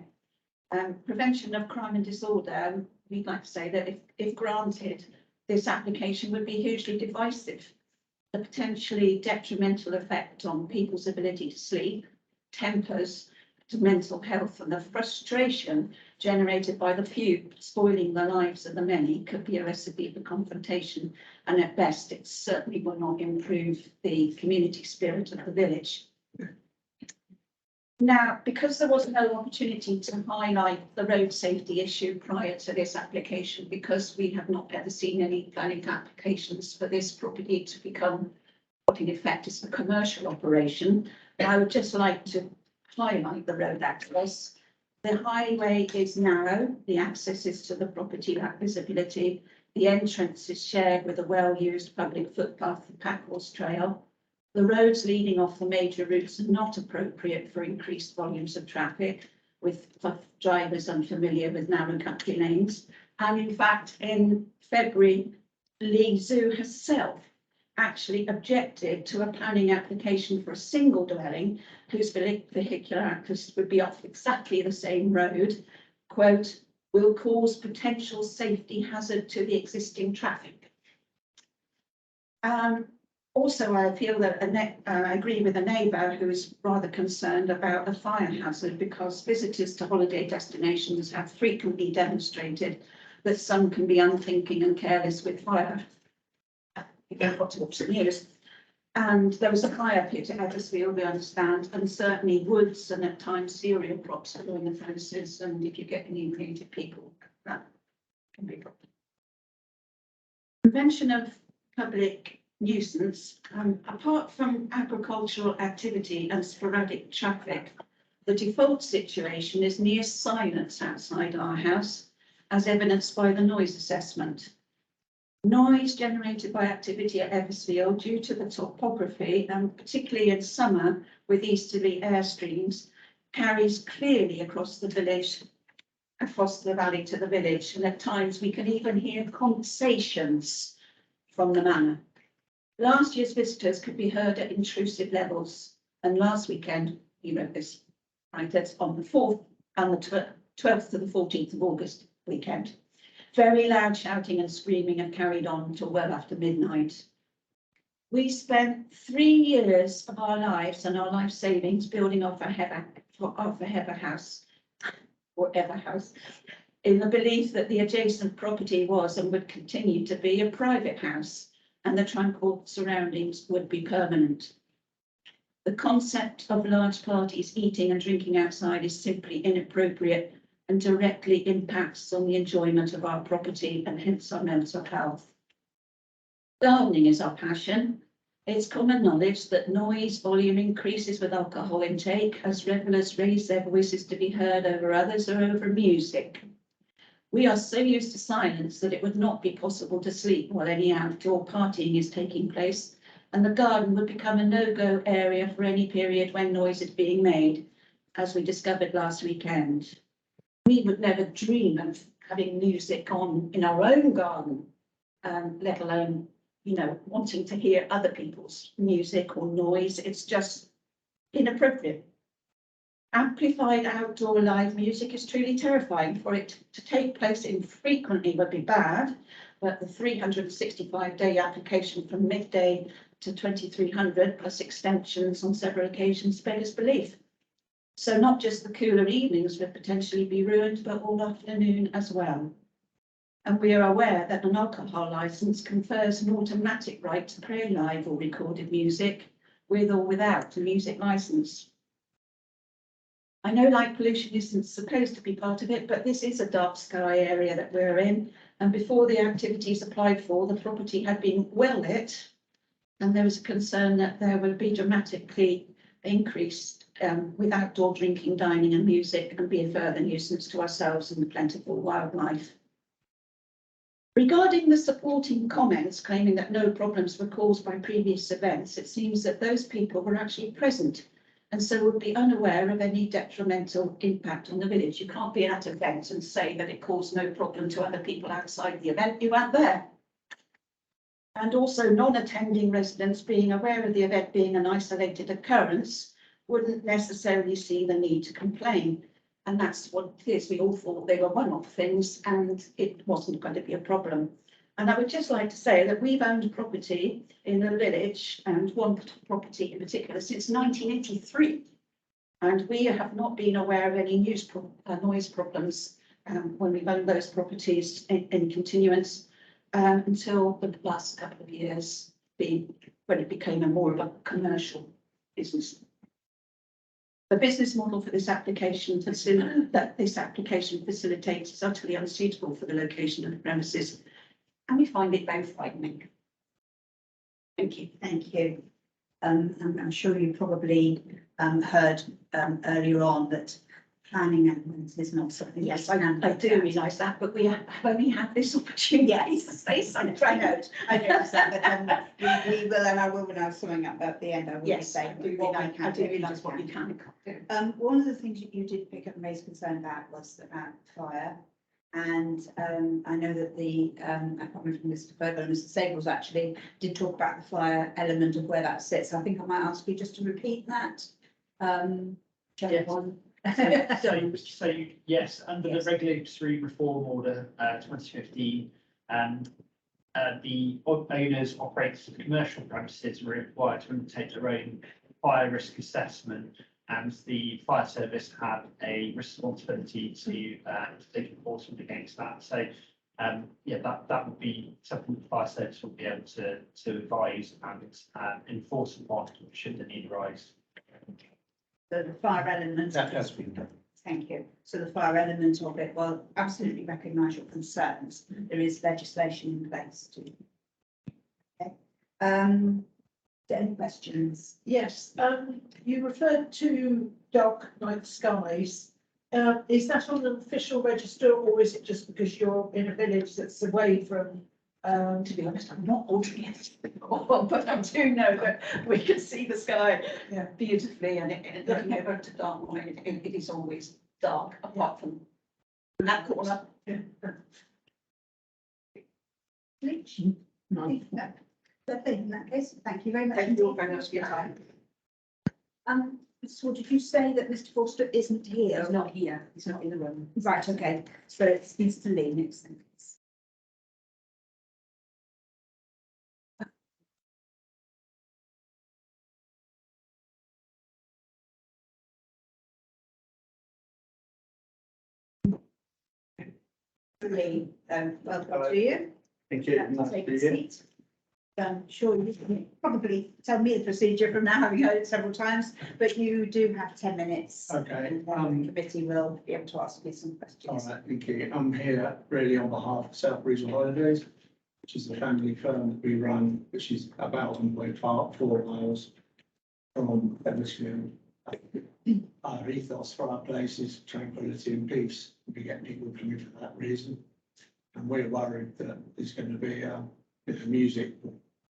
Speaker 3: Prevention of crime and disorder, we'd like to say that if granted, this application would be hugely divisive. The potentially detrimental effect on people's ability to sleep, tempers, to mental health, and the frustration generated by the few spoiling the lives of the many could be a recipe for confrontation, and at best it certainly will not improve the community spirit of the village. Now, because there was no opportunity to highlight the road safety issue prior to this application, because we have not ever seen any planning applications for this property to become what in effect is a commercial operation, I would just like to highlight the road access. The highway is narrow, the access is to the property lack visibility, the entrance is shared with a well-used public footpath, the Packhorse Trail. The roads leading off the major routes are not appropriate for increased volumes of traffic, with drivers unfamiliar with narrow country lanes. And in fact, in February, Lee Zoo herself actually objected to a planning application for a single dwelling whose vehicular access would be off exactly the same road. Quote, will cause potential safety hazard to the existing traffic. Also, I feel that I agree with a neighbour who is rather concerned about the fire hazard, because visitors to holiday destinations have frequently demonstrated that some can be unthinking and careless with fire. You don't want to watch the news. And there was a fire pit at Eversfield, we understand, and certainly woods and at times cereal crops along the fences. And if you get inebriated people, that can be a problem. Prevention of public nuisance, apart from agricultural activity and sporadic traffic, the default situation is near silence outside our house, as evidenced by the noise assessment. Noise generated by activity at Eversfield due to the topography, and particularly in summer with easterly air streams, carries clearly across the village, across the valley to the village, and at times we can even hear conversations from the manor. Last year's visitors could be heard at intrusive levels, and last weekend, you wrote this, right, that's on the 4th and the 12th to the 14th of August weekend. Very loud shouting and screaming have carried on until well after midnight. We spent 3 years of our lives and our life savings building off a Hever house, or Ever house, in the belief that the adjacent property was and would continue to be a private house, and the tranquil surroundings would be permanent. The concept of large parties eating and drinking outside is simply inappropriate and directly impacts on the enjoyment of our property and hence our mental health. Gardening is our passion. It's common knowledge that noise volume increases with alcohol intake as revellers raise their voices to be heard over others or over music. We are so used to silence that it would not be possible to sleep while any outdoor partying is taking place, and the garden would become a no-go area for any period when noise is being made, as we discovered last weekend. We would never dream of having music on in our own garden, let alone, you know, wanting to hear other people's music or noise. It's just inappropriate. Amplified outdoor live music is truly terrifying. For it to take place infrequently would be bad, but the 365-day application from midday to 2300 plus extensions on several occasions beggars belief. So not just the cooler evenings would potentially be ruined, but all afternoon as well. And we are aware that an alcohol licence confers an automatic right to play live or recorded music with or without a music licence. I know light pollution isn't supposed to be part of it, but this is a dark sky area that we're in. And before the activities applied for, the property had been well lit, and there was a concern that there would be dramatically increased with outdoor drinking, dining and music, and be a further nuisance to ourselves and the plentiful wildlife. Regarding the supporting comments claiming that no problems were caused by previous events, it seems that those people were actually present and so would be unaware of any detrimental impact on the village. You can't be at an event and say that it caused no problem to other people outside the event. You weren't there. And also non-attending residents being aware of the event being an isolated occurrence wouldn't necessarily see the need to complain. And that's what it is. We all thought they were one-off things and it wasn't going to be a problem. And I would just like to say that we've owned property in the village, and one property in particular, since 1983. And we have not been aware of any noise problems when we've owned those properties in continuance until the last couple of years, when it became more of a commercial business. The business model for this application facilitates is utterly unsuitable for the location of the premises, and we find it both frightening. Thank you.
Speaker 1: Thank you. I'm sure you probably heard earlier on that planning elements is not something.
Speaker 3: Yes, I do realise that, but we have only had this opportunity to say something.
Speaker 1: I know that, but we will, and I will now something up at the end. I will
Speaker 3: Yes,
Speaker 1: say
Speaker 3: I do
Speaker 1: what we can do,
Speaker 3: realise what you can and can't do.
Speaker 1: One of the things that you did pick up and raise concern about was about fire. And I know that I can't remember if Mr. Fergal and Mr. Sables actually did talk about the fire element of where that sits. I think I might ask you just to repeat that.
Speaker 2: Yes.
Speaker 6: So yes, under the
Speaker 1: Yes.
Speaker 6: Regulatory Reform Order 2015, the owners, operators of commercial premises were required to undertake their own fire risk assessment, and the fire service had a responsibility to take enforcement against that. So yeah, that would be something the fire service would be able to advise and enforce upon should the need arise.
Speaker 1: The fire element.
Speaker 7: That has been done.
Speaker 1: Thank you. So the fire element of it, well, absolutely recognise your concerns. There is legislation in place to. Okay. Any questions?
Speaker 2: Yes, you referred to dark night skies. Is that on an official register, or is it just because you're in a village that's away from?
Speaker 3: To be honest, I'm not altering it, but I do know that we can see the sky beautifully, and looking over to Dartmoor, it is always dark, apart from that corner.
Speaker 1: No. Lovely. In that case, thank you very much.
Speaker 3: Thank you very much for your time.
Speaker 1: So did you say that Mr. Forster isn't here?
Speaker 3: He's not here, he's not in the room.
Speaker 1: Right, okay. So it's Mr. Lee next then. Lee, welcome to you.
Speaker 12: Thank
Speaker 1: Take a seat. I'm sure you can probably tell me the procedure from now, having heard it several times, but you do have 10 minutes.
Speaker 12: Okay,
Speaker 1: And then the committee will be able to ask you some
Speaker 12: all
Speaker 1: questions.
Speaker 12: right, thank you. I'm here really on behalf of South Breezel Holidays, which is the family firm that we run, which is about 1.4 miles from Eversfield. Our ethos for our place is tranquility and peace. We get people coming for that reason. And we're worried that there's going to be music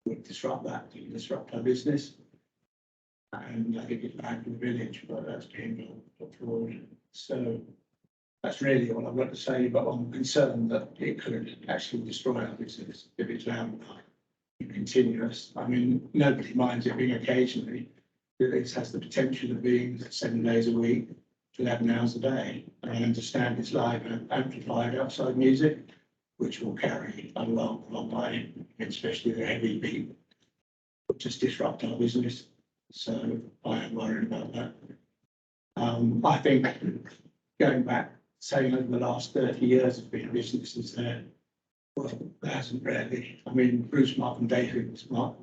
Speaker 12: would disrupt that, disrupt our business. And I think it's bad for the village, but that's being put forward. So that's really all I've got to say, but I'm concerned that it could actually destroy our business if it's loud enough and continuous. I mean, nobody minds it being occasionally. It has the potential of being 7 days a week, 11 hours a day. And I understand it's live and amplified outside music, which will carry a long way, especially the heavy beat, will just disrupt our business. So I am worried about that. I think going back, saying over the last 30 years has been businesses there. Well, there hasn't really. I mean, Bruce Mark and David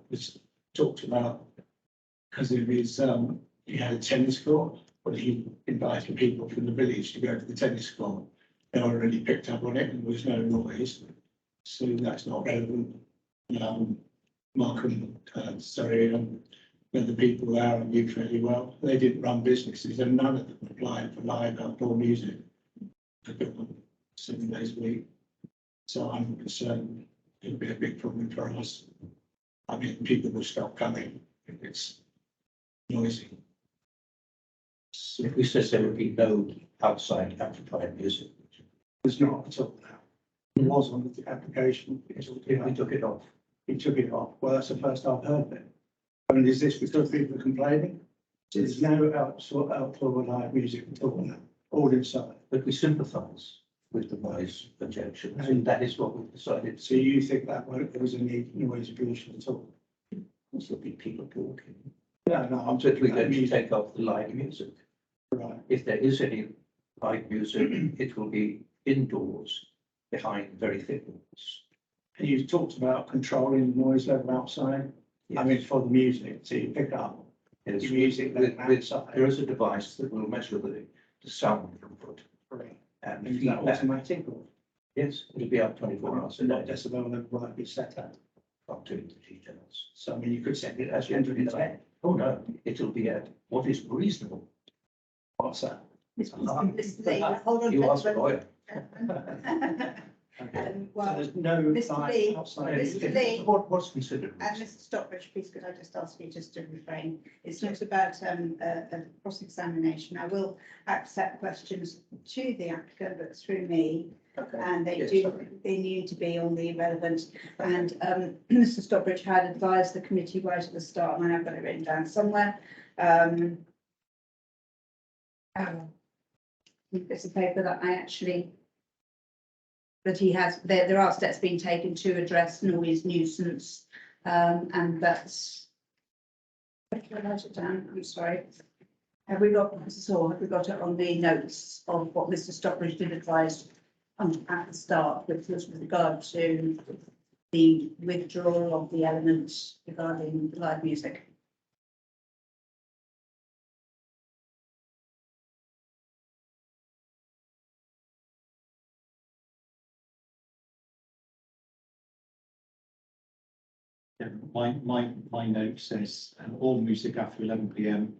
Speaker 12: was talked about because of his, he had a tennis court, but he invited people from the village to go to the tennis court. They already picked up on it and there was no noise. So that's not relevant. Mark and, the people there I knew fairly well. They didn't run businesses and none of them applied for live outdoor music. 7 days a week. So I'm concerned it'll be a big problem for us. I mean, people will stop coming if it's noisy.
Speaker 7: If we said there would be no outside amplified music,
Speaker 12: It's not at all now. It was on the application.
Speaker 7: if we took it off,
Speaker 12: He took it off. Well, that's the first I've heard of it. I mean, is this because people are complaining? There's no outdoor live music at all now, all inside.
Speaker 7: but we sympathise with the noise objections, and that is what we've decided.
Speaker 12: So you think that there was a need noise pollution at all?
Speaker 7: There'll be people talking.
Speaker 12: No, I'm
Speaker 7: So if we're
Speaker 12: talking about
Speaker 7: going to
Speaker 12: music.
Speaker 7: take off the live music,
Speaker 12: Right.
Speaker 7: if there is any live music, it will be indoors behind very thick walls.
Speaker 12: And you talked about controlling the noise level outside. I mean, for the music, so you pick up
Speaker 7: Yes,
Speaker 12: the music level outside.
Speaker 7: there is a device that will measure the sound input.
Speaker 12: Right.
Speaker 7: And
Speaker 12: Is that
Speaker 7: feedback.
Speaker 12: automatic or?
Speaker 7: Yes, it'll be up 24 hours
Speaker 12: So
Speaker 7: a
Speaker 12: not
Speaker 7: day.
Speaker 12: decibel level might be set at.
Speaker 7: Up to the details.
Speaker 12: So I mean, you could set it as
Speaker 7: As
Speaker 12: you
Speaker 7: you
Speaker 12: enter
Speaker 7: enter
Speaker 12: the
Speaker 7: the
Speaker 12: tent.
Speaker 7: Oh, no, it'll be at what is reasonable.
Speaker 12: What's that?
Speaker 1: Mr. Lee, hold on.
Speaker 7: You
Speaker 1: just
Speaker 7: ask a
Speaker 1: a
Speaker 7: lawyer.
Speaker 1: moment.
Speaker 12: So
Speaker 1: Well,
Speaker 12: there's no
Speaker 1: Mr.
Speaker 12: light
Speaker 1: Lee,
Speaker 12: outside.
Speaker 1: Mr. Lee.
Speaker 7: What's considered?
Speaker 1: And Mr. Stockbridge, please could I just ask you just to refrain? It's not about a cross-examination. I will accept questions to the applicant, but through me.
Speaker 7: Okay.
Speaker 1: And
Speaker 7: Yes,
Speaker 1: they need to be on the relevant. And Mr. Stockbridge had advised the committee right at the start, and I've got it written down somewhere. bits of paper that I actually, that he has, there are steps being taken to address noise nuisance, and that's. Can I write it down? I'm sorry. Have we got, have we got it on the notes of what Mr. Stockbridge did advise at the start, which was with regard to the withdrawal of the elements regarding live music?
Speaker 4: Yeah, my note says all music after 11 p.m.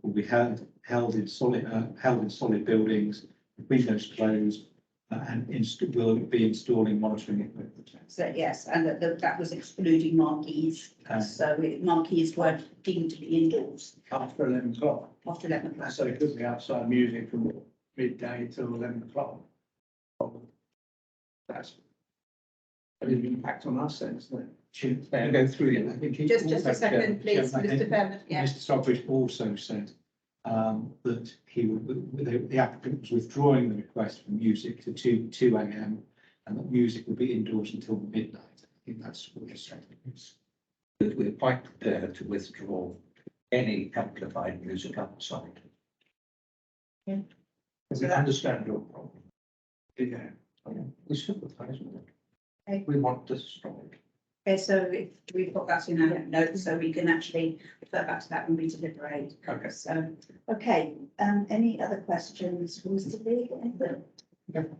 Speaker 4: Will be held in solid buildings, with windows closed, and will be installing monitoring equipment.
Speaker 1: So yes, and that was excluding marquees, so marquees were deemed to be indoors
Speaker 12: After 11 o'clock.
Speaker 1: after 11 o'clock.
Speaker 12: So it could be outside music from midday till 11 o'clock. That's an impact on us then, isn't it?
Speaker 4: Should go through it. I think
Speaker 1: Just a second, please,
Speaker 4: Chairman, I
Speaker 1: Mr.
Speaker 4: think
Speaker 1: Fairman, yeah.
Speaker 4: Mr. Stockbridge also said that the applicant was withdrawing the request for music to 2 a.m. and that music would be indoors until midnight. I think that's what he said.
Speaker 7: We're quite prepared to withdraw any amplified music outside.
Speaker 1: Yeah.
Speaker 7: We understand your problem.
Speaker 12: Yeah.
Speaker 7: We sympathise with it.
Speaker 1: Okay.
Speaker 7: We want to stop it.
Speaker 1: Okay, so if we put that in our notes, so we can actually refer back to that when we deliberate.
Speaker 7: Okay.
Speaker 1: So, okay, any other questions from Mr. Lee? Anything?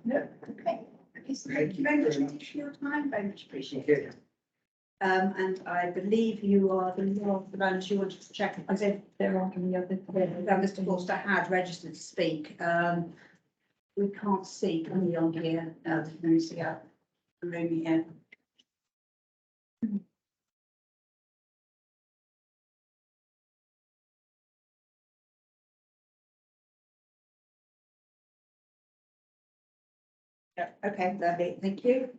Speaker 1: No, okay. Okay, so thank you very much for your time, very much appreciated. And I believe you are the ones you wanted to check, as if there aren't any other, that Mr. Forster had registered to speak. We can't see, can we, on here? Let me see out the room here. Yeah, okay, lovely, thank you.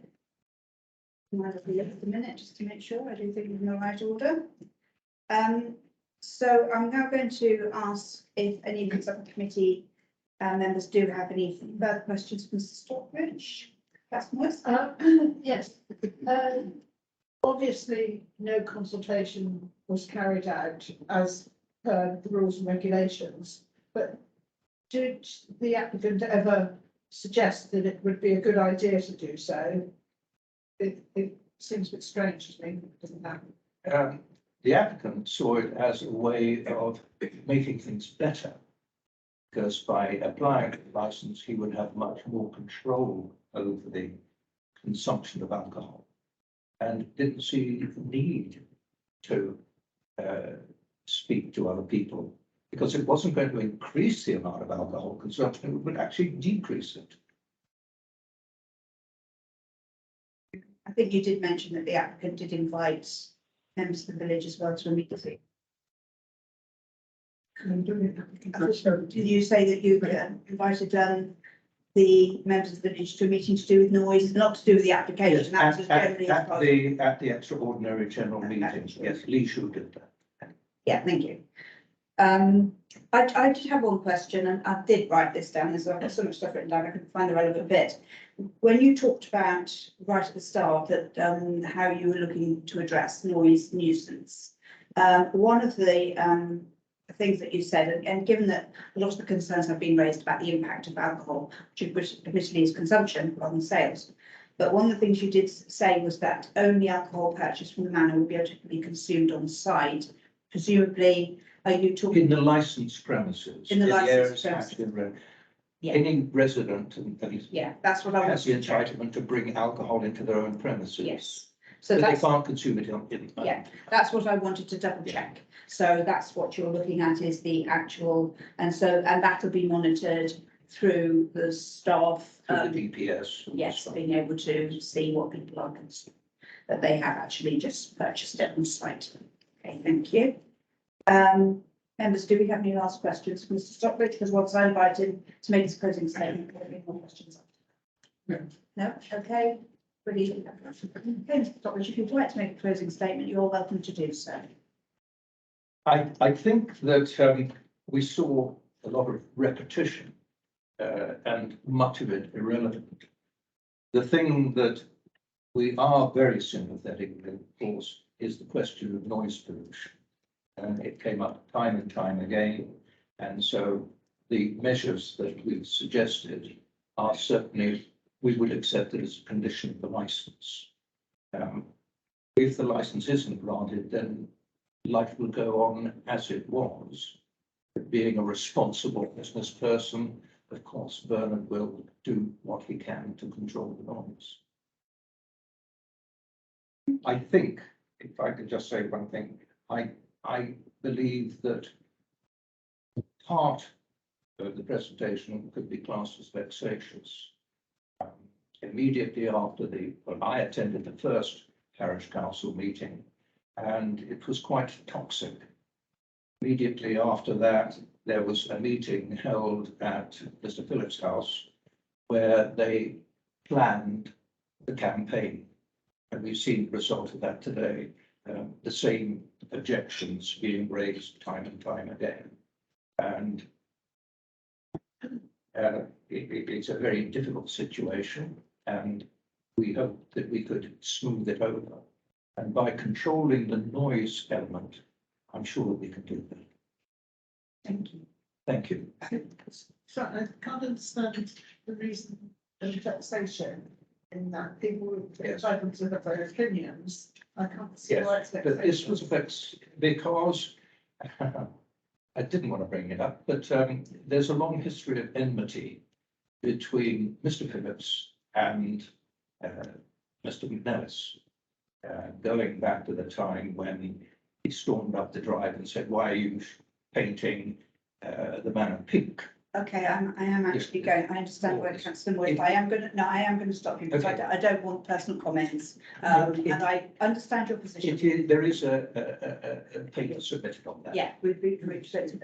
Speaker 1: I'll have a look at the minute just to make sure I do think we're in the right order. So I'm now going to ask if any of the subcommittee members do have any further questions for Mr. Stockbridge. That's nice.
Speaker 2: Yes, obviously, no consultation was carried out as per the rules and regulations, but did the applicant ever suggest that it would be a good idea to do so? It seems a bit strange to me, doesn't that?
Speaker 7: The applicant saw it as a way of making things better. Because by applying for the license, he would have much more control over the consumption of alcohol. And didn't see the need to speak to other people, because it wasn't going to increase the amount of alcohol consumption, it would actually decrease it.
Speaker 1: I think you did mention that the applicant did invite members of the village as well to a meeting. Did you say that you invited the members of the village to a meeting to do with noise, not to do with the application? That was generally as part of-
Speaker 7: At the extraordinary general meeting, yes, Lee should did that.
Speaker 1: Yeah, thank you. I did have one question, and I did write this down, as I've got so much stuff written down, I couldn't find the relevant bit. When you talked about right at the start that how you were looking to address noise nuisance, one of the things that you said, and given that a lot of the concerns have been raised about the impact of alcohol, which admittedly is consumption rather than sales, but one of the things you did say was that only alcohol purchased from the manor will be able to be consumed on site. Presumably, are you talking?
Speaker 7: In the licensed premises.
Speaker 1: In the licensed
Speaker 7: areas
Speaker 1: premises.
Speaker 7: hatched in red.
Speaker 1: Yeah.
Speaker 7: Any resident
Speaker 1: Yeah, that's what I
Speaker 7: has
Speaker 1: wanted
Speaker 7: the
Speaker 1: to check.
Speaker 7: entitlement to bring alcohol into their own premises.
Speaker 1: Yes. So
Speaker 7: But they
Speaker 1: that's,
Speaker 7: can't consume it in.
Speaker 1: yeah, that's what I wanted to double check. So that's what you're looking at is the actual, and that'll be monitored through the staff.
Speaker 7: Through the DPS.
Speaker 1: Yes, being able to see what people are consuming, that they have actually just purchased it on site. Okay, thank you. Members, do we have any last questions for Mr. Stockbridge? Because once I invite him to make his closing statement, there will be more questions.
Speaker 12: No.
Speaker 1: No, okay, brilliant. Okay, Mr. Stockbridge, if you'd like to make a closing statement, you're welcome to do so.
Speaker 7: I think that we saw a lot of repetition and much of it irrelevant. The thing that we are very sympathetic with, of course, is the question of noise pollution. And it came up time and time again. And so the measures that we've suggested are certainly, we would accept it as a condition of the license. If the license isn't granted, then life will go on as it was. Being a responsible business person, of course, Bernard will do what he can to control the noise. I think, if I could just say one thing, I believe that part of the presentation could be classed as vexatious. Immediately after I attended the first parish council meeting, and it was quite toxic. Immediately after that, there was a meeting held at Mr. Phillips' house where they planned the campaign. And we've seen the result of that today. The same objections being raised time and time again. And it's a very difficult situation, and we hope that we could smooth it over. And by controlling the noise element, I'm sure we can do that.
Speaker 2: Thank you.
Speaker 7: Thank you.
Speaker 2: So I can't understand the reason of vexation in that people were entitled to have their opinions. I can't see
Speaker 7: Yes,
Speaker 2: why it's
Speaker 7: but this
Speaker 2: vexation.
Speaker 7: was because I didn't want to bring it up, but there's a long history of enmity between Mr. Phillips and Mr. McNellis, going back to the time when he stormed up the drive and said, "Why are you painting the Manor pink?"
Speaker 1: Okay, I am actually going, I understand where Councillor Moore is. I am going to stop you because
Speaker 7: Okay.
Speaker 1: I don't want personal comments. And I understand your position.
Speaker 7: There is a paper submitted on that.
Speaker 1: Yeah, we've reached it.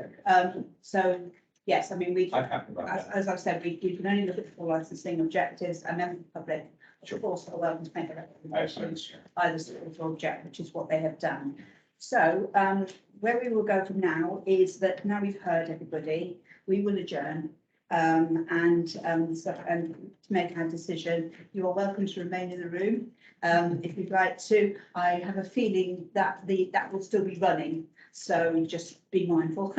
Speaker 1: So, yes, I mean,
Speaker 7: I'm happy about that.
Speaker 1: as I've said, we can only look at full licensing objectives, and then the public,
Speaker 7: Sure.
Speaker 1: of course, are welcome to make a recommendation,
Speaker 7: Excellent.
Speaker 1: either support or object, which is what they have done. So, where we will go from now is that now we've heard everybody, we will adjourn. And to make our decision, you are welcome to remain in the room. If you'd like to, I have a feeling that that will still be running. So just be mindful.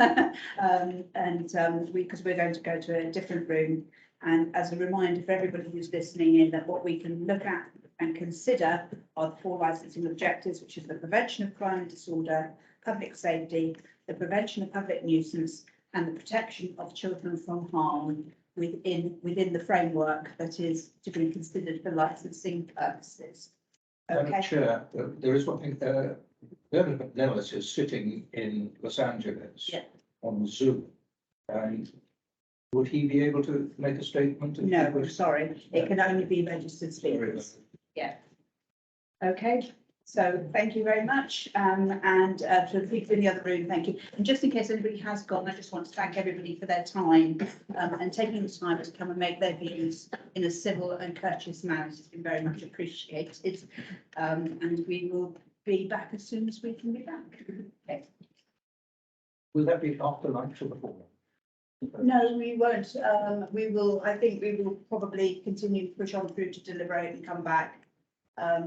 Speaker 1: Because we're going to go to a different room. And as a reminder for everybody who's listening in, that what we can look at and consider are the 4 licensing objectives, which is the prevention of crime and disorder, public safety, the prevention of public nuisance, and the protection of children from harm within the framework that is to be considered for licensing purposes.
Speaker 7: Madam
Speaker 1: Okay.
Speaker 7: Chair, there is one thing, Bernard McNellis is sitting in Los Angeles
Speaker 1: Yeah.
Speaker 7: on Zoom. And would he be able to make a statement?
Speaker 1: No, I'm sorry. It can only be registered speakers. Yeah. Okay. So thank you very much. And to the people in the other room, thank you. And just in case anybody has gone, I just want to thank everybody for their time and taking the time to come and make their views in a civil and courteous manner. It's been very much appreciated. And we will be back as soon as we can be back. Okay.
Speaker 7: Will that be after lunch or before?
Speaker 1: No, we won't. I think we will probably continue to push on through to deliberate and come back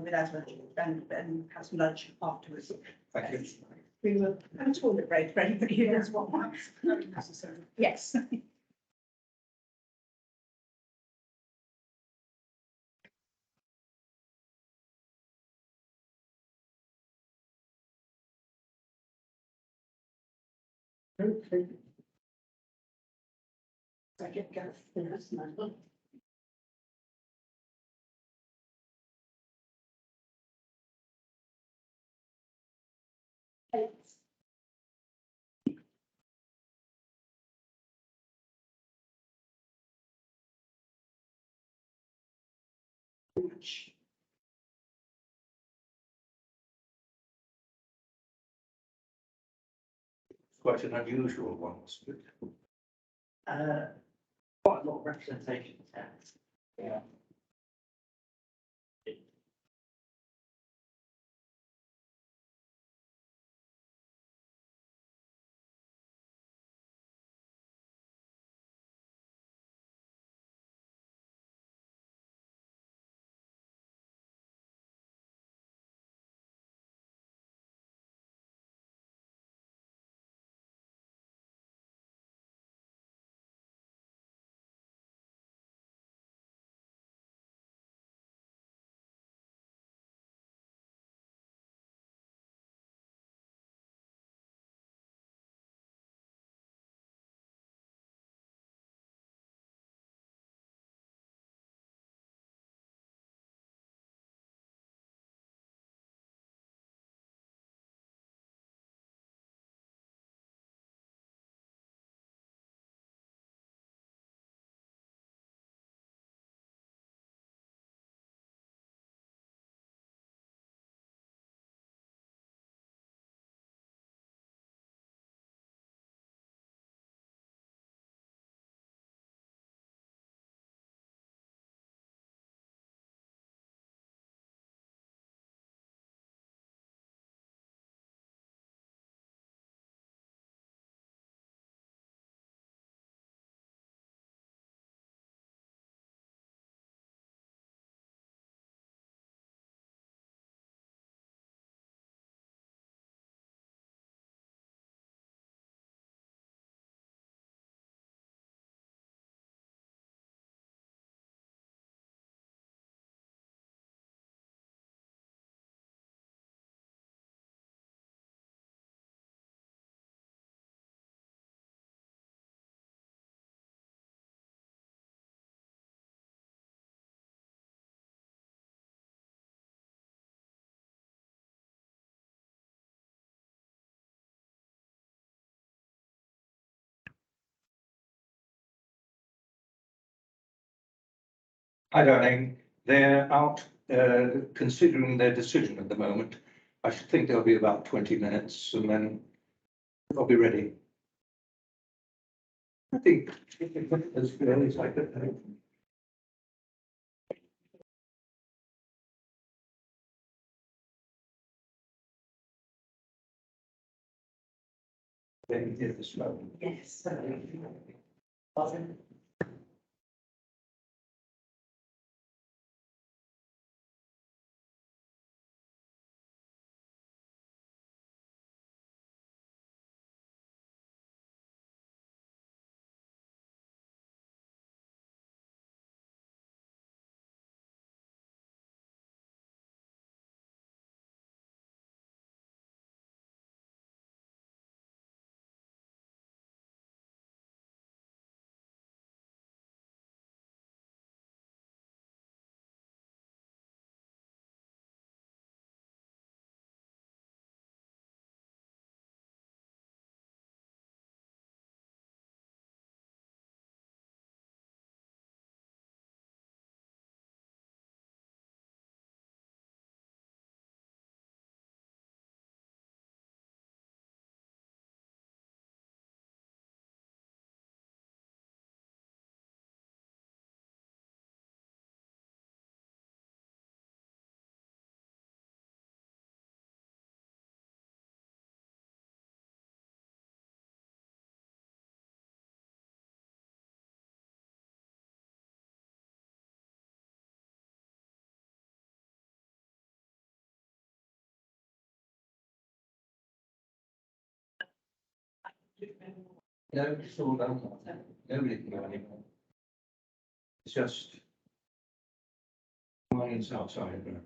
Speaker 1: without lunch and have some lunch afterwards.
Speaker 7: Thank you.
Speaker 1: We will have a toilet break for anybody who does want one.
Speaker 2: Very necessary.
Speaker 1: Yes. I get gas. That's nice. Much.
Speaker 7: Quite an unusual one, wasn't it?
Speaker 6: Quite a lot of representation.
Speaker 7: Yeah. Hi, darling. They're out considering their decision at the moment. I should think there'll be about 20 minutes and then I'll be ready. I think as early as I could. Then hear the smoke.
Speaker 9: Yes.
Speaker 7: No, it's all done. Nobody can go anymore. It's just mine's outside. Yeah.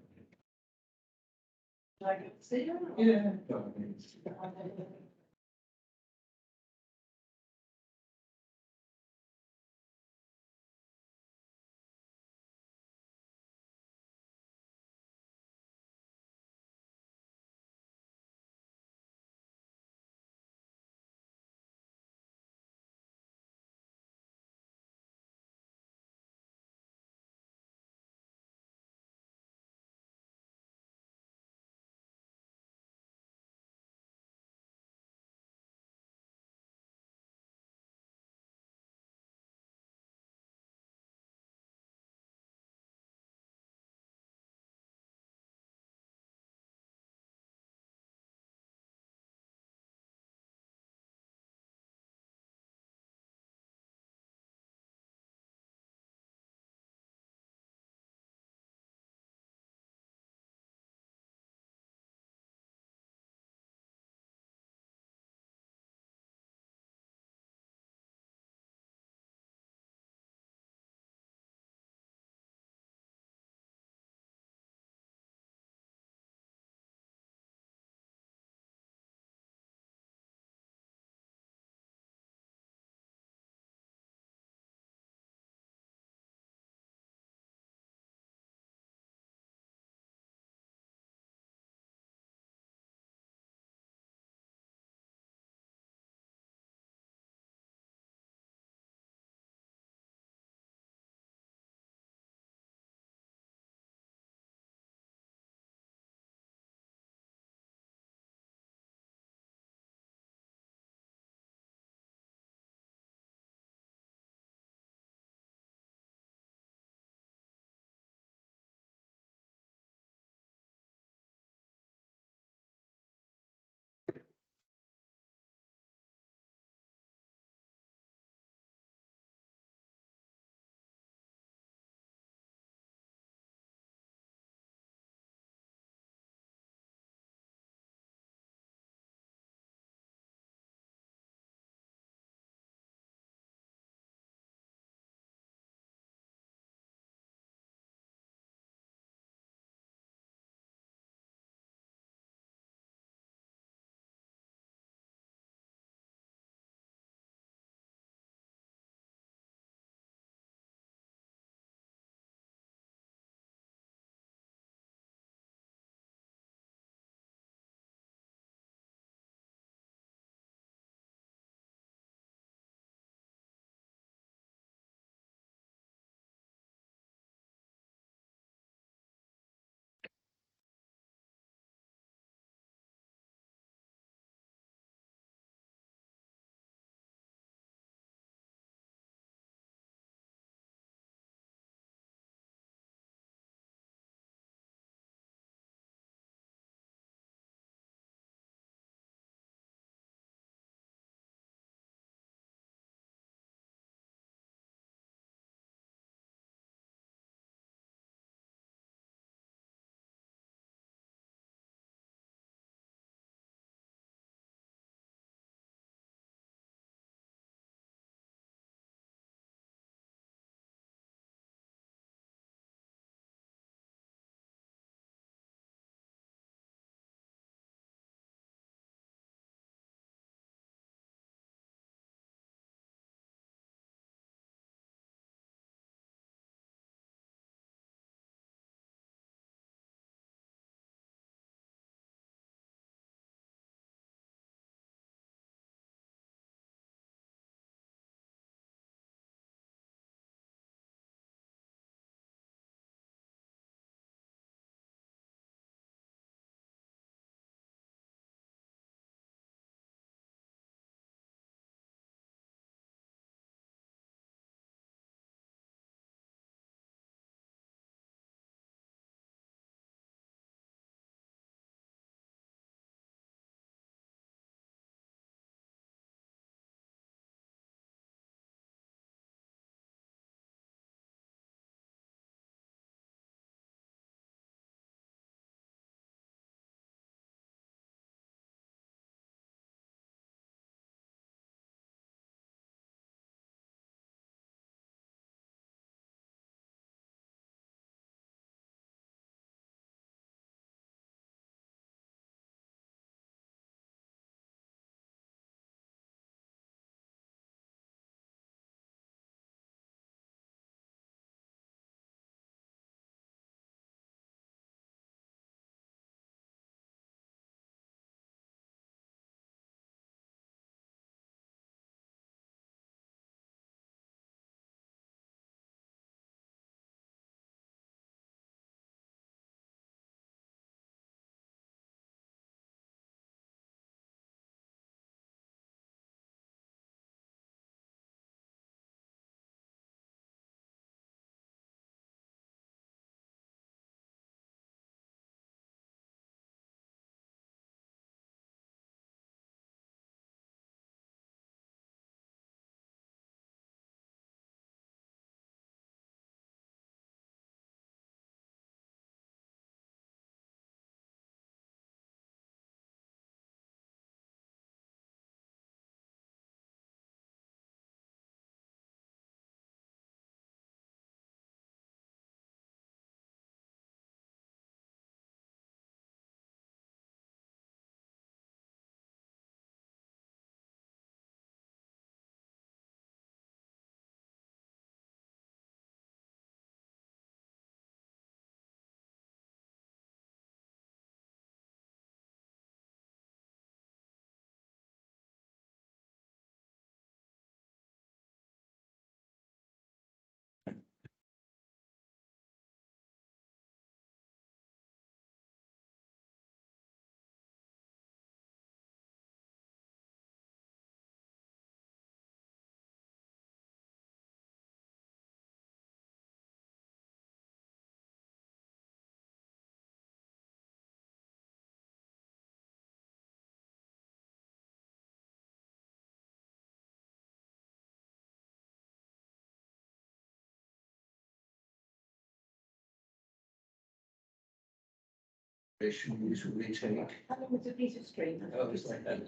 Speaker 7: Usually take.
Speaker 3: How long was a piece of string?
Speaker 7: Oh, it's like that.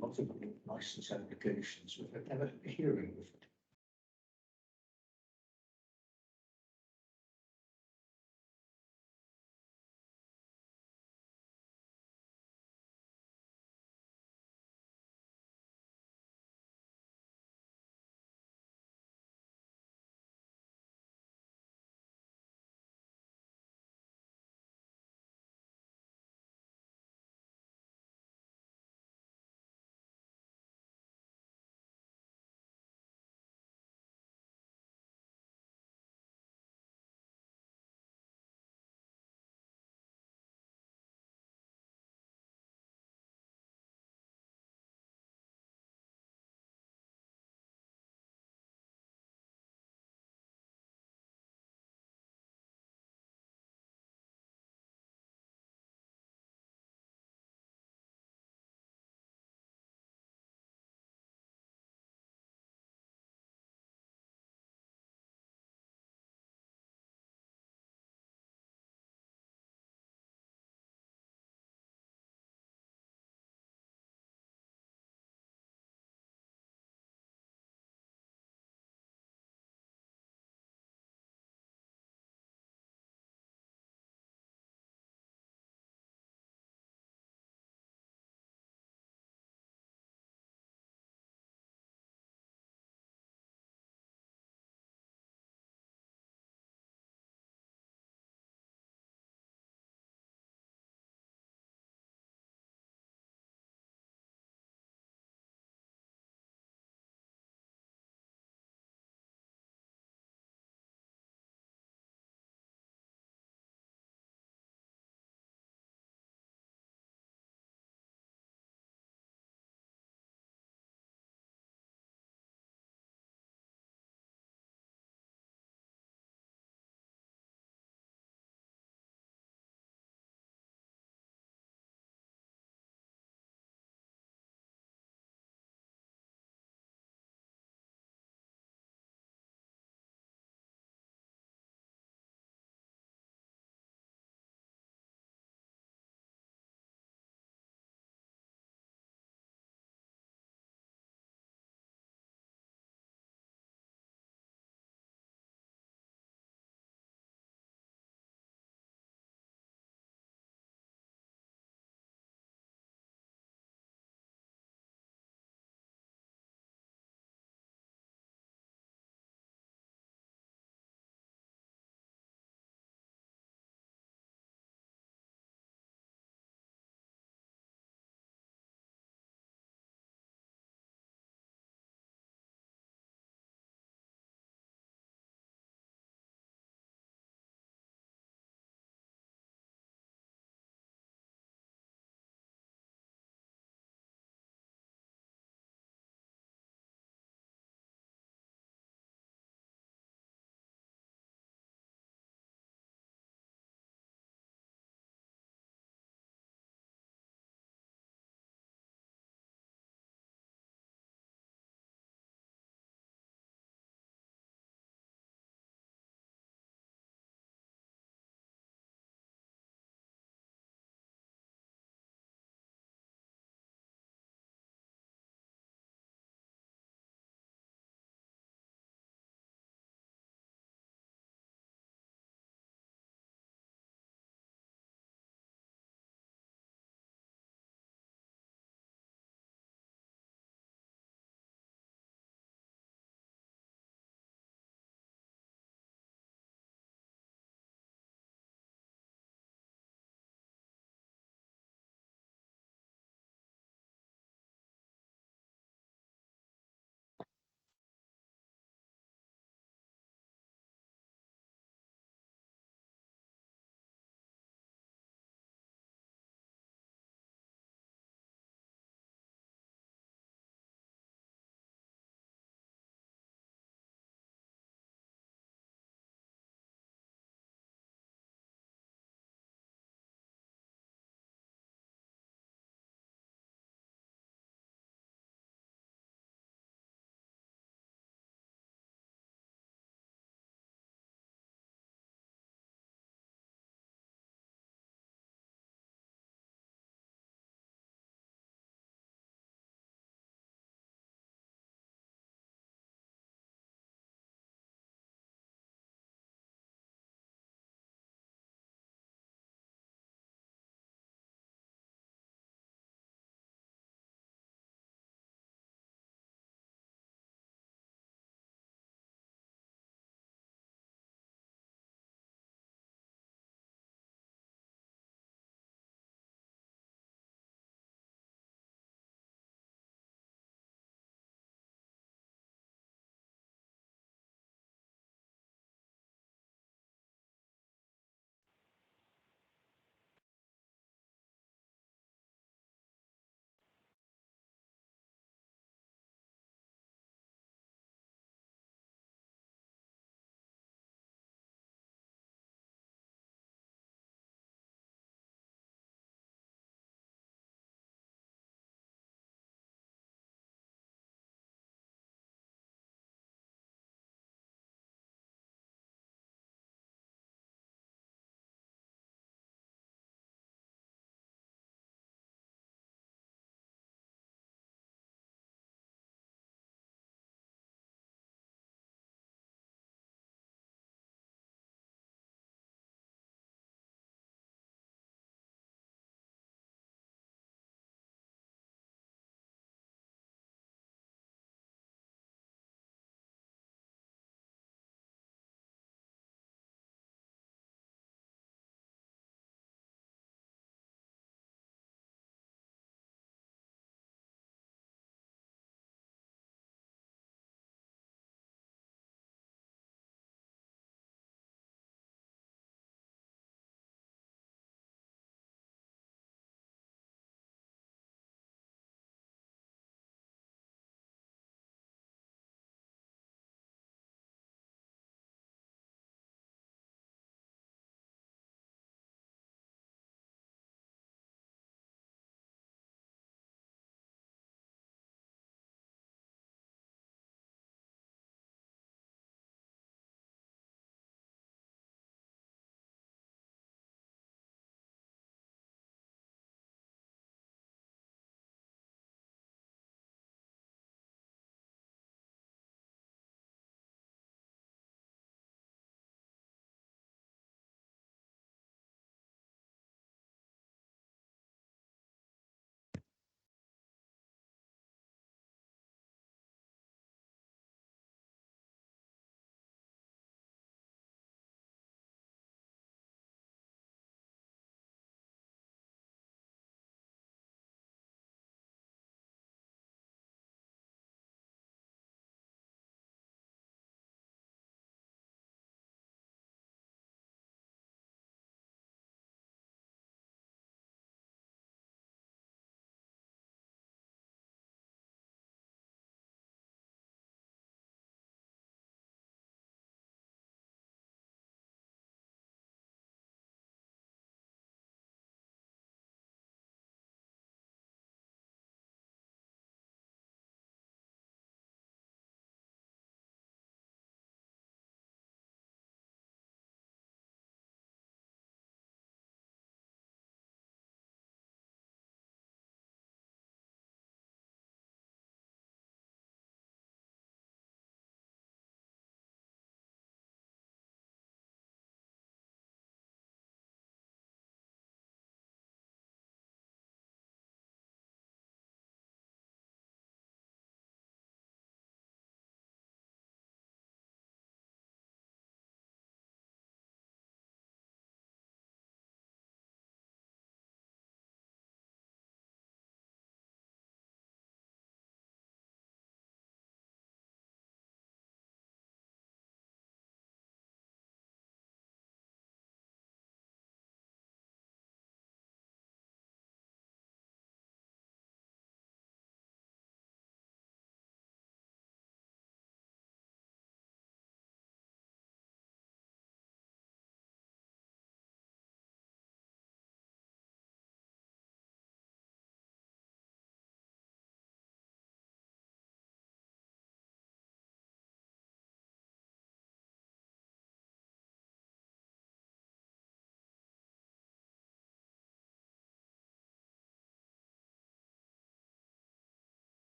Speaker 7: Lots of license applications, we've never had a hearing with it.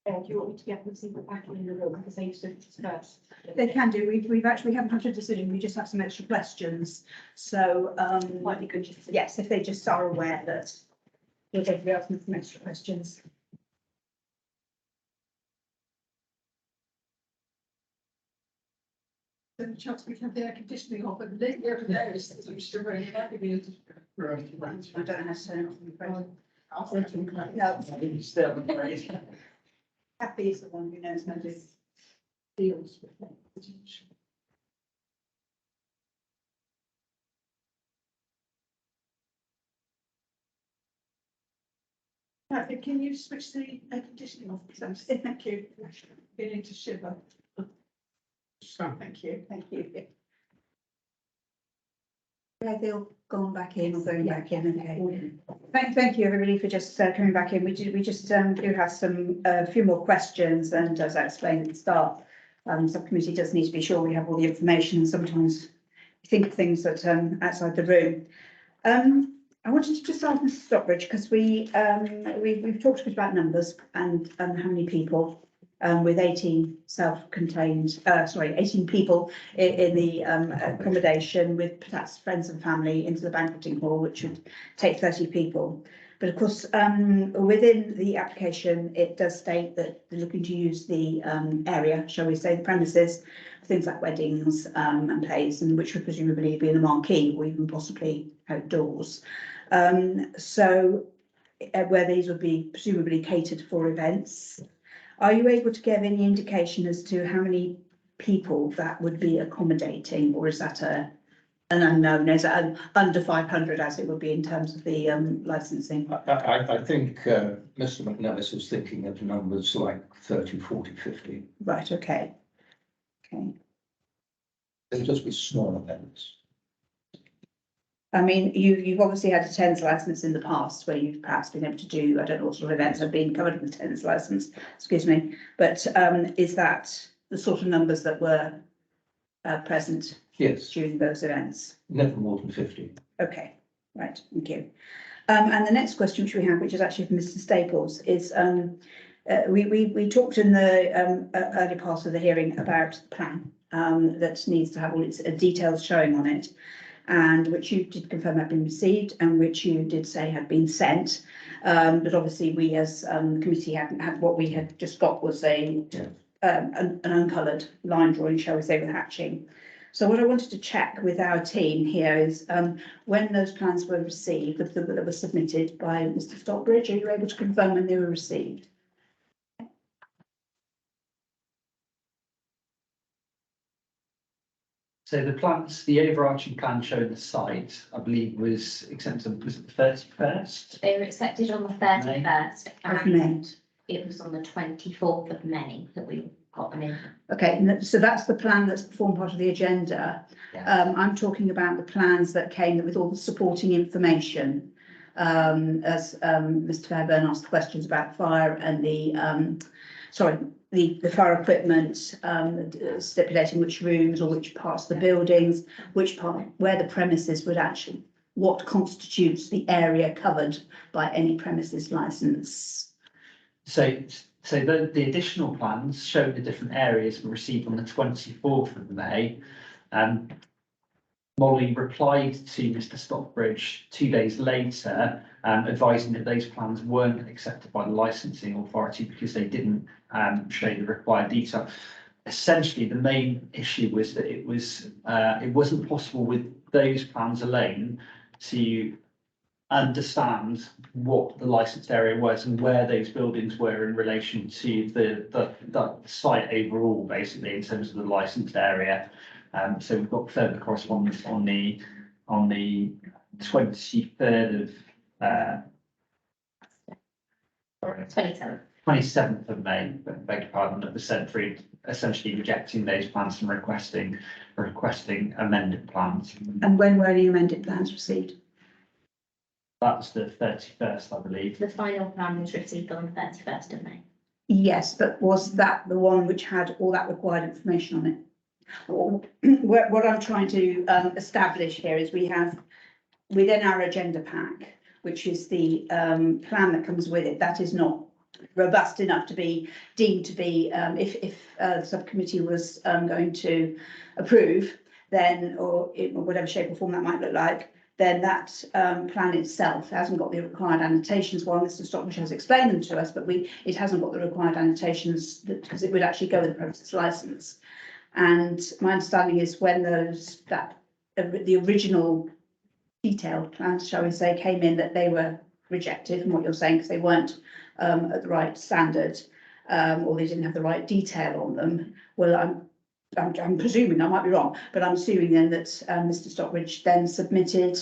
Speaker 3: Do you want me to get them seated back in the room because they used to discuss?
Speaker 1: They can do. We've actually haven't had a decision. We just have some extra questions. So,
Speaker 3: Might be good just to.
Speaker 1: yes, if they just are aware that we're going to be asking some extra questions.
Speaker 2: Then the chance we have the air conditioning off and lately every day is used to really happy with.
Speaker 1: I don't know how to turn it off.
Speaker 2: I'll say to him,
Speaker 1: No,
Speaker 10: Still, great.
Speaker 1: Happy is the one who knows how to.
Speaker 2: deals with it. Right, can you switch the air conditioning off, please? Thank you. Beginning to shiver. Thank you.
Speaker 1: Thank you. Yeah, they'll gone back in or going back in, okay. Thank you, everybody, for just coming back in. We just do have some, a few more questions, and as I explained at the start, subcommittee does need to be sure we have all the information, and sometimes we think of things that outside the room. I wanted to just ask Mr. Stockbridge, because we've talked a bit about numbers and how many people. With 18 self-contained, 18 people in the accommodation, with perhaps friends and family into the banqueting hall, which would take 30 people. But of course, within the application, it does state that they're looking to use the area, shall we say, the premises, for things like weddings and plays, and which would presumably be in the marquee or even possibly outdoors. So where these would be presumably catered for events. Are you able to give any indication as to how many people that would be accommodating, or is that an unknown? Is it under 500 as it would be in terms of the licensing?
Speaker 7: I think Mr. McNellis was thinking of numbers like 30, 40, 50.
Speaker 1: Right, okay. Okay.
Speaker 7: They'll just be small events.
Speaker 1: I mean, you've obviously had a tenants license in the past where you've perhaps been able to do, I don't know what sort of events have been covered with the tenants license, excuse me, but is that the sort of numbers that were present
Speaker 7: Yes,
Speaker 1: during those events?
Speaker 7: never more than 50.
Speaker 1: Okay, right, thank you. And the next question which we have, which is actually from Mr. Staples, is we talked in the early part of the hearing about the plan that needs to have all its details showing on it, and which you did confirm had been received, and which you did say had been sent. But obviously we as the committee hadn't had, what we had just got was an uncoloured line drawing, shall we say, with hatching. So what I wanted to check with our team here is when those plans were received, that were submitted by Mr. Stockbridge, are you able to confirm when they were received?
Speaker 6: So the plans, the overarching plan showing the site, I believe was accepted, was it the 31st?
Speaker 13: They were accepted on the 31st
Speaker 1: Of May.
Speaker 13: and it was on the 24th of May that we got them in.
Speaker 1: Okay, and so that's the plan that's formed part of the agenda. I'm talking about the plans that came with all the supporting information. As Mr. Fairburn asked questions about fire and the fire equipment, stipulating which rooms or which parts of the buildings, which part, where the premises would actually, what constitutes the area covered by any premises licence.
Speaker 6: So the additional plans show the different areas were received on the 24th of May. Molly replied to Mr. Stockbridge 2 days later, advising that those plans weren't accepted by the licensing authority because they didn't show the required detail. Essentially, the main issue was that it wasn't possible with those plans alone to understand what the licensed area was and where those buildings were in relation to the site overall, basically in terms of the licensed area. So we've got further correspondence on the 23rd of 27th of May, beg your pardon, that was sent through, essentially rejecting those plans and requesting amended plans.
Speaker 1: And when were the amended plans received?
Speaker 6: That was the 31st, I believe.
Speaker 13: The final plan was received on the 31st of May.
Speaker 1: Yes, but was that the one which had all that required information on it? What I'm trying to establish here is we have within our agenda pack, which is the plan that comes with it, that is not robust enough to be deemed to be, if the subcommittee was going to approve, then, or in whatever shape or form that might look like, then that plan itself hasn't got the required annotations. While Mr. Stockbridge has explained them to us, but it hasn't got the required annotations because it would actually go with the premises licence. And my understanding is when the original detailed plans, shall we say, came in, that they were rejected from what you're saying because they weren't at the right standard, or they didn't have the right detail on them. Well, I'm presuming, I might be wrong, but I'm assuming then that Mr. Stockbridge then submitted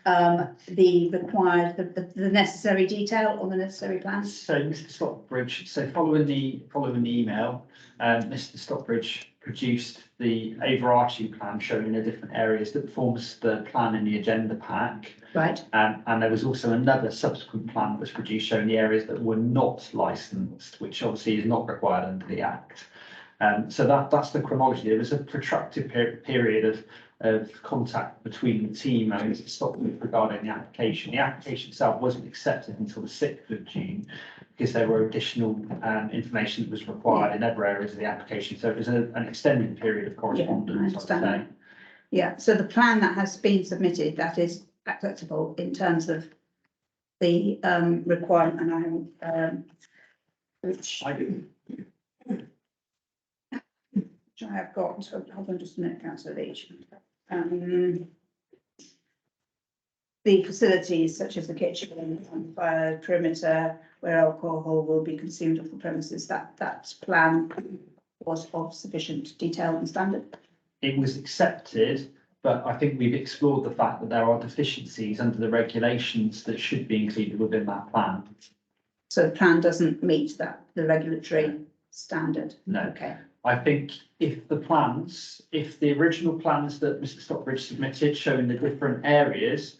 Speaker 1: the required, the necessary detail on the necessary plans.
Speaker 6: So Mr. Stockbridge, so following the email, Mr. Stockbridge produced the overarching plan showing the different areas that forms the plan in the agenda pack.
Speaker 1: Right.
Speaker 6: And there was also another subsequent plan that was produced showing the areas that were not licensed, which obviously is not required under the Act. So that's the chronology. There was a protracted period of contact between the team and Mr. Stockbridge regarding the application. The application itself wasn't accepted until the 6th of June because there were additional information that was required in other areas of the application. So it was an extended period of correspondence.
Speaker 1: Yeah, I understand that. Yeah, so the plan that has been submitted, that is acceptable in terms of the requirement, and which I have got, so hold on just a minute, Councillor Leach. The facilities such as the kitchen and fire perimeter where alcohol will be consumed off the premises, that plan was of sufficient detail and standard.
Speaker 6: It was accepted, but I think we've explored the fact that there are deficiencies under the regulations that should be included within that plan.
Speaker 1: So the plan doesn't meet the regulatory standard?
Speaker 6: No.
Speaker 1: Okay.
Speaker 6: I think if the original plans that Mr. Stockbridge submitted showing the different areas,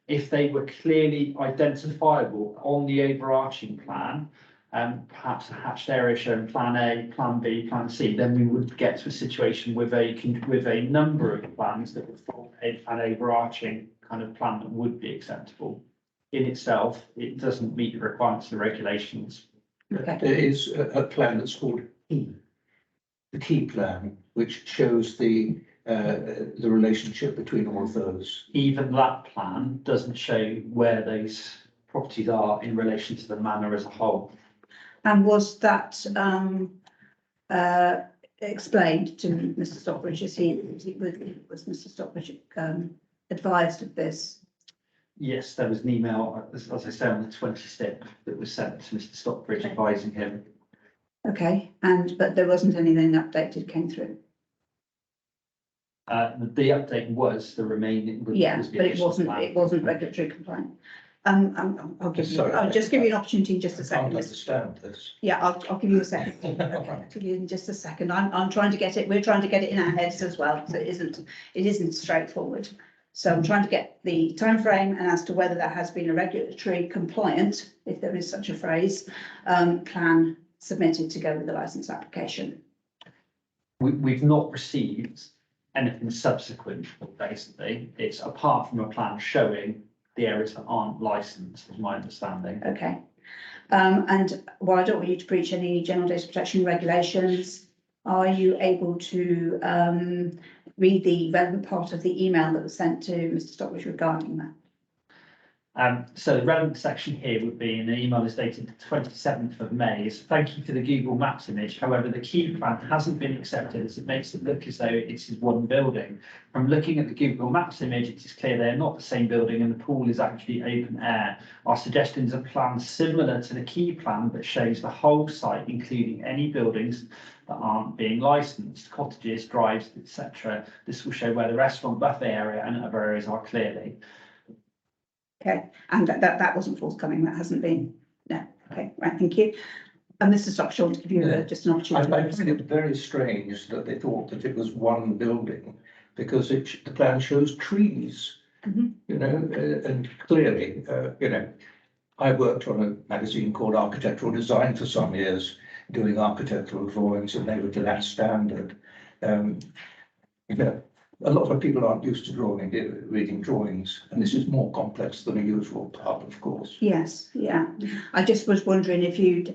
Speaker 6: if they were clearly identifiable on the overarching plan, perhaps a hatched area showing plan A, plan B, plan C, then we would get to a situation with a number of plans that would form an overarching kind of plan that would be acceptable. In itself, it doesn't meet the requirements of the regulations.
Speaker 1: Okay.
Speaker 7: There is a plan that's called the key plan, which shows the relationship between all of those.
Speaker 6: Even that plan doesn't show where those properties are in relation to the manor as a whole.
Speaker 1: And was that explained to Mr. Stockbridge? Was Mr. Stockbridge advised of this?
Speaker 6: Yes, there was an email, as I say, on the 26th that was sent to Mr. Stockbridge advising him.
Speaker 1: Okay, but there wasn't anything updated came through?
Speaker 6: The update was the remaining.
Speaker 1: Yeah,
Speaker 6: was the
Speaker 1: but it
Speaker 6: additional
Speaker 1: wasn't,
Speaker 6: plan.
Speaker 1: it wasn't regulatory compliant. I'll just give you an opportunity in just a
Speaker 7: I
Speaker 1: second.
Speaker 7: can't understand this.
Speaker 1: Yeah, I'll give you a second. Okay, I'll give you in just a second. I'm trying to get it, we're trying to get it in our heads as well, so it isn't straightforward. So I'm trying to get the time frame and as to whether that has been a regulatory compliant, if there is such a phrase, plan submitted to go with the licence application.
Speaker 6: We've not received anything subsequent, basically. It's apart from a plan showing the areas that aren't licensed, is my understanding.
Speaker 1: Okay. And while I don't want you to breach any general data protection regulations, are you able to read the relevant part of the email that was sent to Mr. Stockbridge regarding that?
Speaker 6: So the relevant section here would be, and the email is dated the 27th of May, is thank you for the Google Maps image. However, the key plan hasn't been accepted as it makes it look as though it is one building. From looking at the Google Maps image, it is clear they are not the same building and the pool is actually open air. Our suggestion is a plan similar to the key plan that shows the whole site, including any buildings that aren't being licensed, cottages, drives, etc. This will show where the restaurant, buffet area and other areas are clearly.
Speaker 1: Okay, and that wasn't forthcoming, that hasn't been, no, okay, right, thank you. And Mr. Stockbridge, I want to give you just an
Speaker 7: I
Speaker 1: opportunity.
Speaker 7: find it very strange that they thought that it was one building because the plan shows trees,
Speaker 1: Mhm.
Speaker 7: you know, and clearly, you know, I worked on a magazine called Architectural Design for some years, doing architectural drawings, and they were to that standard. You know, a lot of people aren't used to reading drawings, and this is more complex than a usual pub, of course.
Speaker 1: Yes, yeah. I just was wondering if you'd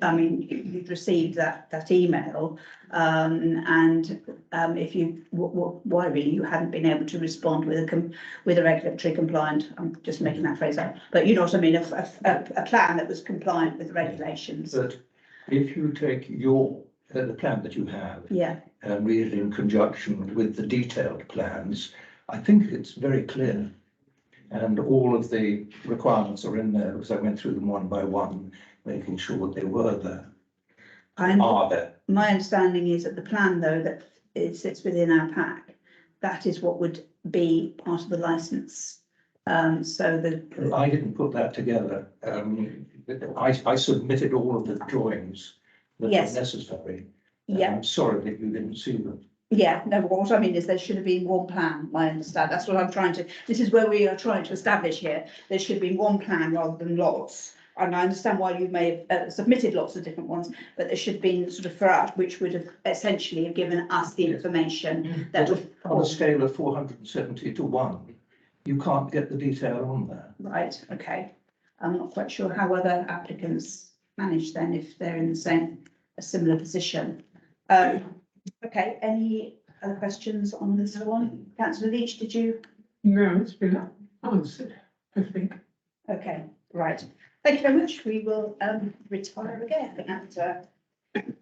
Speaker 1: received that email, and if why really you hadn't been able to respond with a regulatory compliant, I'm just making that phrase up, but you know what I mean, a plan that was compliant with regulations.
Speaker 7: But if you take the plan that you have,
Speaker 1: Yeah,
Speaker 7: and read it in conjunction with the detailed plans, I think it's very clear. And all of the requirements are in there, because I went through them one by one, making sure that they were there. Are there?
Speaker 1: my understanding is that the plan, though, that it sits within our pack, that is what would be part of the licence. So
Speaker 7: I didn't put that together. I submitted all of the drawings that
Speaker 1: Yes.
Speaker 7: were necessary.
Speaker 1: yeah.
Speaker 7: I'm sorry that you didn't see them.
Speaker 1: Yeah, no, but what I mean is there should have been one plan, I understand, that's what I'm trying to, this is where we are trying to establish here, there should be one plan rather than lots. And I understand why you may have submitted lots of different ones, but there should have been sort of for us, which would have essentially have given us the information that
Speaker 7: But
Speaker 1: would.
Speaker 7: on a scale of 470 to 1, you can't get the detail on there.
Speaker 1: Right, okay, I'm not quite sure how other applicants manage then if they're in a similar position. Okay, any other questions on this one? Councillor Leach, did you?
Speaker 8: No, it's been answered, I think.
Speaker 1: Okay, right. Thank you very much. We will retire again and